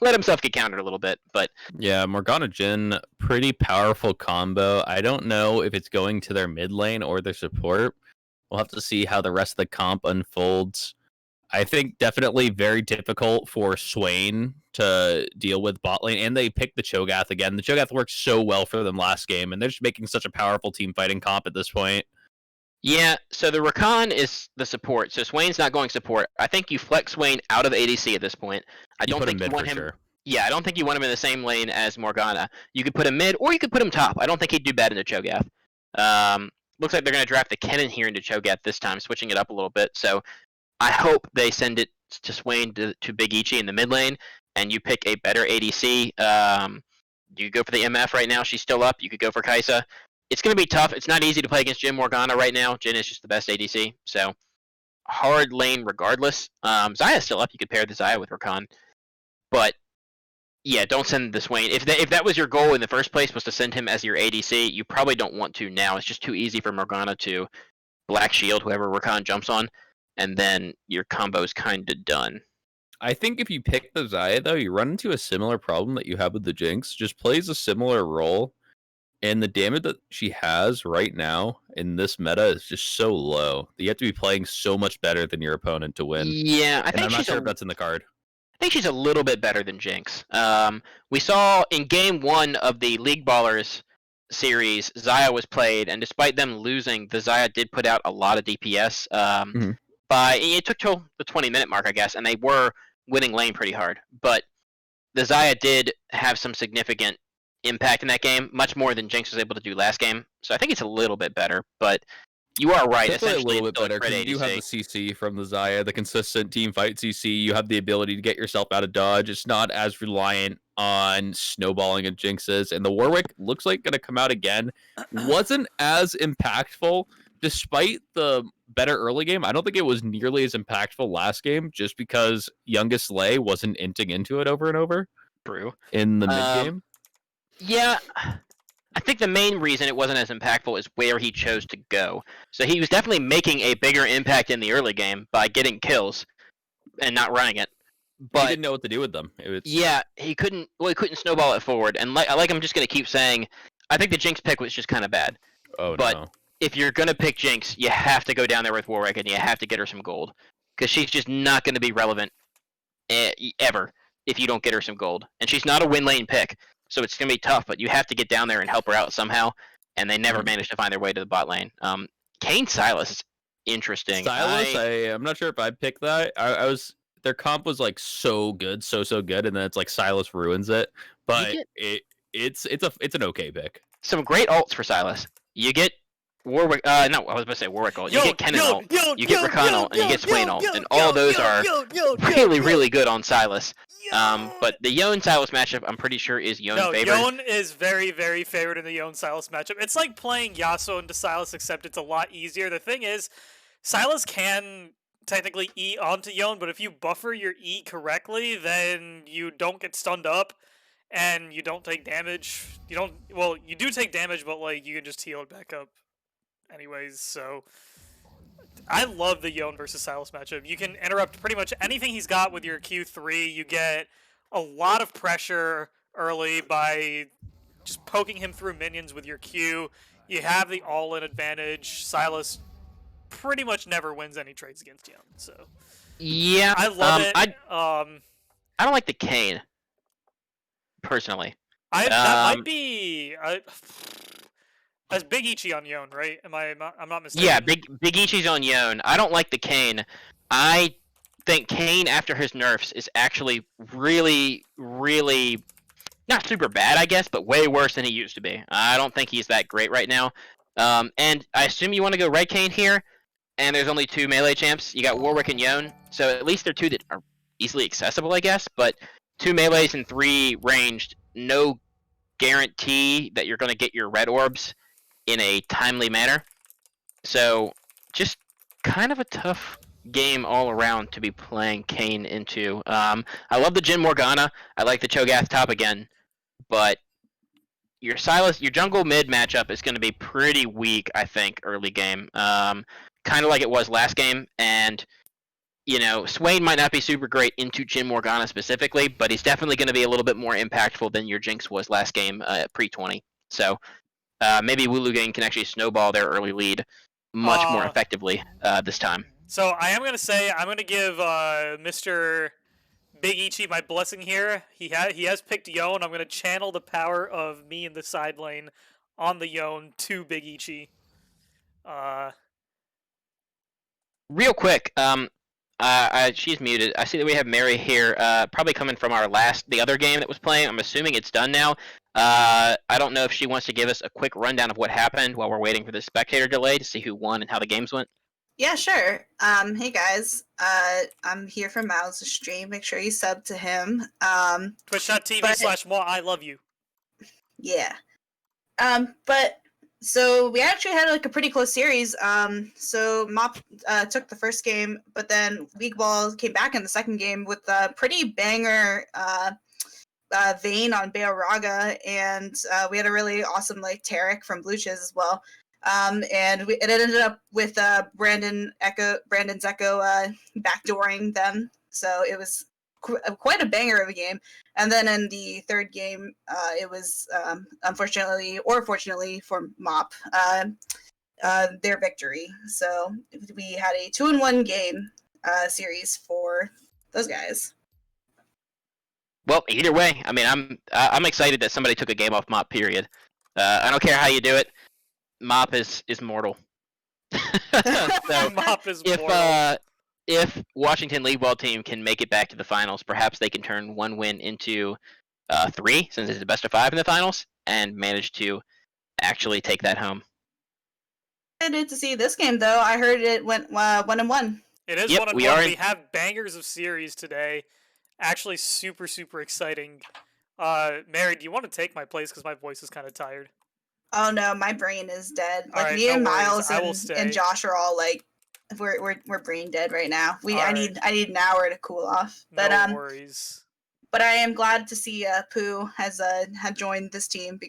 Let himself get countered a little bit, but yeah, Morgana Jin, pretty powerful combo. I don't know if it's going to their mid lane or their support. We'll have to see how the rest of the comp unfolds. I think definitely very difficult for Swain to deal with bot lane, and they picked the Cho'Gath again. The Cho'Gath worked so well for them last game, and they're just making such a powerful team fighting comp at this point. yeah. So the Rakan is the support. So Swain's not going support. I think you flex Swain out of ADC at this point. I don't think you want him. Sure. Yeah, I don't think you want him in the same lane as Morgana. You could put him mid, or you could put him top. I don't think he'd do bad into Cho'Gath. Looks like they're going to draft the Kennen here into Cho'Gath this time, switching it up a little bit. So I hope they send it to Swain to Big Ichi in the mid lane, and you pick a better ADC. You go for the MF right now. She's still up. You could go for Kai'Sa. It's going to be tough. It's not easy to play against Jin Morgana right now. Jin is just the best ADC. So hard lane regardless. Xayah's still up. You could pair the Xayah with Rakan. But yeah, don't send the Swain. If that was your goal in the first place, was to send him as your ADC, you probably don't want to now. It's just too easy for Morgana to Black Shield whoever Rakan jumps on, and then your combo's kind of done. I think if you pick the Xayah, though, you run into a similar problem that you have with the Jinx. Just plays a similar role, and the damage that she has right now in this meta is just so low. You have to be playing so much better than your opponent to win. Yeah, I think I'm not sure if that's in the card. I think she's a little bit better than Jinx. We saw in Game 1 of the League Ballers series, Xayah was played, and despite them losing, the Xayah did put out a lot of DPS. It took till the 20-minute mark, I guess, and they were winning lane pretty hard. But the Xayah did have some significant impact in that game, much more than Jinx was able to do last game. So I think it's a little bit better, but you are right. Definitely Essentially, a little bit better because because you have the CC from the Xayah, the consistent team fight CC. You have the ability to get yourself out of dodge. It's not as reliant on snowballing and Jinxes. And the Warwick looks like going to come out again. Wasn't as impactful despite the better early game. I don't think it was nearly as impactful last game just because Youngest Lay wasn't inting into it over and over. True. In the mid game. Yeah. I think the main reason it wasn't as impactful is where he chose to go. So he was definitely making a bigger impact in the early game by getting kills and not running it. But he didn't know what to do with them. Yeah, he couldn't snowball it forward. And like I'm just going to keep saying, I think the Jinx pick was just kind of bad. But if you're going to pick Jinx, you have to go down there with Warwick and you have to get her some gold. Because she's just not going to be relevant ever if you don't get her some gold. And she's not a win lane pick. So it's going to be tough, but you have to get down there and help her out somehow, and they never managed to find their way to the bot lane. Kayn Sylas is interesting. I'm not sure if I'd pick that. Their comp was like so good, so good, and then it's like Sylas ruins it. But it's an okay pick. Some great ults for Sylas. You get Warwick. No, I was about to say Warwick ult. You get Kennen ult. You get Rakan ult, and you get Swain ult, and all those are really good on Sylas. But the Yone Sylas matchup, I'm pretty sure, is Yone favored. Yone is very, very favored in the Yone Sylas matchup. It's like playing Yasuo into Sylas, except it's a lot easier. The thing is, Sylas can technically E onto Yone, but if you buffer your E correctly, then you don't get stunned up, and you don't take damage. You do take damage, but like you can just heal it back up anyways, so I love the Yone versus Sylas matchup. You can interrupt pretty much anything he's got with your Q3. You get a lot of pressure early by just poking him through minions with your Q. You have the all-in advantage. Sylas pretty much never wins any trades against Yone, so yeah, I love it. I don't like the Kayn. personally. That might be as Big Ichi on Yon, right? I'm not mistaken. Yeah, Big Ichi's on Yon. I don't like the Kane. I think Kane after his nerfs is actually really, really not super bad, I guess, but way worse than he used to be. I don't think he's that great right now. And I assume you want to go Red Kane here, and there's only 2 melee champs. You got Warwick and Yon, so at least they're 2 that are easily accessible, I guess, but 2 melees and 3 ranged, no guarantee that you're going to get your red orbs in a timely manner. So just kind of a tough game all around to be playing Kane into. I love the Jin Morgana. I like the Cho'Gath top again, but your jungle mid matchup is going to be pretty weak, I think, early game. Kind of like it was last game, and Swain might not be super great into Jin Morgana specifically, but he's definitely going to be a little bit more impactful than your Jinx was last game, pre-20. So maybe Wooloo can actually snowball their early lead much more effectively this time. So I am going to say I'm going to give Mr. Big Ichi my blessing here. He has picked Yon. I'm going to channel the power of me in the side lane on the Yon to Big Ichi. Real quick, she's muted. I see that we have Mary here, probably coming from the other game that was playing. I'm assuming it's done now. I don't know if she wants to give us a quick rundown of what happened while we're waiting for the spectator delay to see who won and how the games went. Yeah, sure. Hey guys, I'm here for Miles' stream. Make sure you sub to him. Twitch.tv/moi I love you. Yeah. But so we actually had like a pretty close series. So Mop took the first game, but then League Ball came back in the second game with a pretty banger Vayne on Baoraga, and we had a really awesome like Tarek from Blue Chiz as well. And it ended up with Brandon's Echo backdooring them, so it was quite a banger of a game. And then in the third game, it was unfortunately or fortunately for Mop, their victory. So we had a 2-1 game series for those guys. Well, either way, I mean, I'm excited that somebody took a game off Mop. Period. I don't care how you do it. Mop is mortal. So Mop is mortal. If Washington League Ball team can make it back to the finals, perhaps they can turn 1 win into 3, since it's a best of 5 in the finals, and manage to actually take that home. Excited to see this game though. I heard it went 1-1. It is 1-1. We have bangers of series today. Actually, super exciting. Mary, do you want to take my place because my voice is kind of tired? Oh no, my brain is dead. Like right, me and Miles and Josh are all like, we're brain dead right now. I need an hour to cool off. But no worries. But I am glad to see Pooh has had joined this team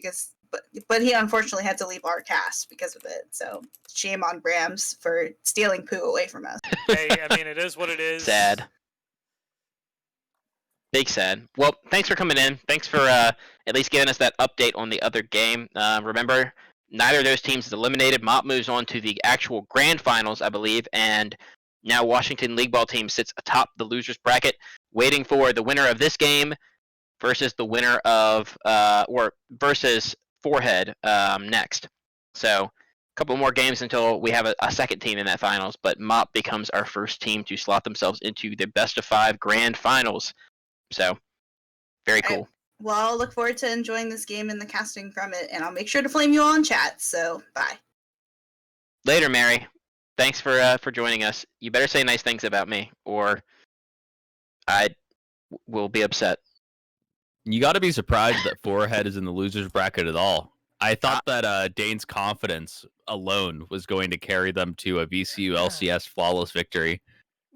but he unfortunately had to leave our cast because of it. So shame on Brams for stealing Pooh away from us. Hey, I mean it is what it is. Sad. Big sad. Well, thanks for coming in. Thanks for at least giving us that update on the other game. Remember, neither of those teams is eliminated. Mop moves on to the actual grand finals, I believe, and now Washington League Ball team sits atop the losers bracket, waiting for the winner of this game versus the winner of versus Forehead next. So, a couple more games until we have a second team in that finals, but Mop becomes our first team to slot themselves into the best of 5 grand finals. So, very cool. Well, I'll look forward to enjoying this game and the casting from it, and I'll make sure to flame you all in chat, so bye. Later, Mary. Thanks for joining us. You better say nice things about me, or I will be upset. You gotta be surprised that Forehead is in the loser's bracket at all. I thought that Dane's confidence alone was going to carry them to a VCU LCS flawless victory.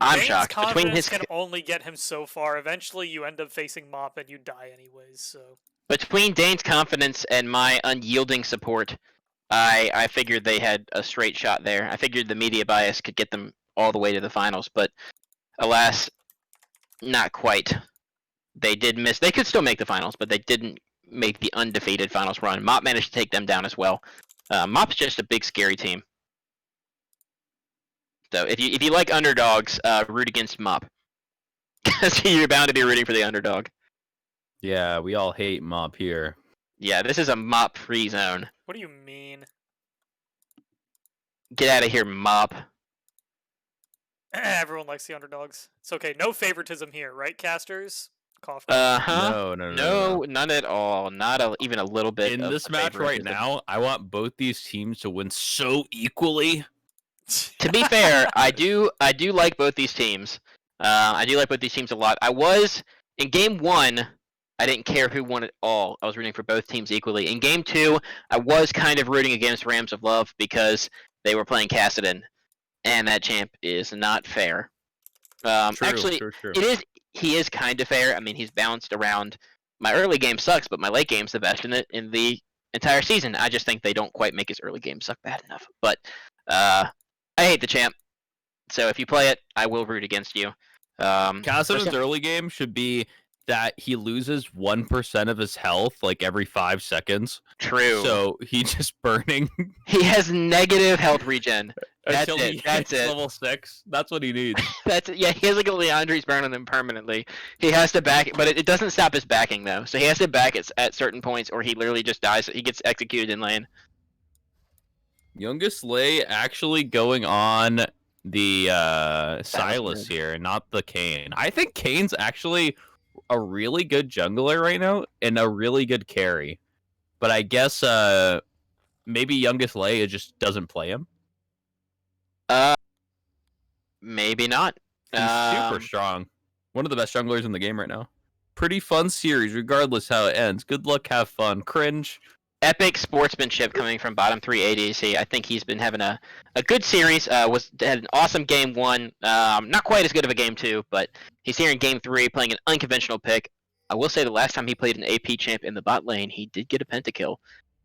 I'm Dane's shocked. Confidence can only get him so far. Eventually, you end up facing Mop and you die anyways. So between Dane's confidence and my unyielding support, I figured they had a straight shot there. I figured the media bias could get them all the way to the finals, but alas, not quite. They did miss. They could still make the finals, but they didn't make the undefeated finals run. Mop managed to take them down as well. Mop's just a big, scary team. So if you like underdogs, root against Mop, because you're bound to be rooting for the underdog. Yeah, we all hate Mop here. Yeah, this is a mop-free zone. What do you mean? Get out of here, mop. Everyone likes the underdogs. It's okay. No favoritism here, right, casters? Cough, cough. Uh-huh. No. None at all. Not even a little bit In of this match right favoritism. now, I want both these teams to win so equally. To be fair, I do like both these teams. I do like both these teams a lot. I was in game 1. I didn't care who won at all. I was rooting for both teams equally. In game 2, I was kind of rooting against Rams of Love because they were playing Kassadin, and that champ is not fair. Actually, True. he is kind of fair. I mean, he's bounced around. My early game sucks, but my late game's the best in the entire season. I just think they don't quite make his early game suck bad enough. But I hate the champ. So if you play it, I will root against you. Kassadin's early game should be that he loses 1% of his health like every 5 seconds. True. So he's just burning He has negative health regen. That's until he it. That's hits it. level 6. That's what he needs. That's it. Yeah, he has like a Leandri's burn on him permanently. He has to back, but it doesn't stop his backing though. So he has to back at certain points, or he literally just dies. He gets executed in lane. Youngest Lay actually going on the Silas here, not the Kane. I think Kane's actually a really good jungler right now and a really good carry. But I guess maybe Youngest Lay just doesn't play him. Maybe not. He's super strong. One of the best junglers in the game right now. Pretty fun series, regardless how it ends. Good luck, have fun. Cringe. Epic sportsmanship coming from bottom 3 ADC. I think he's been having a good series. Had an awesome game 1. Not quite as good of a game 2, but he's here in game 3 playing an unconventional pick. I will say the last time he played an AP champ in the bot lane, he did get a pentakill.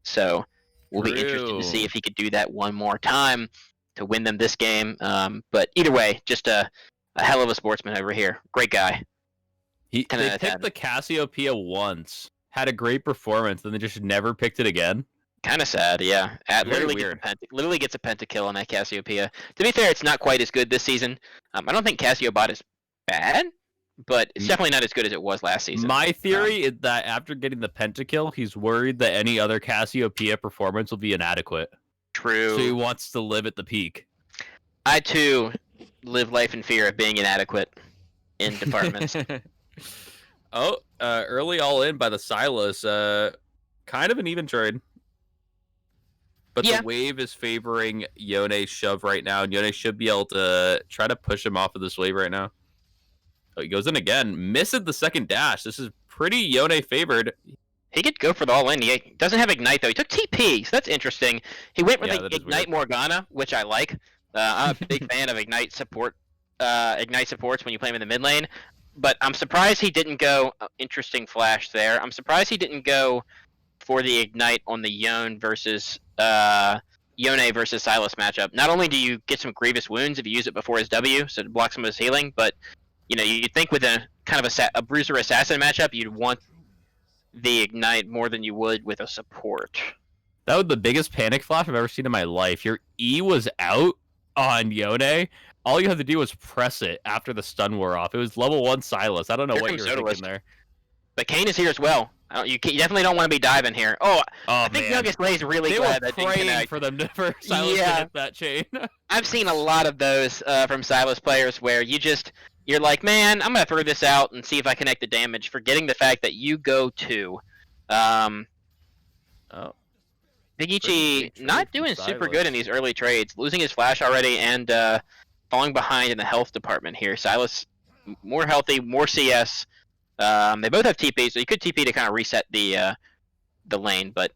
So we'll be interested to see if he could do that one more time to win them this game. But either way, just a hell of a sportsman over here. Great guy. They picked the Cassiopeia once, had a great performance, then they just never picked it again. Kind of sad, yeah. Literally gets a pentakill on that Cassiopeia. To be fair, it's not quite as good this season. I don't think Cassiobot is bad, but it's definitely not as good as it was last season. My theory is that after getting the pentakill, he's worried that any other Cassiopeia performance will be inadequate. True. So he wants to live at the peak. I, too, live life in fear of being inadequate in departments. Early all in by the Silas. Kind of an even trade. But the wave is favoring Yone's shove right now, and Yone should be able to try to push him off of this wave right now. Oh, he goes in again. Misses the second dash. This is pretty Yone favored. He could go for the all-in. He doesn't have Ignite, though. He took TP, so that's interesting. He went with Ignite Morgana, which I like. I'm a big fan of Ignite supports when you play him in the mid lane. But I'm surprised he didn't go interesting flash there. I'm surprised he didn't go for the Ignite on the Yone versus Silas matchup. Not only do you get some grievous wounds if you use it before his W, so to block some of his healing, but you'd think with a kind of a bruiser assassin matchup, you'd want the Ignite more than you would with a support. That was the biggest panic flash I've ever seen in my life. Your E was out on Yone. All you had to do was press it after the stun wore off. It was level 1 Silas. I don't know what you were thinking there. But Kane is here as well. You definitely don't want to be diving here. I think Youngest Lay's really glad that didn't connect. For Silas to hit that chain. I've seen a lot of those from Silas players where you're like, man, I'm going to throw this out and see if I connect the damage, forgetting the fact that you go to. Big Ichi not doing super good in these early trades, losing his flash already and falling behind in the health department here. Silas, more healthy, more CS. They both have TP, so you could TP to kind of reset the lane, but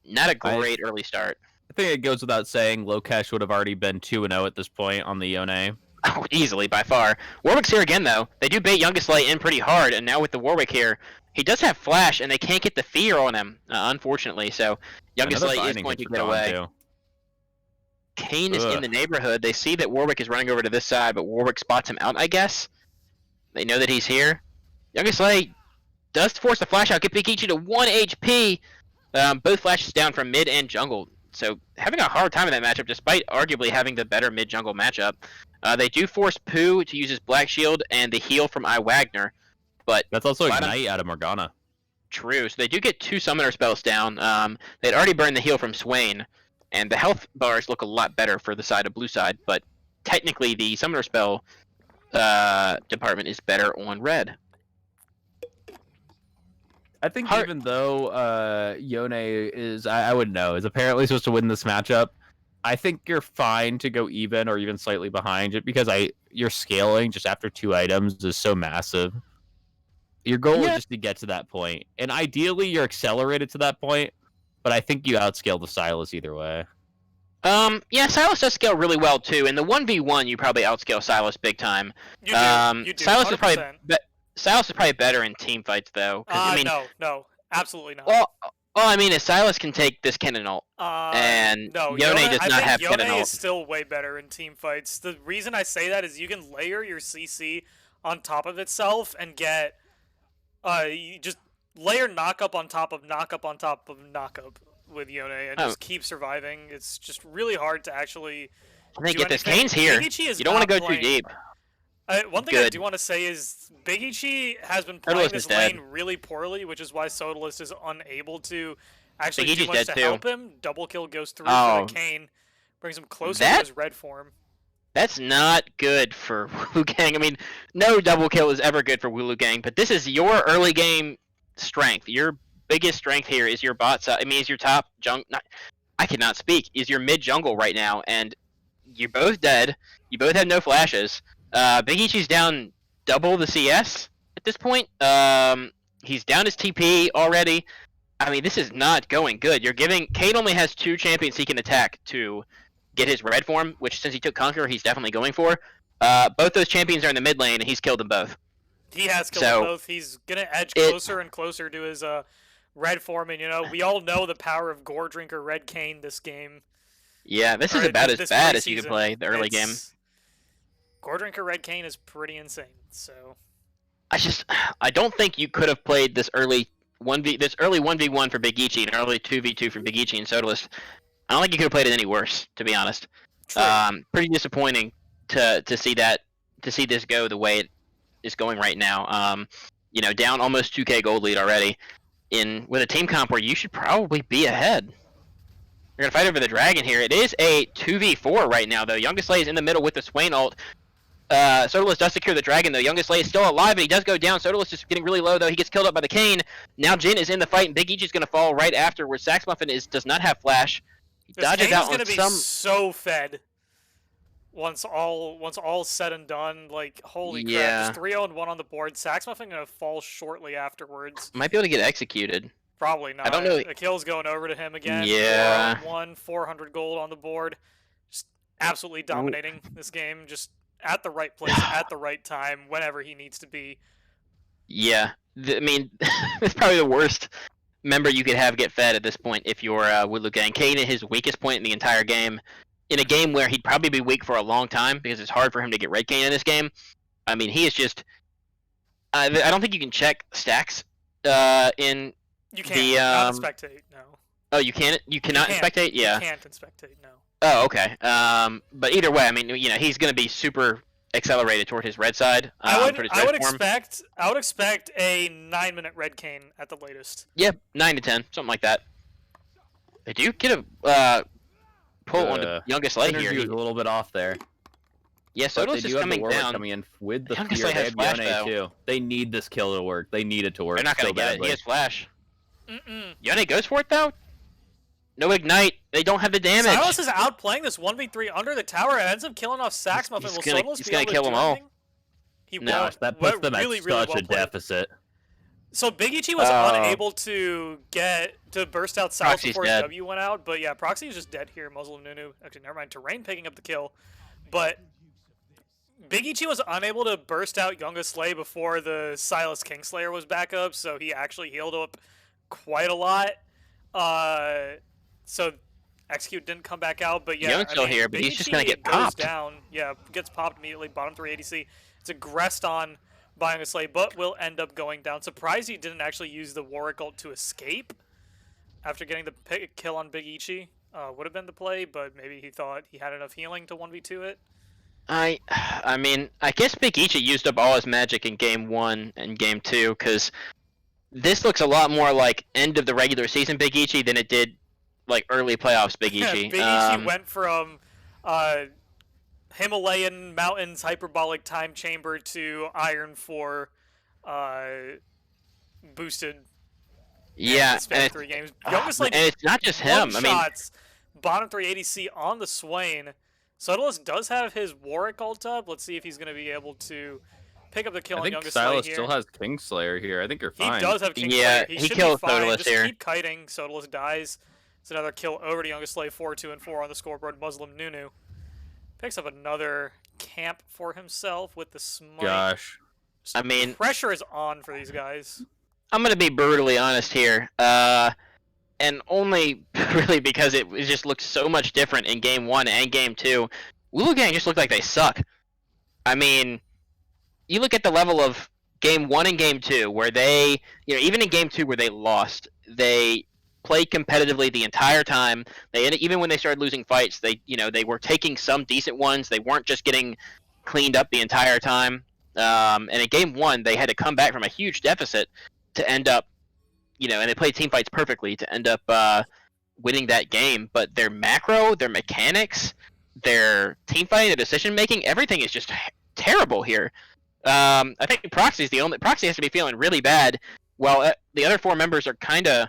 not a great early start. I think it goes without saying, Lokesh would have already been 2-0 at this point on the Yone. Oh, easily, by far. Warwick's here again, though. They do bait Youngest Lay in pretty hard, and now with the Warwick here, he does have flash, and they can't get the fear on him, unfortunately, so Youngest Lay is going to get away. Kane is in the neighborhood. They see that Warwick is running over to this side, but Warwick spots him out, I guess. They know that he's here. Youngest Lay does force the flash out, get Pikichi to 1 HP. Both flashes down from mid and jungle. So having a hard time in that matchup, despite arguably having the better mid-jungle matchup. They do force Pooh to use his Black Shield and the heal from I. Wagner. But That's also Bottom- Ignite out of Morgana. true. So they do get 2 Summoner spells down. They'd already burned the heal from Swain, and the health bars look a lot better for the side of blue side. But technically, the Summoner spell department is better on red. I think Heart- even though Yone is, I wouldn't know, is apparently supposed to win this matchup, I think you're fine to go even or even slightly behind it because your scaling just after 2 items is so massive. Your goal is just to get to that point, and ideally you're accelerated to that point. But I think you outscale the Silas either way. Yeah, Silas does scale really well too. In the 1v1, you probably outscale Silas big time. You do. You do. Silas 100%. is probably Silas is probably better in team fights though. 'Cause, I mean, no, absolutely not. all I mean is Silas can take this cannon ult, and no, Yone does I not think have Yone cannon is ult. still way better in team fights. The reason I say that is you can layer your CC on top of itself and get, you just layer knockup on top of knockup on top of knockup with Yone and just keep surviving. It's just really hard to actually. And they do get this anything. Kane's here. Big Ichi is You don't want to not go too playing- deep. One thing I Good. do want to say is Big Ichi has been playing Sodalist this is dead. lane really poorly, which is why Sodalist is unable to actually Big do Ichi's much dead to too. help him. Double kill goes through Oh. for the Kane, brings him closer That- to his red form. That's not good for Wu Gang. I mean, no double kill is ever good for Wu Gang, but this is your early game strength. Your biggest strength here is your bot side. I mean, is your top I cannot speak. Is your mid jungle right now, and you're both dead. You both have no flashes. Big Ichi's down double the CS at this point. He's down his TP already. I mean, this is not going good. You're giving Kane only has 2 champions he can attack to get his red form, which since he took Conqueror, he's definitely going for. Both those champions are in the mid lane, and he's killed them both. He has killed So, them both. He's gonna edge closer and closer to his red form, and we all know the power of Gore Drinker Red Kane this game. Yeah, this is Or about as this bad as you preseason. can play the early game. Gore Drinker Red Kane is pretty insane. So I don't think you could have played this early 1v1 for Big Ichi and early 2v2 for Big Ichi and Sodalist. I don't think you could have played it any worse, to be honest. true. Pretty disappointing to see this go the way it is going right now. Down almost 2k gold lead already with a team comp where you should probably be ahead. You're gonna fight over the dragon here. It is a 2v4 right now though. Youngest Slay is in the middle with the Swain ult. Sodalist does secure the dragon though. Youngest Slay is still alive and he does go down. Sodalist is getting really low though. He gets killed up by the Kane. Now Jin is in the fight and Big Ichi's gonna fall right after where Sax Muffin does not have flash. He This dodges Kane's out gonna on be some. so fed. Once all said and done, like holy crap, Yeah. just 3-0-1 on the board. Sax Muffin gonna fall shortly afterwards. Might be able to get executed. Probably not. I don't know. The kill's going over to him again. Yeah. 4-1, 400 gold on the board. Just absolutely dominating this game. Just at the right place, at the right time, whenever he needs to be. Yeah, I mean, it's probably the worst member you could have get fed at this point if you're Woodloo Gang. Kane at his weakest point in the entire game, in a game where he'd probably be weak for a long time because it's hard for him to get Red Kane in this game. I mean, he is just. I don't think you can check stacks in. You can't. The, Not in spectate, no. Oh, you can't. You cannot You spectate. Yeah. You can't in spectate, no. Oh, okay. But either way, I mean, he's going to be super accelerated toward his red side. I for his would red form. expect a 9-minute Red Kane at the latest. Yeah, 9 to 10, something like that. They do get a pull on the youngest light Energy here. was a little bit off there. Yeah, But they Sodalist do is have the coming Warwick down. coming in with the Youngest fear. Light They has have flash, Yone though. too. They need this kill to work. They need it to work. They're not so going to get it. badly. He has flash. Mm-mm. Yone goes for it, though? No ignite. They don't have the damage. Silas is outplaying this 1v3 under the tower and ends up killing off Sax Muffin. He's Will gonna- Sodalist he's be gonna able to kill do them all. anything? He No, won't. That puts them really, at really such well a played. deficit. So Big Ichi was unable to burst out Silas Proxy's before his dead. W went out, but yeah, Proxy is just dead here. Muzzle of Nunu. Actually, never mind. Terrain picking up the kill, but Big Ichi was unable to burst out Youngest Slay before the Silas Kingslayer was back up, so he actually healed up quite a lot. So Execute didn't come back out, but yeah, Young's still here, but Big he's just Ichi gonna get goes popped. down. Yeah, gets popped immediately. Bottom 3 ADC. It's aggressed on by Youngest Slay, but will end up going down. Surprised he didn't actually use the Warwick ult to escape after getting the kill on Big Ichi. Would have been the play, but maybe he thought he had enough healing to 1v2 it. I mean, I guess Big Ichi used up all his magic in game 1 and game 2, because this looks a lot more like end of the regular season Big Ichi than it did like early playoffs Big Ichi. Big Ichi went from Himalayan mountains hyperbolic time chamber to Iron 4 boosted yeah, in the span and of 3 games. Youngest like and it's not just one him. I mean, shots, bottom 3 ADC on the Swain. Subtlest does have his Warwick ult up. Let's see if he's going to be able to pick up the kill I on think Youngest Silas here. still has Kingslayer here. I think you're He fine. does have Kingslayer. Yeah, He he should kills be fine. Sotalist Just here. keep kiting. Sotalist dies. It's another kill over to Youngest Slave. 4-2-4 on the scoreboard. Muslim Nunu picks up another camp for himself with the smite. Gosh. Just I mean, pressure is on for these guys. I'm gonna be brutally honest here, and only really because it just looks so much different in game 1 and game 2. Wulu Gang just looked like they suck. I mean, you look at the level of game 1 and game 2, where they, even in game 2 where they lost, they played competitively the entire time. Even when they started losing fights, they were taking some decent ones. They weren't just getting cleaned up the entire time. And in game 1, they had to come back from a huge deficit to end up, and they played team fights perfectly to end up winning that game. But their macro, their mechanics, their team fighting, their decision making, everything is just terrible here. I think Proxy has to be feeling really bad, while the other 4 members are kind of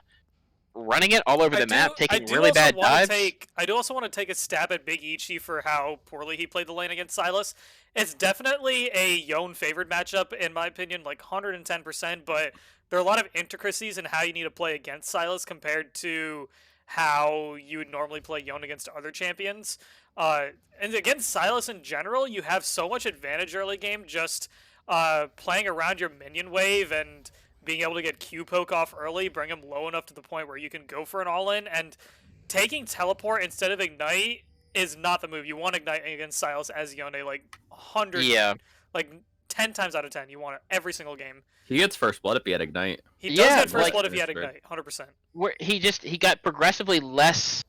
running it all over the map, taking really bad dives. I do also want to take a stab at Big Ichi for how poorly he played the lane against Silas. It's definitely a Yone favored matchup, in my opinion, like 110%, but there are a lot of intricacies in how you need to play against Silas compared to how you would normally play Yone against other champions. And against Silas in general, you have so much advantage early game just playing around your minion wave and being able to get Q poke off early, bring him low enough to the point where you can go for an all-in, and taking teleport instead of ignite is not the move. You want ignite against Silas as Yone, like 10 times out of 10. You want it every single game. He gets first blood if he had Ignite. He does Yeah, get first like- blood if he had ignite, 100%. Where he got progressively less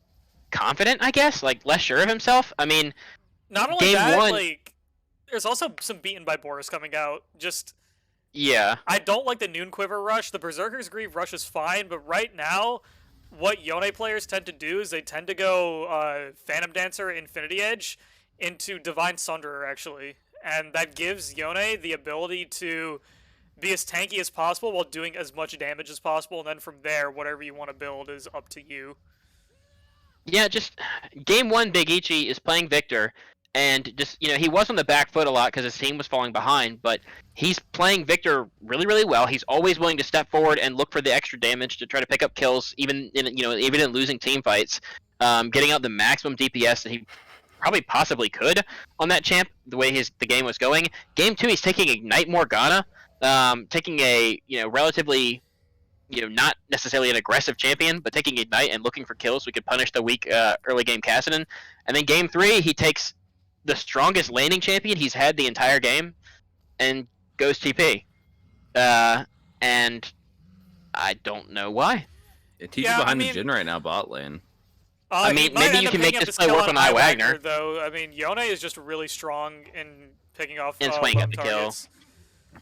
confident, I guess, like less sure of himself. I mean, Not only Game that, 1 like there's also some beaten by Boris coming out. Just yeah, I don't like the Noon Quiver rush. The Berserker's Grieve rush is fine, but right now, what Yone players tend to do is they tend to go Phantom Dancer, Infinity Edge into Divine Sunderer, actually. And that gives Yone the ability to be as tanky as possible while doing as much damage as possible, and then from there, whatever you want to build is up to you. yeah. Just game 1, Big Ichi is playing Victor, and just he was on the back foot a lot because his team was falling behind, but he's playing Victor really, really well. He's always willing to step forward and look for the extra damage to try to pick up kills, even in losing team fights, getting out the maximum DPS that he probably possibly could on that champ. The way the game was going, game 2 he's taking Ignite Morgana, taking a relatively not necessarily an aggressive champion, but taking Ignite and looking for kills so we could punish the weak early game Kassadin. And then game 3 he takes the strongest laning champion he's had the entire game and goes TP. And I don't know why. Yeah, TG's behind the Jhin right now, bot lane. I mean, maybe you can make this play work on Wagner. Though. I mean, Yone is just really strong in picking off and swinging at the targets. kill.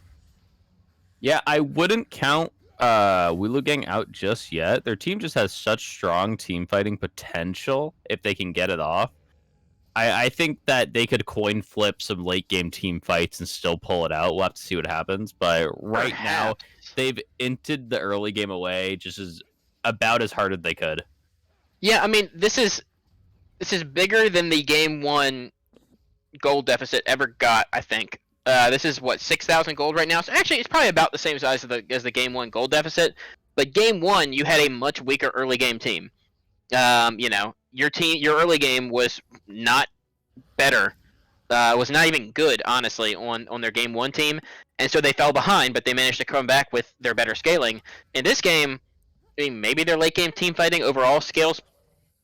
Yeah, I wouldn't count Wulu Gang out just yet. Their team just has such strong team fighting potential if they can get it off. I think that they could coin flip some late game team fights and still pull it out. We'll have to see what happens. But right now, they've inted the early game away just about as hard as they could. Yeah, I mean, this is bigger than the game 1 gold deficit ever got, I think. This is what, 6,000 gold right now. So actually, it's probably about the same size as the game 1 gold deficit. But game 1, you had a much weaker early game team. Your early game was not better. Was not even good, honestly, on their game 1 team, and so they fell behind. But they managed to come back with their better scaling. In this game, I mean, maybe their late game team fighting overall scales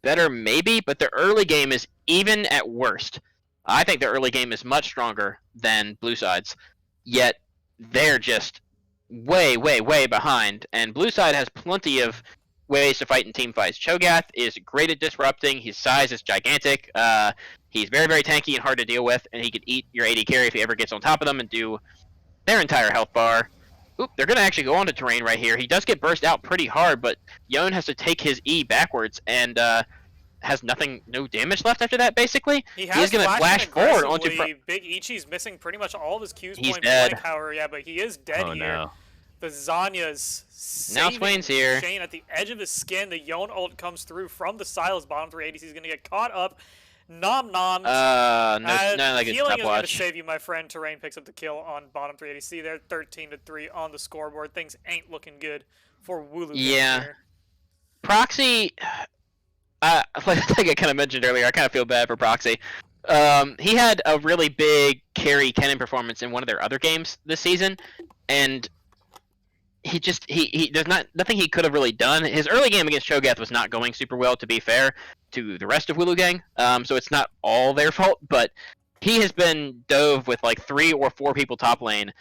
better, maybe, but their early game is even at worst. I think their early game is much stronger than Blue Side's, yet they're just way, way, way behind. And Blue Side has plenty of ways to fight in team fights. Cho'Gath is great at disrupting. His size is gigantic. He's very, very tanky and hard to deal with, and he could eat your AD carry if he ever gets on top of them and do their entire health bar. Oop, they're going to actually go on to terrain right here. He does get burst out pretty hard, but Yone has to take his E backwards and has no damage left after that, basically. He's going to flash forward onto... Big Ichi's missing pretty much all of his Q's He's point dead. blank, however, yeah, but he is dead Oh, here. no. The Zanya's Now saving Swain's here. Shane at the edge of his skin. The Yone ult comes through from the Silas bottom 380s. He's going to get caught up. Nom nom. no, like a healing is going to stopwatch. save you, my friend. Terrain picks up the kill on bottom 380. They're 13-3 on the scoreboard. Things ain't looking good for Wooloo. Yeah. Here. Proxy, like I kind of mentioned earlier, I kind of feel bad for Proxy. He had a really big carry Kennen performance in one of their other games this season, and there's nothing he could have really done. His early game against Cho'Gath was not going super well, to be fair to the rest of Wooloo Gang. So it's not all their fault, but he has been dove with like 3 or 4 people top lane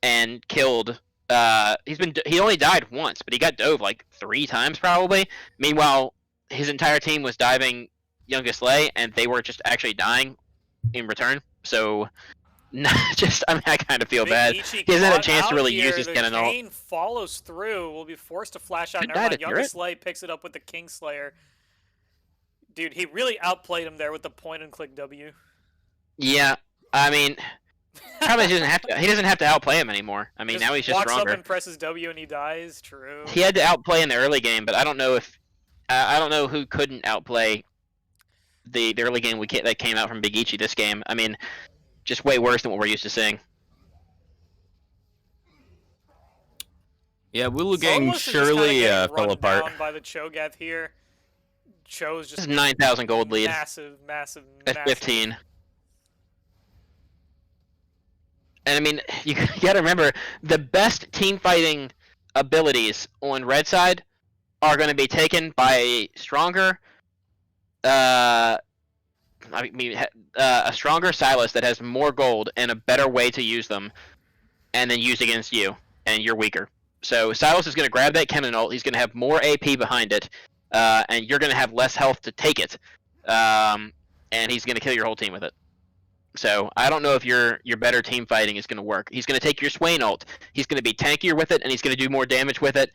and killed. He only died once, but he got dove like 3 times probably. Meanwhile, his entire team was diving Youngest Lay, and they were just actually dying in return. So, I kind of feel bad. Ichi He hasn't had a caught chance to out really here. use his cannon ult. Kane follows through. Will be forced to flash out. Good Never night, mind. Turret. Youngest Lay picks it up with the Kingslayer. Dude, he really outplayed him there with the point and click W. Yeah, I mean, probably doesn't have to. He doesn't have to outplay him anymore. I mean, now he's just walks stronger. up and presses W and he dies. True. He had to outplay in the early game, but I don't know if I don't know who couldn't outplay the early game that came out from Big Ichi this game. I mean, just way worse than what we're used to seeing. Yeah, Wooloo Gang Solus is just surely kinda getting fell run apart. down by the Cho'Gath here. Cho's This just is 9,000 gold lead. massive. At 15. And I mean, you gotta remember, the best team fighting abilities on red side are going to be taken by a stronger Silas that has more gold and a better way to use them, and then used against you, and you're weaker. So Silas is going to grab that cannon ult, he's going to have more AP behind it, and you're going to have less health to take it, and he's going to kill your whole team with it. So I don't know if your better team fighting is going to work. He's going to take your Swain ult, he's going to be tankier with it, and he's going to do more damage with it,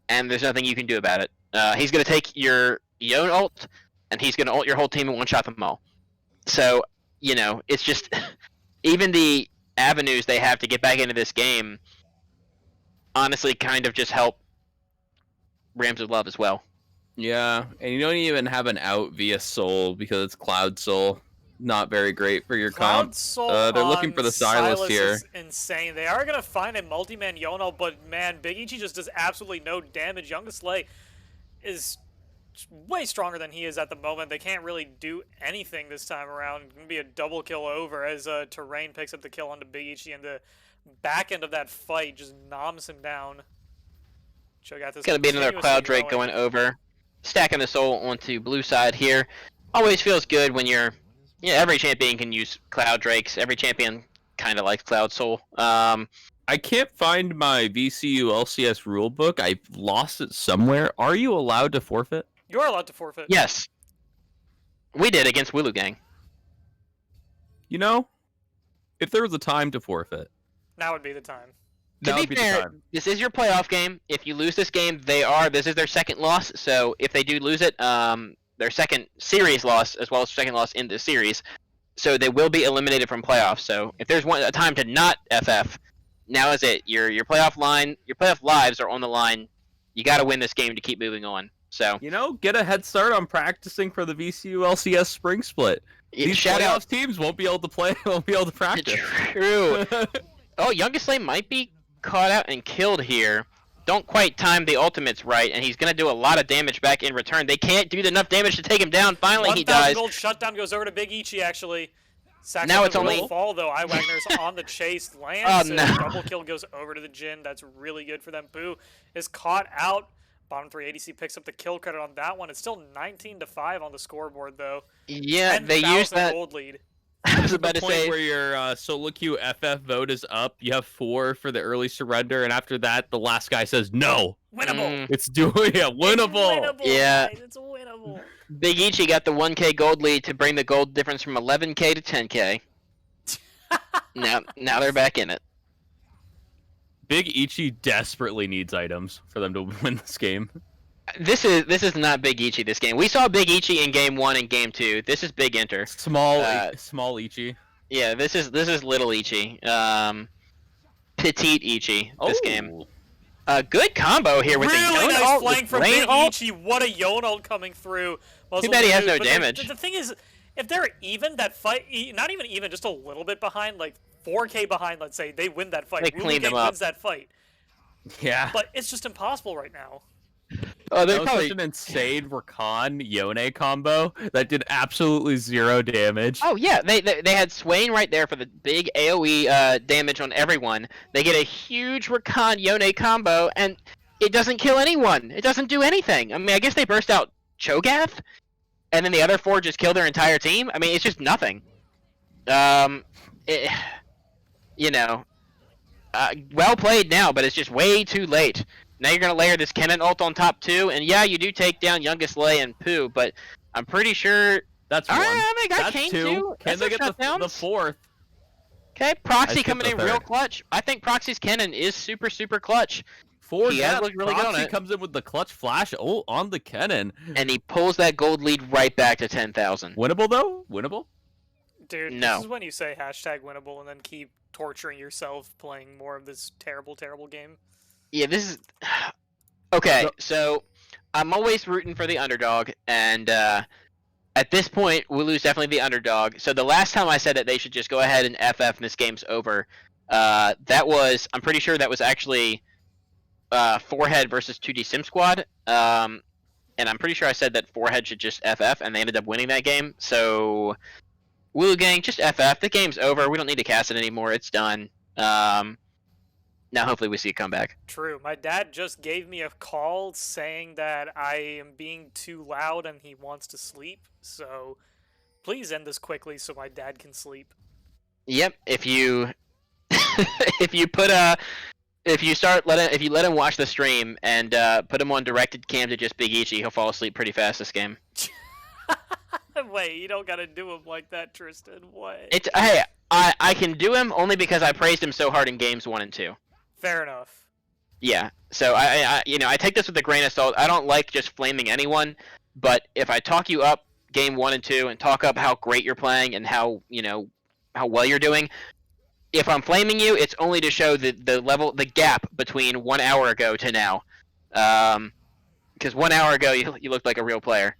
and there's nothing you can do about it. He's going to take your Yone ult, and he's going to ult your whole team and one-shot them all. So, you know, it's just... even the avenues they have to get back into this game honestly kind of just help Rams of Love as well. Yeah, and you don't even have an out via Soul because it's Cloud Soul. Not very great for your Cloud comp. Soul They're looking on for the Silas here. Is insane. They are gonna find a multi-man Yono, but man, Big Ichi just does absolutely no damage. Youngest Lay is way stronger than he is at the moment. They can't really do anything this time around. It's gonna be a double kill over as Terrain picks up the kill onto Big Ichi, and the back end of that fight just noms him down. Cho'Gath is Gonna be another Cloud Drake going over, stacking the soul onto blue side here. Always feels good when you're... yeah, every champion can use Cloud Drakes. Every champion kind of likes Cloud Soul. I can't find my VCU LCS rulebook. I've lost it somewhere. Are you allowed to forfeit? You are allowed to forfeit. Yes. We did against Wooloo Gang. You know, if there was a time to forfeit, Now would be the time. To that be would be the fair, time. this is your playoff game. If you lose this game, this is their second loss. So if they do lose it, their second series loss as well as second loss in the series. So they will be eliminated from playoffs. So if there's a time to not FF, now is it. Your playoff lives are on the line. You got to win this game to keep moving on. So You know, get a head start on practicing for the VCU LCS spring split. These shout out. playoff teams won't be able to play, won't be able to practice. True. Oh, Youngest Lane might be caught out and killed here. Don't quite time the ultimates right, and he's going to do a lot of damage back in return. They can't do enough damage to take him down. Finally, he 1,000 dies. gold shutdown goes over to Big Ichi, actually. Sacks Now up it's the only- will fall, though. Wagner's on the chase. Lands. Oh, no. Double kill goes over to the Jin. That's really good for them. Boo is caught out. Bottom 3 ADC picks up the kill credit on that one. It's still 19-5 on the scoreboard, though. Yeah, they 10,000 used that. gold lead. I was The about to point say. where your solo queue FF vote is up, you have 4 for the early surrender, and after that, the last guy says no. Winnable. It's doing it. It's Winnable. winnable, Yeah. guys. It's winnable. Big Ichi got the 1K gold lead to bring the gold difference from 11K to 10K. Now they're back in it. Big Ichi desperately needs items for them to win this game. This is not Big Ichi this game. We saw Big Ichi in game 1 and game 2. This is Big Inter. Small Ichi. Yeah, this is little Ichi. Petite Ichi this game. Good combo here with Really the Yone nice ult, flank with from Rain Big ult. Ichi. What a Yone ult coming through. Too bad he has no But damage. The thing is, if they're even, that fight, not even, just a little bit behind, like 4K behind, let's say, they win that fight. They cleaned them up. wins that fight. Yeah. But it's just impossible right now. Oh, That was such an insane Rakan Yone combo that did absolutely 0 damage. Oh yeah, they had Swain right there for the big AoE damage on everyone. They get a huge Rakan Yone combo, and it doesn't kill anyone. It doesn't do anything. I mean, I guess they burst out Cho'Gath, and then the other 4 just kill their entire team. I mean, it's just nothing. Well played now, but it's just way too late. Now you're gonna layer this Kennen ult on top too, and yeah, you do take down Youngest Lay and Pooh, but I'm pretty sure. That's 1. They got That's Kane 2. too. Can That's they no get the shutdowns. 4th? Okay, I Proxy skipped coming the in real third. clutch. I think Proxy's Kennen is super, super clutch. 4 He has death. looked really good on Proxy it. comes in with the clutch flash ult on the Kennen. And he pulls that gold lead right back to 10,000. Winnable though? Winnable? Dude, No. this is when you say #winnable and then keep torturing yourself playing more of this terrible, terrible game. Yeah, this is... Okay, so I'm always rooting for the underdog, and at this point, Wooloo's definitely the underdog. So the last time I said that they should just go ahead and FF and this game's over, that was... I'm pretty sure that was actually Forehead versus 2D Sim Squad, and I'm pretty sure I said that Forehead should just FF, and they ended up winning that game. So, Wooloo Gang, just FF. The game's over. We don't need to cast it anymore. It's done. Now, hopefully, we see a comeback. True. My dad just gave me a call saying that I am being too loud and he wants to sleep. So, please end this quickly so my dad can sleep. Yep. If you if you let him watch the stream and put him on directed cam to just Big Ichi, he'll fall asleep pretty fast this game. Wait, you don't gotta do him like that, Tristan. What? Hey, I can do him only because I praised him so hard in games 1 and 2. Fair enough. Yeah, so I take this with a grain of salt. I don't like just flaming anyone, but if I talk you up game 1 and 2 and talk up how great you're playing and how well you're doing, if I'm flaming you, it's only to show the gap between 1 hour ago to now. Because 1 hour ago you looked like a real player.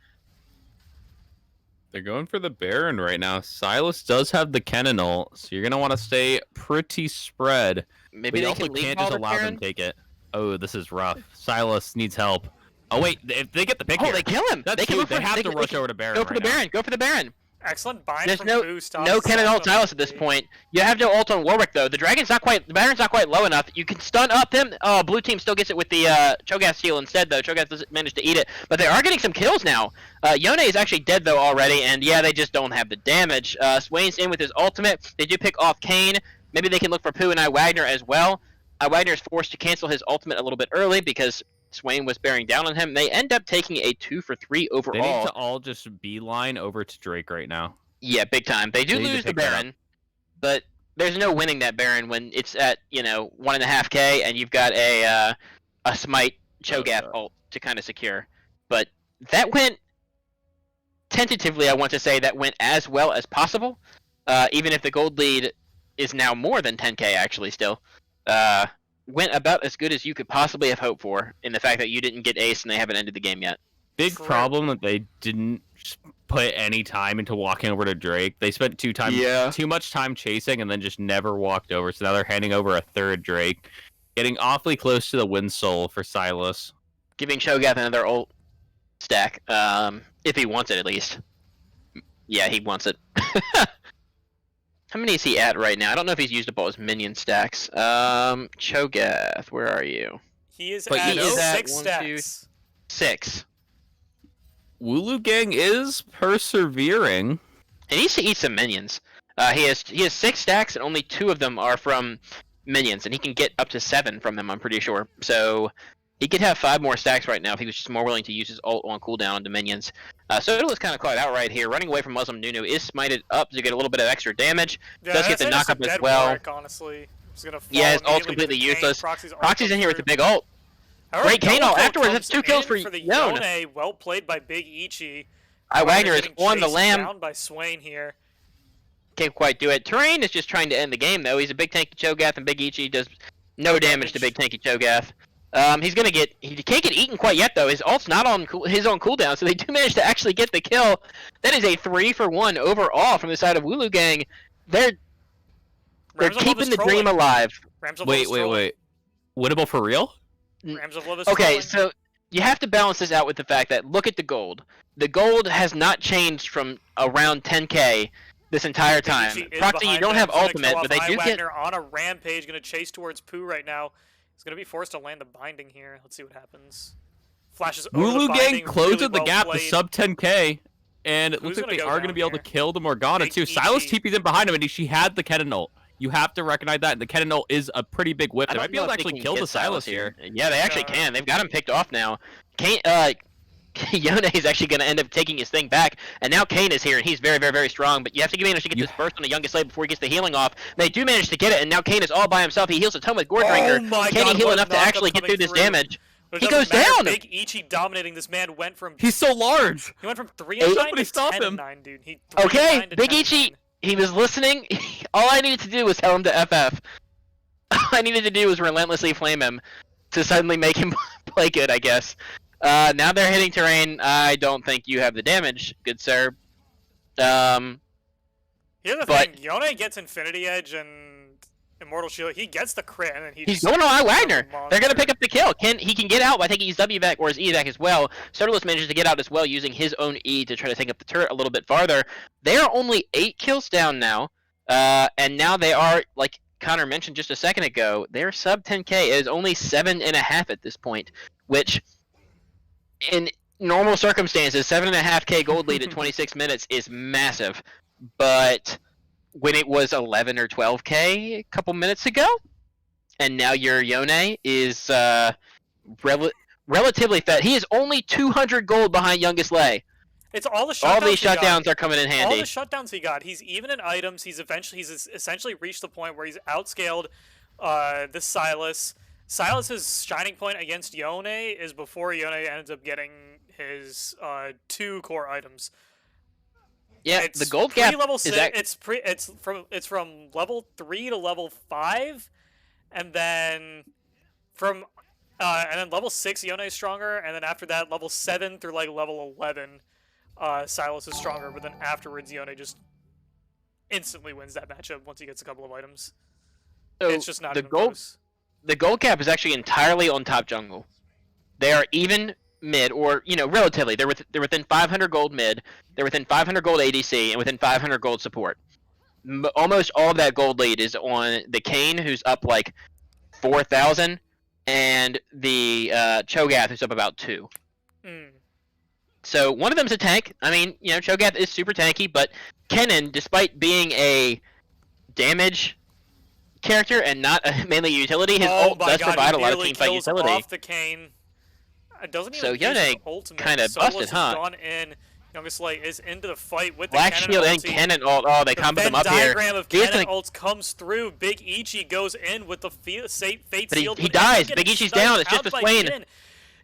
They're going for the Baron right now. Silas does have the Kennen ult, so you're gonna want to stay pretty spread. Maybe But you they also can leave can't just allow Baron. them to take it. Oh, this is rough. Silas needs help. Oh wait, if they get the pick Oh, here, they kill him. that's They can huge. move They for- have they to can- rush they over to Baron. Go for the right now. Baron. Go for the Baron. Excellent bind There's from no Boo. Stops no the Kennen ult Silas Silas at this immediately. point. You have no ult on Warwick though. The Baron's not quite low enough. You can stun up him. Oh, blue team still gets it with the Cho'Gath steal instead though. Cho'Gath doesn't manage to eat it, but they are getting some kills now. Yone is actually dead though already, and yeah, they just don't have the damage. Swain's in with his ultimate. They do pick off Kane. Maybe they can look for Pooh and Wagner as well. Wagner is forced to cancel his ultimate a little bit early because Swain was bearing down on him. They end up taking a 2-for-3 They need overall. to all just beeline over to Drake right now. Yeah, big time. They do They need to lose the pick that up. Baron, but there's no winning that Baron when it's at 1.5K and you've got a Smite Cho'Gath ult to kind of secure. But that went tentatively. I want to say that went as well as possible, even if the gold lead is now more than 10K actually. Still, went about as good as you could possibly have hoped for in the fact that you didn't get ace and they haven't ended the game yet. Big True. problem that they didn't put any time into walking over to Drake. They spent too much time chasing and then just never walked over. So now they're handing over a third Drake, getting awfully close to the win soul for Silas. Giving Cho'Gath another ult stack, if he wants it at least. Yeah, he wants it. How many is he at right now? I don't know if he's used up all his minion stacks. Cho'Gath, where are you? He is But at you know- 6 1, 2, stacks. 6. Wooloo Gang is persevering. He needs to eat some minions. He has 6 stacks, and only 2 of them are from minions, and he can get up to 7 from them. I'm pretty sure. So he could have 5 more stacks right now if he was just more willing to use his ult on cooldown onto minions. Soda is kind of caught out right here. Running away from Muslim Nunu is smited up to get a little bit of extra damage. Yeah, Does get the knock up as well. Work, honestly. Yeah, his ult's completely useless. Proxy's in here with the big ult. However, Great Kano Double afterwards. Kill That's 2 comes kills in for the Yone. Yone. Well played by Big Ichi. Wagner is getting on the chased lamb. down by Swain here. Can't quite do it. Terrain is just trying to end the game, though. He's a big tanky Cho'Gath, and Big Ichi does no damage to big tanky Cho'Gath. He can't get eaten quite yet, though. His ult's not on his own cooldown, so they do manage to actually get the kill. That is a 3-for-1 overall from the side of Wooloo Gang. They're keeping the dream alive. Wait. Winnable for real? Rams of Love is Okay, trolling. so you have to balance this out with the fact that look at the gold. The gold has not changed from around 10k this entire time. Ichi is Proxy, you behind don't them. have He's gonna ultimate, kill but they off do get. Wagner on a rampage, gonna chase towards Pooh right now. He's gonna be forced to land the binding here. Let's see what happens. Flashes over the Wooloo binding, Gang closing really the well gap to played. sub 10k, and it Who's looks like gonna they go are going to down be able to here? kill the Morgana Big too. Silas Ichi. TP's in behind him, and she had the Kennen ult. You have to recognize that, and the Kennen ult is a pretty big whip. I They don't might be know able to if they actually can kill get the Silas here. Yeah, they actually can. They've got him picked off now. Kane, Yone is actually going to end up taking his thing back, and now Kane is here, and he's very, very, very strong. But you have to manage to get this burst on the youngest slave before he gets the healing off. They do manage to get it, and now Kane is all by himself. He heals a ton with Gore Drinker. my Can he God, heal what a enough to knock-up actually get coming through this through. damage? But He it doesn't goes matter. down! Big Ichi dominating. This man went from He's so large. he went from 3 and 9 Somebody to stop 10 him. and 9, dude. He 3 and Okay, 9 to Big 10 and Ichi, 9. he was listening. All I needed to do was tell him to FF. All I needed to do was relentlessly flame him to suddenly make him play good, I guess. Now they're hitting terrain. I don't think you have the damage, good sir. Here's the but- thing: Yone gets Infinity Edge and Immortal Shield. He gets the crit, and then He's going on Wagner. They're monster. going to pick up the kill. He can get out by taking his W back or his E back as well. Soderless manages to get out as well using his own E to try to take up the turret a little bit farther. They are only 8 kills down now. And now they are, like Connor mentioned just a second ago, they're sub 10k. It is only 7.5 at this point, which in normal circumstances, 7.5k gold lead at 26 minutes is massive. But when it was 11 or 12k a couple minutes ago, and now your Yone is relatively fat. He is only 200 gold behind Youngest Lay. It's all the shutdowns. All these he got. shutdowns are coming in All handy. the shutdowns he got. He's even in items. He's essentially reached the point where he's outscaled this Silas. Silas's shining point against Yone is before Yone ends up getting his 2 core items. Yeah, It's the gold gap level is 6. that. It's from level 3 to level 5, and then from level 6 Yone is stronger, and then after that level 7 through like level 11. Silas is stronger, but then afterwards Yone just instantly wins that matchup once he gets a couple of items. So It's just not the even gold. close. The gold cap is actually entirely on top jungle. They are even mid, or relatively. They're within 500 gold mid. They're within 500 gold ADC and within 500 gold support. Almost all of that gold lead is on the Kane, who's up like 4,000, and the Cho'Gath, who's up about 2. Mm. So one of them's a tank. I mean, Cho'Gath is super tanky, but Kennen, despite being a damage character and not mainly utility, his ult does provide a lot of teamfight utility. Off the Kane. It doesn't even So use his Yone ultimate. kinda Solos busted, has huh? Gone in. Youngest Light is into the fight with Black the Shield and ulti. Kennen ult. Oh, they The comboed them Venn up here. diagram of He's Kennen gonna- ults comes through. Big Ichi goes in with the Fate But he Sealed. dies. but ends up Big getting Ichi's sniped down. It's just out a by Swain. Jin.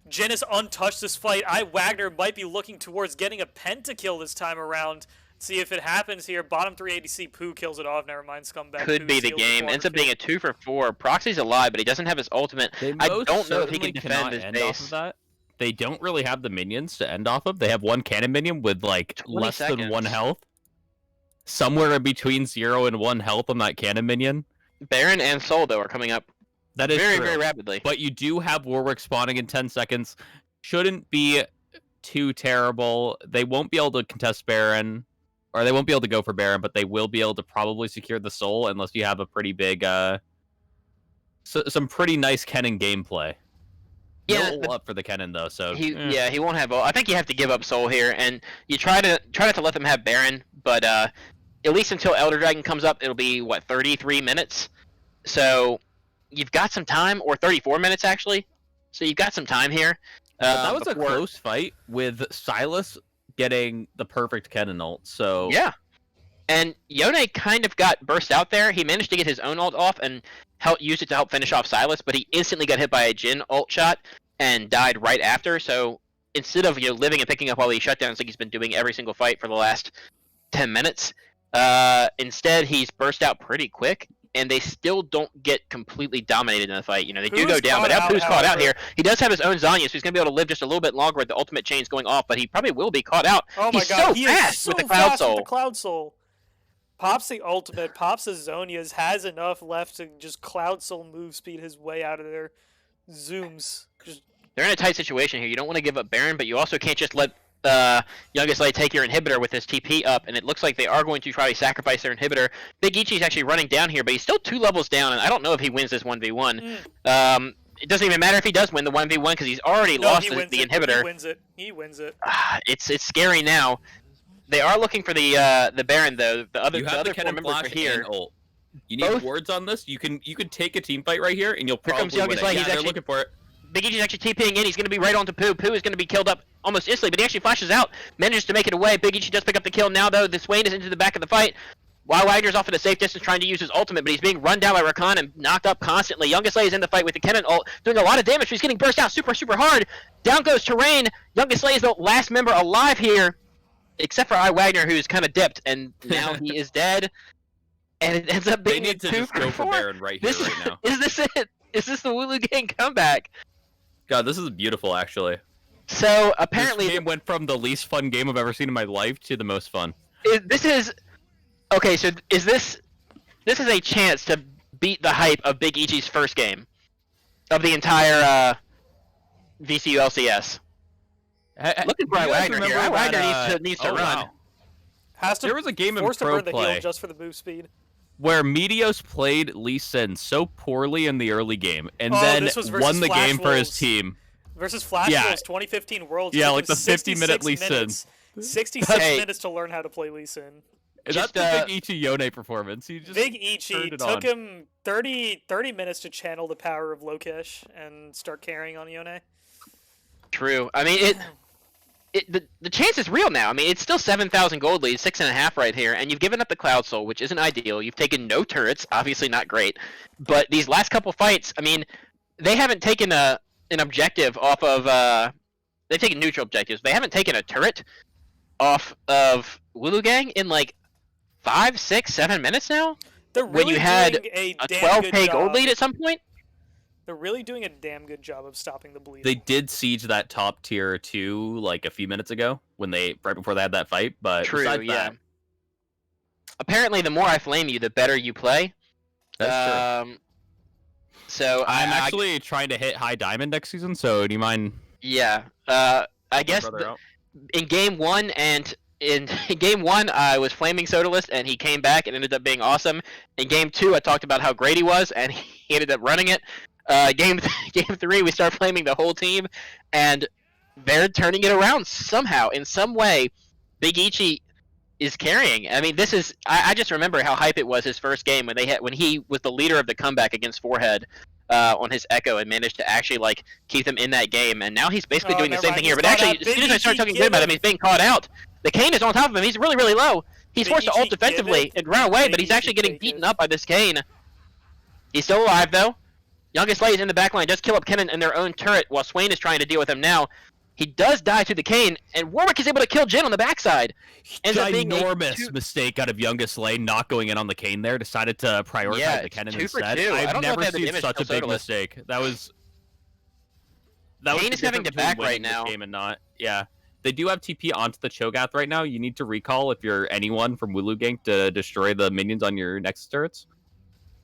Jin is untouched this fight. Wagner might be looking towards getting a pentakill this time around. See if it happens here. Bottom 3 ADC. Pooh kills it off. Never mind. Scumbag. Could Pooh be the seals game. the Ends up corner being a 2 for 4. Proxy's alive, but he doesn't have his ultimate. I don't know if he can defend his end off base. of that. They don't really have the minions to end off of. They have one cannon minion with like 20 less than 1 seconds. health. Somewhere in between 0 and 1 health on that cannon minion. Baron and Soul, though, are coming up That is very, true. very rapidly. But you do have Warwick spawning in 10 seconds. Shouldn't be too terrible. They won't be able to contest Baron, or they won't be able to go for Baron, but they will be able to probably secure the soul unless you have a pretty big, some pretty nice Kennen gameplay. Yeah, No up for the Kennen though. So he won't have ult. I think you have to give up Soul here, and you try not to let them have Baron, but at least until Elder Dragon comes up, it'll be, what, 33 minutes? So you've got some time, or 34 minutes, actually. So you've got some time here. But that was a before- close fight with Silas getting the perfect Kennen ult, so... Yeah. And Yone kind of got burst out there. He managed to get his own ult off and use it to help finish off Silas, but he instantly got hit by a Jhin ult shot and died right after. So instead of living and picking up all these shutdowns like he's been doing every single fight for the last 10 minutes, instead he's burst out pretty quick, and they still don't get completely dominated in the fight. They do go down, but Apu's caught out here. He does have his own Zanya, so he's going to be able to live just a little bit longer with the ultimate chains going off, but he probably will be caught out. Oh my He's god, so he fast is so with the Cloud fast Soul. with the Cloud Soul. Pops the ultimate, pops the Zonias, has enough left to just Cloud Soul move speed his way out of there. Zooms. Just... They're in a tight situation here. You don't want to give up Baron, but you also can't just let Youngest Light take your inhibitor with his TP up, and it looks like they are going to try to sacrifice their inhibitor. Big Ichi's actually running down here, but he's still 2 levels down, and I don't know if he wins this 1v1. It doesn't even matter if he does win the 1v1, because he's already lost the inhibitor. He wins it. It's scary now. They are looking for the Baron, though. The other You have the 4 Kennen members flash are here. and ult. You need Both- wards on this. You can take a team fight right here, and you'll Here probably comes win Youngest it. Light. Yeah, He's they're actually- looking for it. Big Ichi's actually TPing in. He's going to be right onto Pooh. Pooh is going to be killed up almost instantly, but he actually flashes out, manages to make it away. Big Ichi does pick up the kill now, though. The Swain is into the back of the fight. While Wagner's off at a safe distance trying to use his ultimate, but he's being run down by Rakan and knocked up constantly. Youngest Lay is in the fight with the Kennen ult, doing a lot of damage, but he's getting burst out super hard. Down goes Terrain. Youngest Lay is the last member alive here, except for Wagner, who's kind of dipped, and now he is dead. And it ends up They being need to 2 just go for 4. Baron right here, This, right now. Is this it? Is this the Wooloo Gang comeback? God, this is beautiful, actually. So apparently, This game went from the least fun game I've ever seen in my life to the most fun. this is okay. So is this is a chance to beat the hype of Big Ichi's first game of the entire VCU LCS? Looking for Do you guys Wagner here. remember Wagner that, needs to oh, run. wow. Has to There was a game in forced to pro burn the play heal just for the move speed. where Meteos played Lee Sin so poorly in the early game, and Oh, then this was versus won the Flash game for his Wolves. team. Versus Flash Yeah. Wolves 2015 Worlds. Yeah, took like him the 50-minute 66 Lee Sin. minutes. 66 Hey. minutes to learn how to play Lee Sin. That's Just, the Big Ichi Yone performance. He just Big Ichi turned it took on. him 30 minutes to channel the power of Lokesh and start carrying on Yone. True. I mean, the chance is real now. I mean, it's still 7,000 gold lead, 6.5 right here, and you've given up the Cloud Soul, which isn't ideal. You've taken no turrets, obviously not great. But these last couple fights, I mean, they haven't taken an objective off of. They've taken neutral objectives. They haven't taken a turret off of Wooloo Gang in like 5, 6, 7 minutes now. They're When really you had doing a A damn good 12k gold job. lead at some point. They're really doing a damn good job of stopping the bleed. They did siege that top tier 2 like a few minutes ago when right before they had that fight. But True. besides Yeah. that, Apparently, the more I flame you, the better you play. that's true. So I'm I- actually trying to hit high diamond next season. So do you mind? Yeah. I guess brother out? in game 1 and in game 1 I was flaming Sodalist and he came back and ended up being awesome. In game 2 I talked about how great he was and he ended up running it. Game 3 we start flaming the whole team and they're turning it around somehow in some way. Big Ichi is carrying. I mean, this is I just remember how hype it was his first game when he was the leader of the comeback against Forehead. On his Echo and managed to actually like keep them in that game, and now he's basically Oh, doing the never same mind, thing here. he's But caught actually, out. as soon Big as I start Ichi, talking give good about him. him, he's being caught out. The Kane is on top of him. He's really low. He's Big forced to Ichi, ult give defensively it. and run away, Big but he's Ichi, actually getting take beaten it. up by this Kane. He's still alive though. Youngest Lay is in the backline, does kill up Kennen in their own turret while Swain is trying to deal with him now. He does die to the Kane, and Warwick is able to kill Jhin on the backside. Ends up being a Ginormous two- mistake out of Youngest Lane not going in on the Kane there. Decided to prioritize Yeah, the it's Kennen 2 for instead. 2. I I've don't know if never they have the seen damage such a till big Sodalist. mistake. That was Kane the is having difference to back between right winning this now. game and not. Yeah, they do have TP onto the Cho'Gath right now. You need to recall if you're anyone from Wooloo Gang to destroy the minions on your next turrets.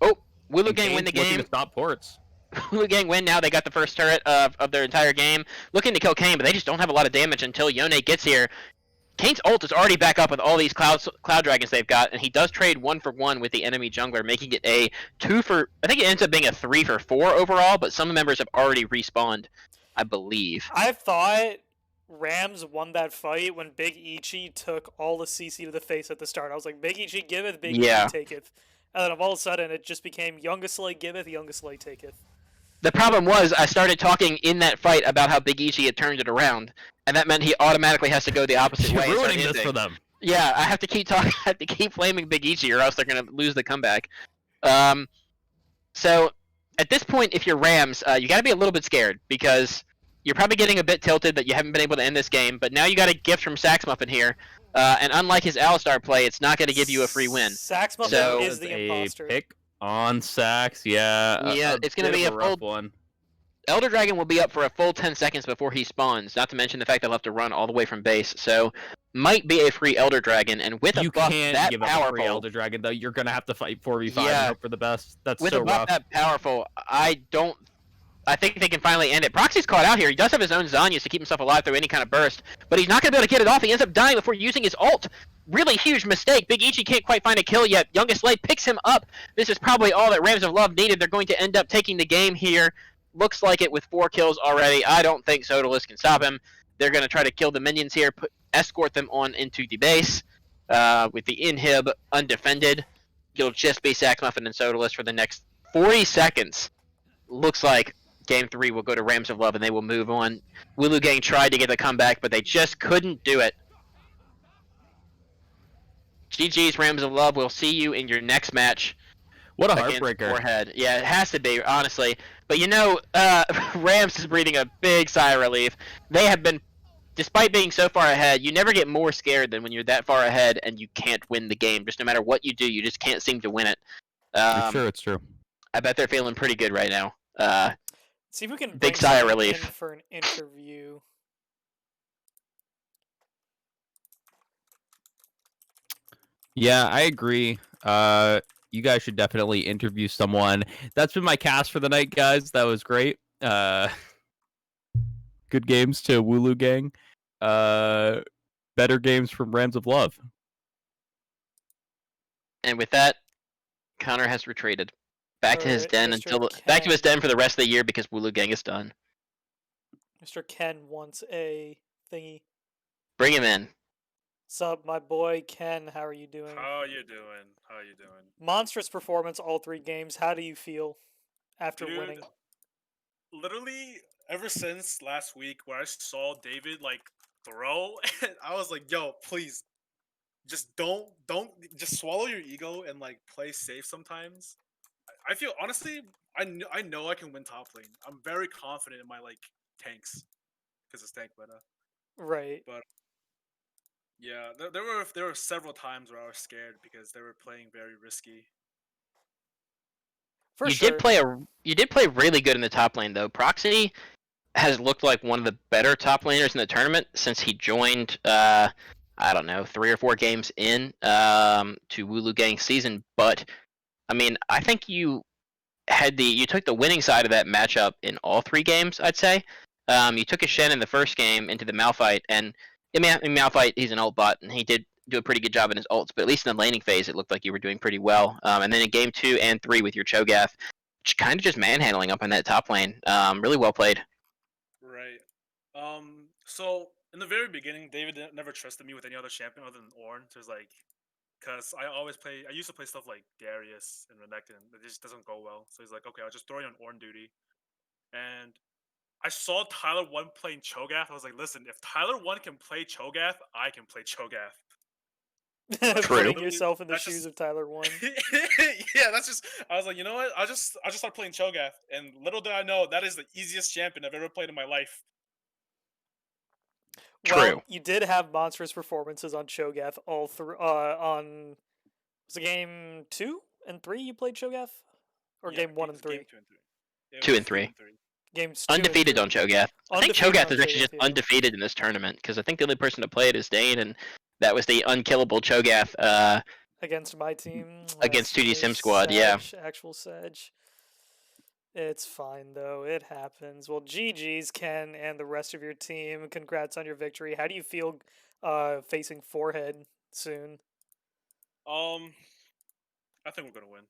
Oh, Wooloo And Gang win the Kane's looking game. to stop ports. Wooloo Gang win now. They got the first turret of their entire game. Looking to kill Kane, but they just don't have a lot of damage until Yone gets here. Kane's ult is already back up with all these cloud dragons they've got, and he does trade 1 for 1 with the enemy jungler, making it a 2 for. I think it ends up being a 3 for 4 overall, but some members have already respawned, I believe. I thought Rams won that fight when Big Ichi took all the CC to the face at the start. I was like, Big Ichi giveth, Big Yeah. Ichi taketh. And then all of a sudden, it just became Youngest Slay giveth, Youngest Slay taketh. The problem was I started talking in that fight about how Big Ichi had turned it around, and that meant he automatically has to go the opposite You're way. and start ruining this ending. for them. Yeah, I have to keep talking. I have to keep flaming Big Ichi, or else they're gonna lose the comeback. So at this point, if you're Rams, you got to be a little bit scared because you're probably getting a bit tilted that you haven't been able to end this game. But now you got a gift from Sax Muffin here, and unlike his Alistar play, it's not going to give you a free win. Sax Muffin So- is the imposter. Pick on Sax, yeah. Yeah, it's gonna bit be of a rough full- one. Elder Dragon will be up for a full 10 seconds before he spawns, not to mention the fact they'll have to run all the way from base. So might be a free Elder Dragon, and with a You buff can't that give up a free powerful, Elder Dragon though. You're gonna have to fight 4v5 Yeah. and hope for the best. That's with so a buff rough. that powerful, I think they can finally end it. Proxy's caught out here. He does have his own Zanyas to keep himself alive through any kind of burst, but he's not going to be able to get it off. He ends up dying before using his ult. Really huge mistake. Big Ichi can't quite find a kill yet. Youngest Slay picks him up. This is probably all that Rams of Love needed. They're going to end up taking the game here. Looks like it with 4 kills already. I don't think Sodalist can stop him. They're going to try to kill the minions here, escort them on into the base with the inhib undefended. It'll just be Sax Muffin and Sodalist for the next 40 seconds. Looks like Game 3 will go to Rams of Love and they will move on. Wooloo Gang tried to get the comeback, but they just couldn't do it. GG's Rams of Love. We'll see you in your next match. What a against heartbreaker. Warhead. Yeah, it has to be, honestly. But you know, Rams is breathing a big sigh of relief. They have been, despite being so far ahead, you never get more scared than when you're that far ahead and you can't win the game. Just no matter what you do, you just can't seem to win it. You're sure it's true. I bet they're feeling pretty good right now. See if we can Big bring sigh of someone relief. in for an interview. Yeah, I agree. You guys should definitely interview someone. That's been my cast for the night, guys. That was great. Good games to Wooloo Gang. Better games from Rams of Love. And with that, Connor has retreated back to his Alright, den Mr. back to his Ken. den for the rest of the year because Wooloo Gang is done. Mr. Ken wants a thingy. Bring him in. Sup, my boy Ken? How are you doing? How you doing? How you doing? Monstrous performance all 3 games. How do you feel after Dude, winning? Literally, ever since last week where I saw David like throw, I was like, "Yo, please, just don't, just swallow your ego and like play safe sometimes." I feel honestly, I know I can win top lane. I'm very confident in my like tanks because it's tank meta. Right. Yeah, there were several times where I was scared because they were playing very risky. For you sure. did play really good in the top lane though. Proxy has looked like one of the better top laners in the tournament since he joined. I don't know, 3 or 4 games in to Wooloo Gang season. But I mean, I think you took the winning side of that matchup in all 3 games. I'd say you took a Shen in the first game into the Malphite, and in Malphite he's an ult bot, and he did do a pretty good job in his ults. But at least in the laning phase, it looked like you were doing pretty well. And then in game 2 and 3 with your Cho'Gath, kind of just manhandling up in that top lane. Really well played. Right. So in the very beginning, David never trusted me with any other champion other than Ornn. So it's like, cause I used to play stuff like Darius and Renekton. It just doesn't go well. So he's like, okay, I'll just throw you on Ornn duty. And I saw Tyler 1 playing Cho'Gath. I was like, listen, if Tyler 1 can play Cho'Gath, I can play Cho'Gath. True. Putting yourself in the That's shoes just- of Tyler 1. Yeah, that's just. I was like, you know what? I just start playing Cho'Gath, and little did I know that is the easiest champion I've ever played in my life. True. Well, you did have monstrous performances on Cho'Gath all through. Was it game 2 and 3 you played Cho'Gath, or Yeah, game 1 and 3? Game 2 and 3. It 2 was and 3. Games 2 and Undefeated 3. on Cho'Gath. I think Undefeated Cho'Gath on is actually just Cho'Gath, yeah. undefeated in this tournament because I think the only person to play it is Dane, and that was the unkillable Cho'Gath. Against my team. Against 2D Sim Sag, Squad, yeah. Actual Sag. It's fine, though. It happens. Well, GG's, Ken, and the rest of your team. Congrats on your victory. How do you feel facing Forehead soon? I think we're gonna win.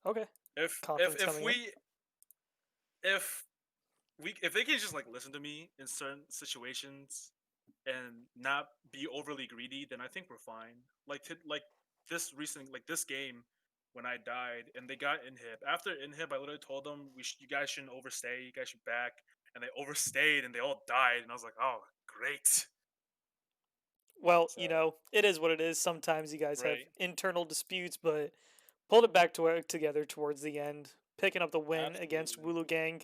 Okay. If Confidence if coming in? we if they can just like listen to me in certain situations, and not be overly greedy, then I think we're fine. Like this game when I died and they got inhib. After inhib, I literally told them you guys shouldn't overstay. You guys should back, and they overstayed and they all died. And I was like, oh, great. Well, So it is what it is. Sometimes you guys have right, internal disputes, but pulled it back together towards the end, picking up the win against absolutely. Wooloo Gang.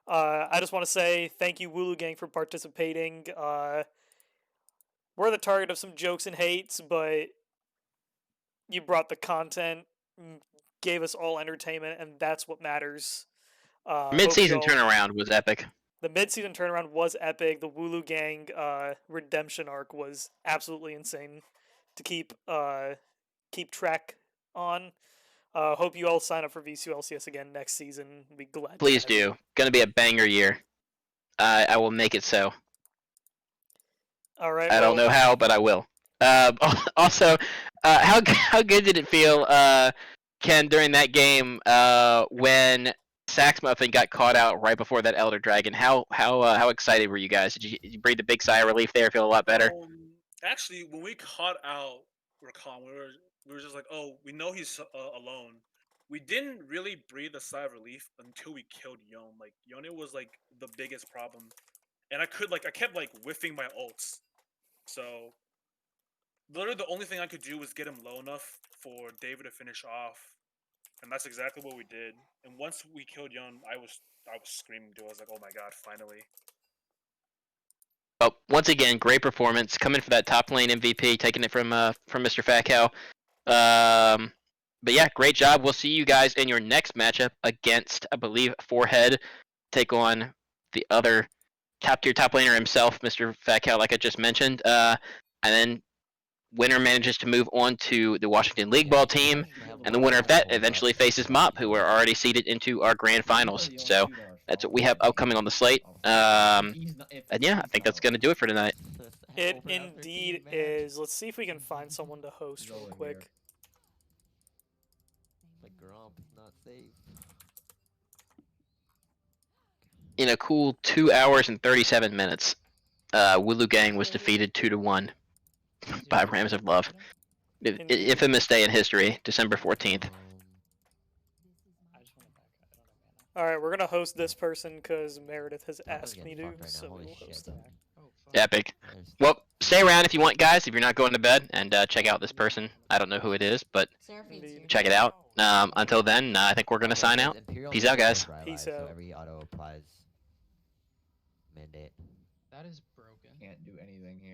I just want to say thank you, Wooloo Gang, for participating. We're the target of some jokes and hates, but you brought the content, gave us all entertainment, and that's what matters. Hope you Mid-season all. turnaround was epic. The mid-season turnaround was epic. The Wooloo Gang redemption arc was absolutely insane to keep track on. Hope you all sign up for VCU LCS again next season. Be glad. Please to have you. do. Gonna be a banger year. I will make it so. All right. I don't know how, but I will. Also, how good did it feel, Ken, during that game when Sax Muffin got caught out right before that Elder Dragon? How excited were you guys? Did you breathe a big sigh of relief there? Feel a lot better? Actually, when we caught out Rakan, we were just like, oh, we know he's alone. We didn't really breathe a sigh of relief until we killed Yone. Like Yone was like the biggest problem, and I kept like whiffing my ults. So literally the only thing I could do was get him low enough for David to finish off, and that's exactly what we did. And once we killed Yone, I was screaming too. I was like, oh my god, finally. Well, once again, great performance. Coming for that top lane MVP, taking it from Mr. Fat Cow. But yeah, great job. We'll see you guys in your next matchup against, I believe, Forehead. Take on the other top tier top laner himself, Mr. Fat Cow, like I just mentioned. And then winner manages to move on to the Washington League Ball team, and the winner of that eventually faces Mop, who are already seeded into our grand finals. So that's what we have upcoming on the slate. And yeah, I think that's going to do it for tonight. It indeed is. Let's see if we can find someone to host real quick. Like Grump, not safe. In a cool 2 hours and 37 minutes, Wooloo Gang was defeated 2-1 by Rams of Love. Infamous day in history, December 14th. All right, we're gonna host this person because Meredith has asked me to, so we'll host them. Epic. Well, stay around if you want, guys, if you're not going to bed, and check out this person. I don't know who it is, but check it out. Until then, I think we're going to sign out. Peace out, guys. Peace So out. every auto applies mandate. That is broken. Can't do anything here.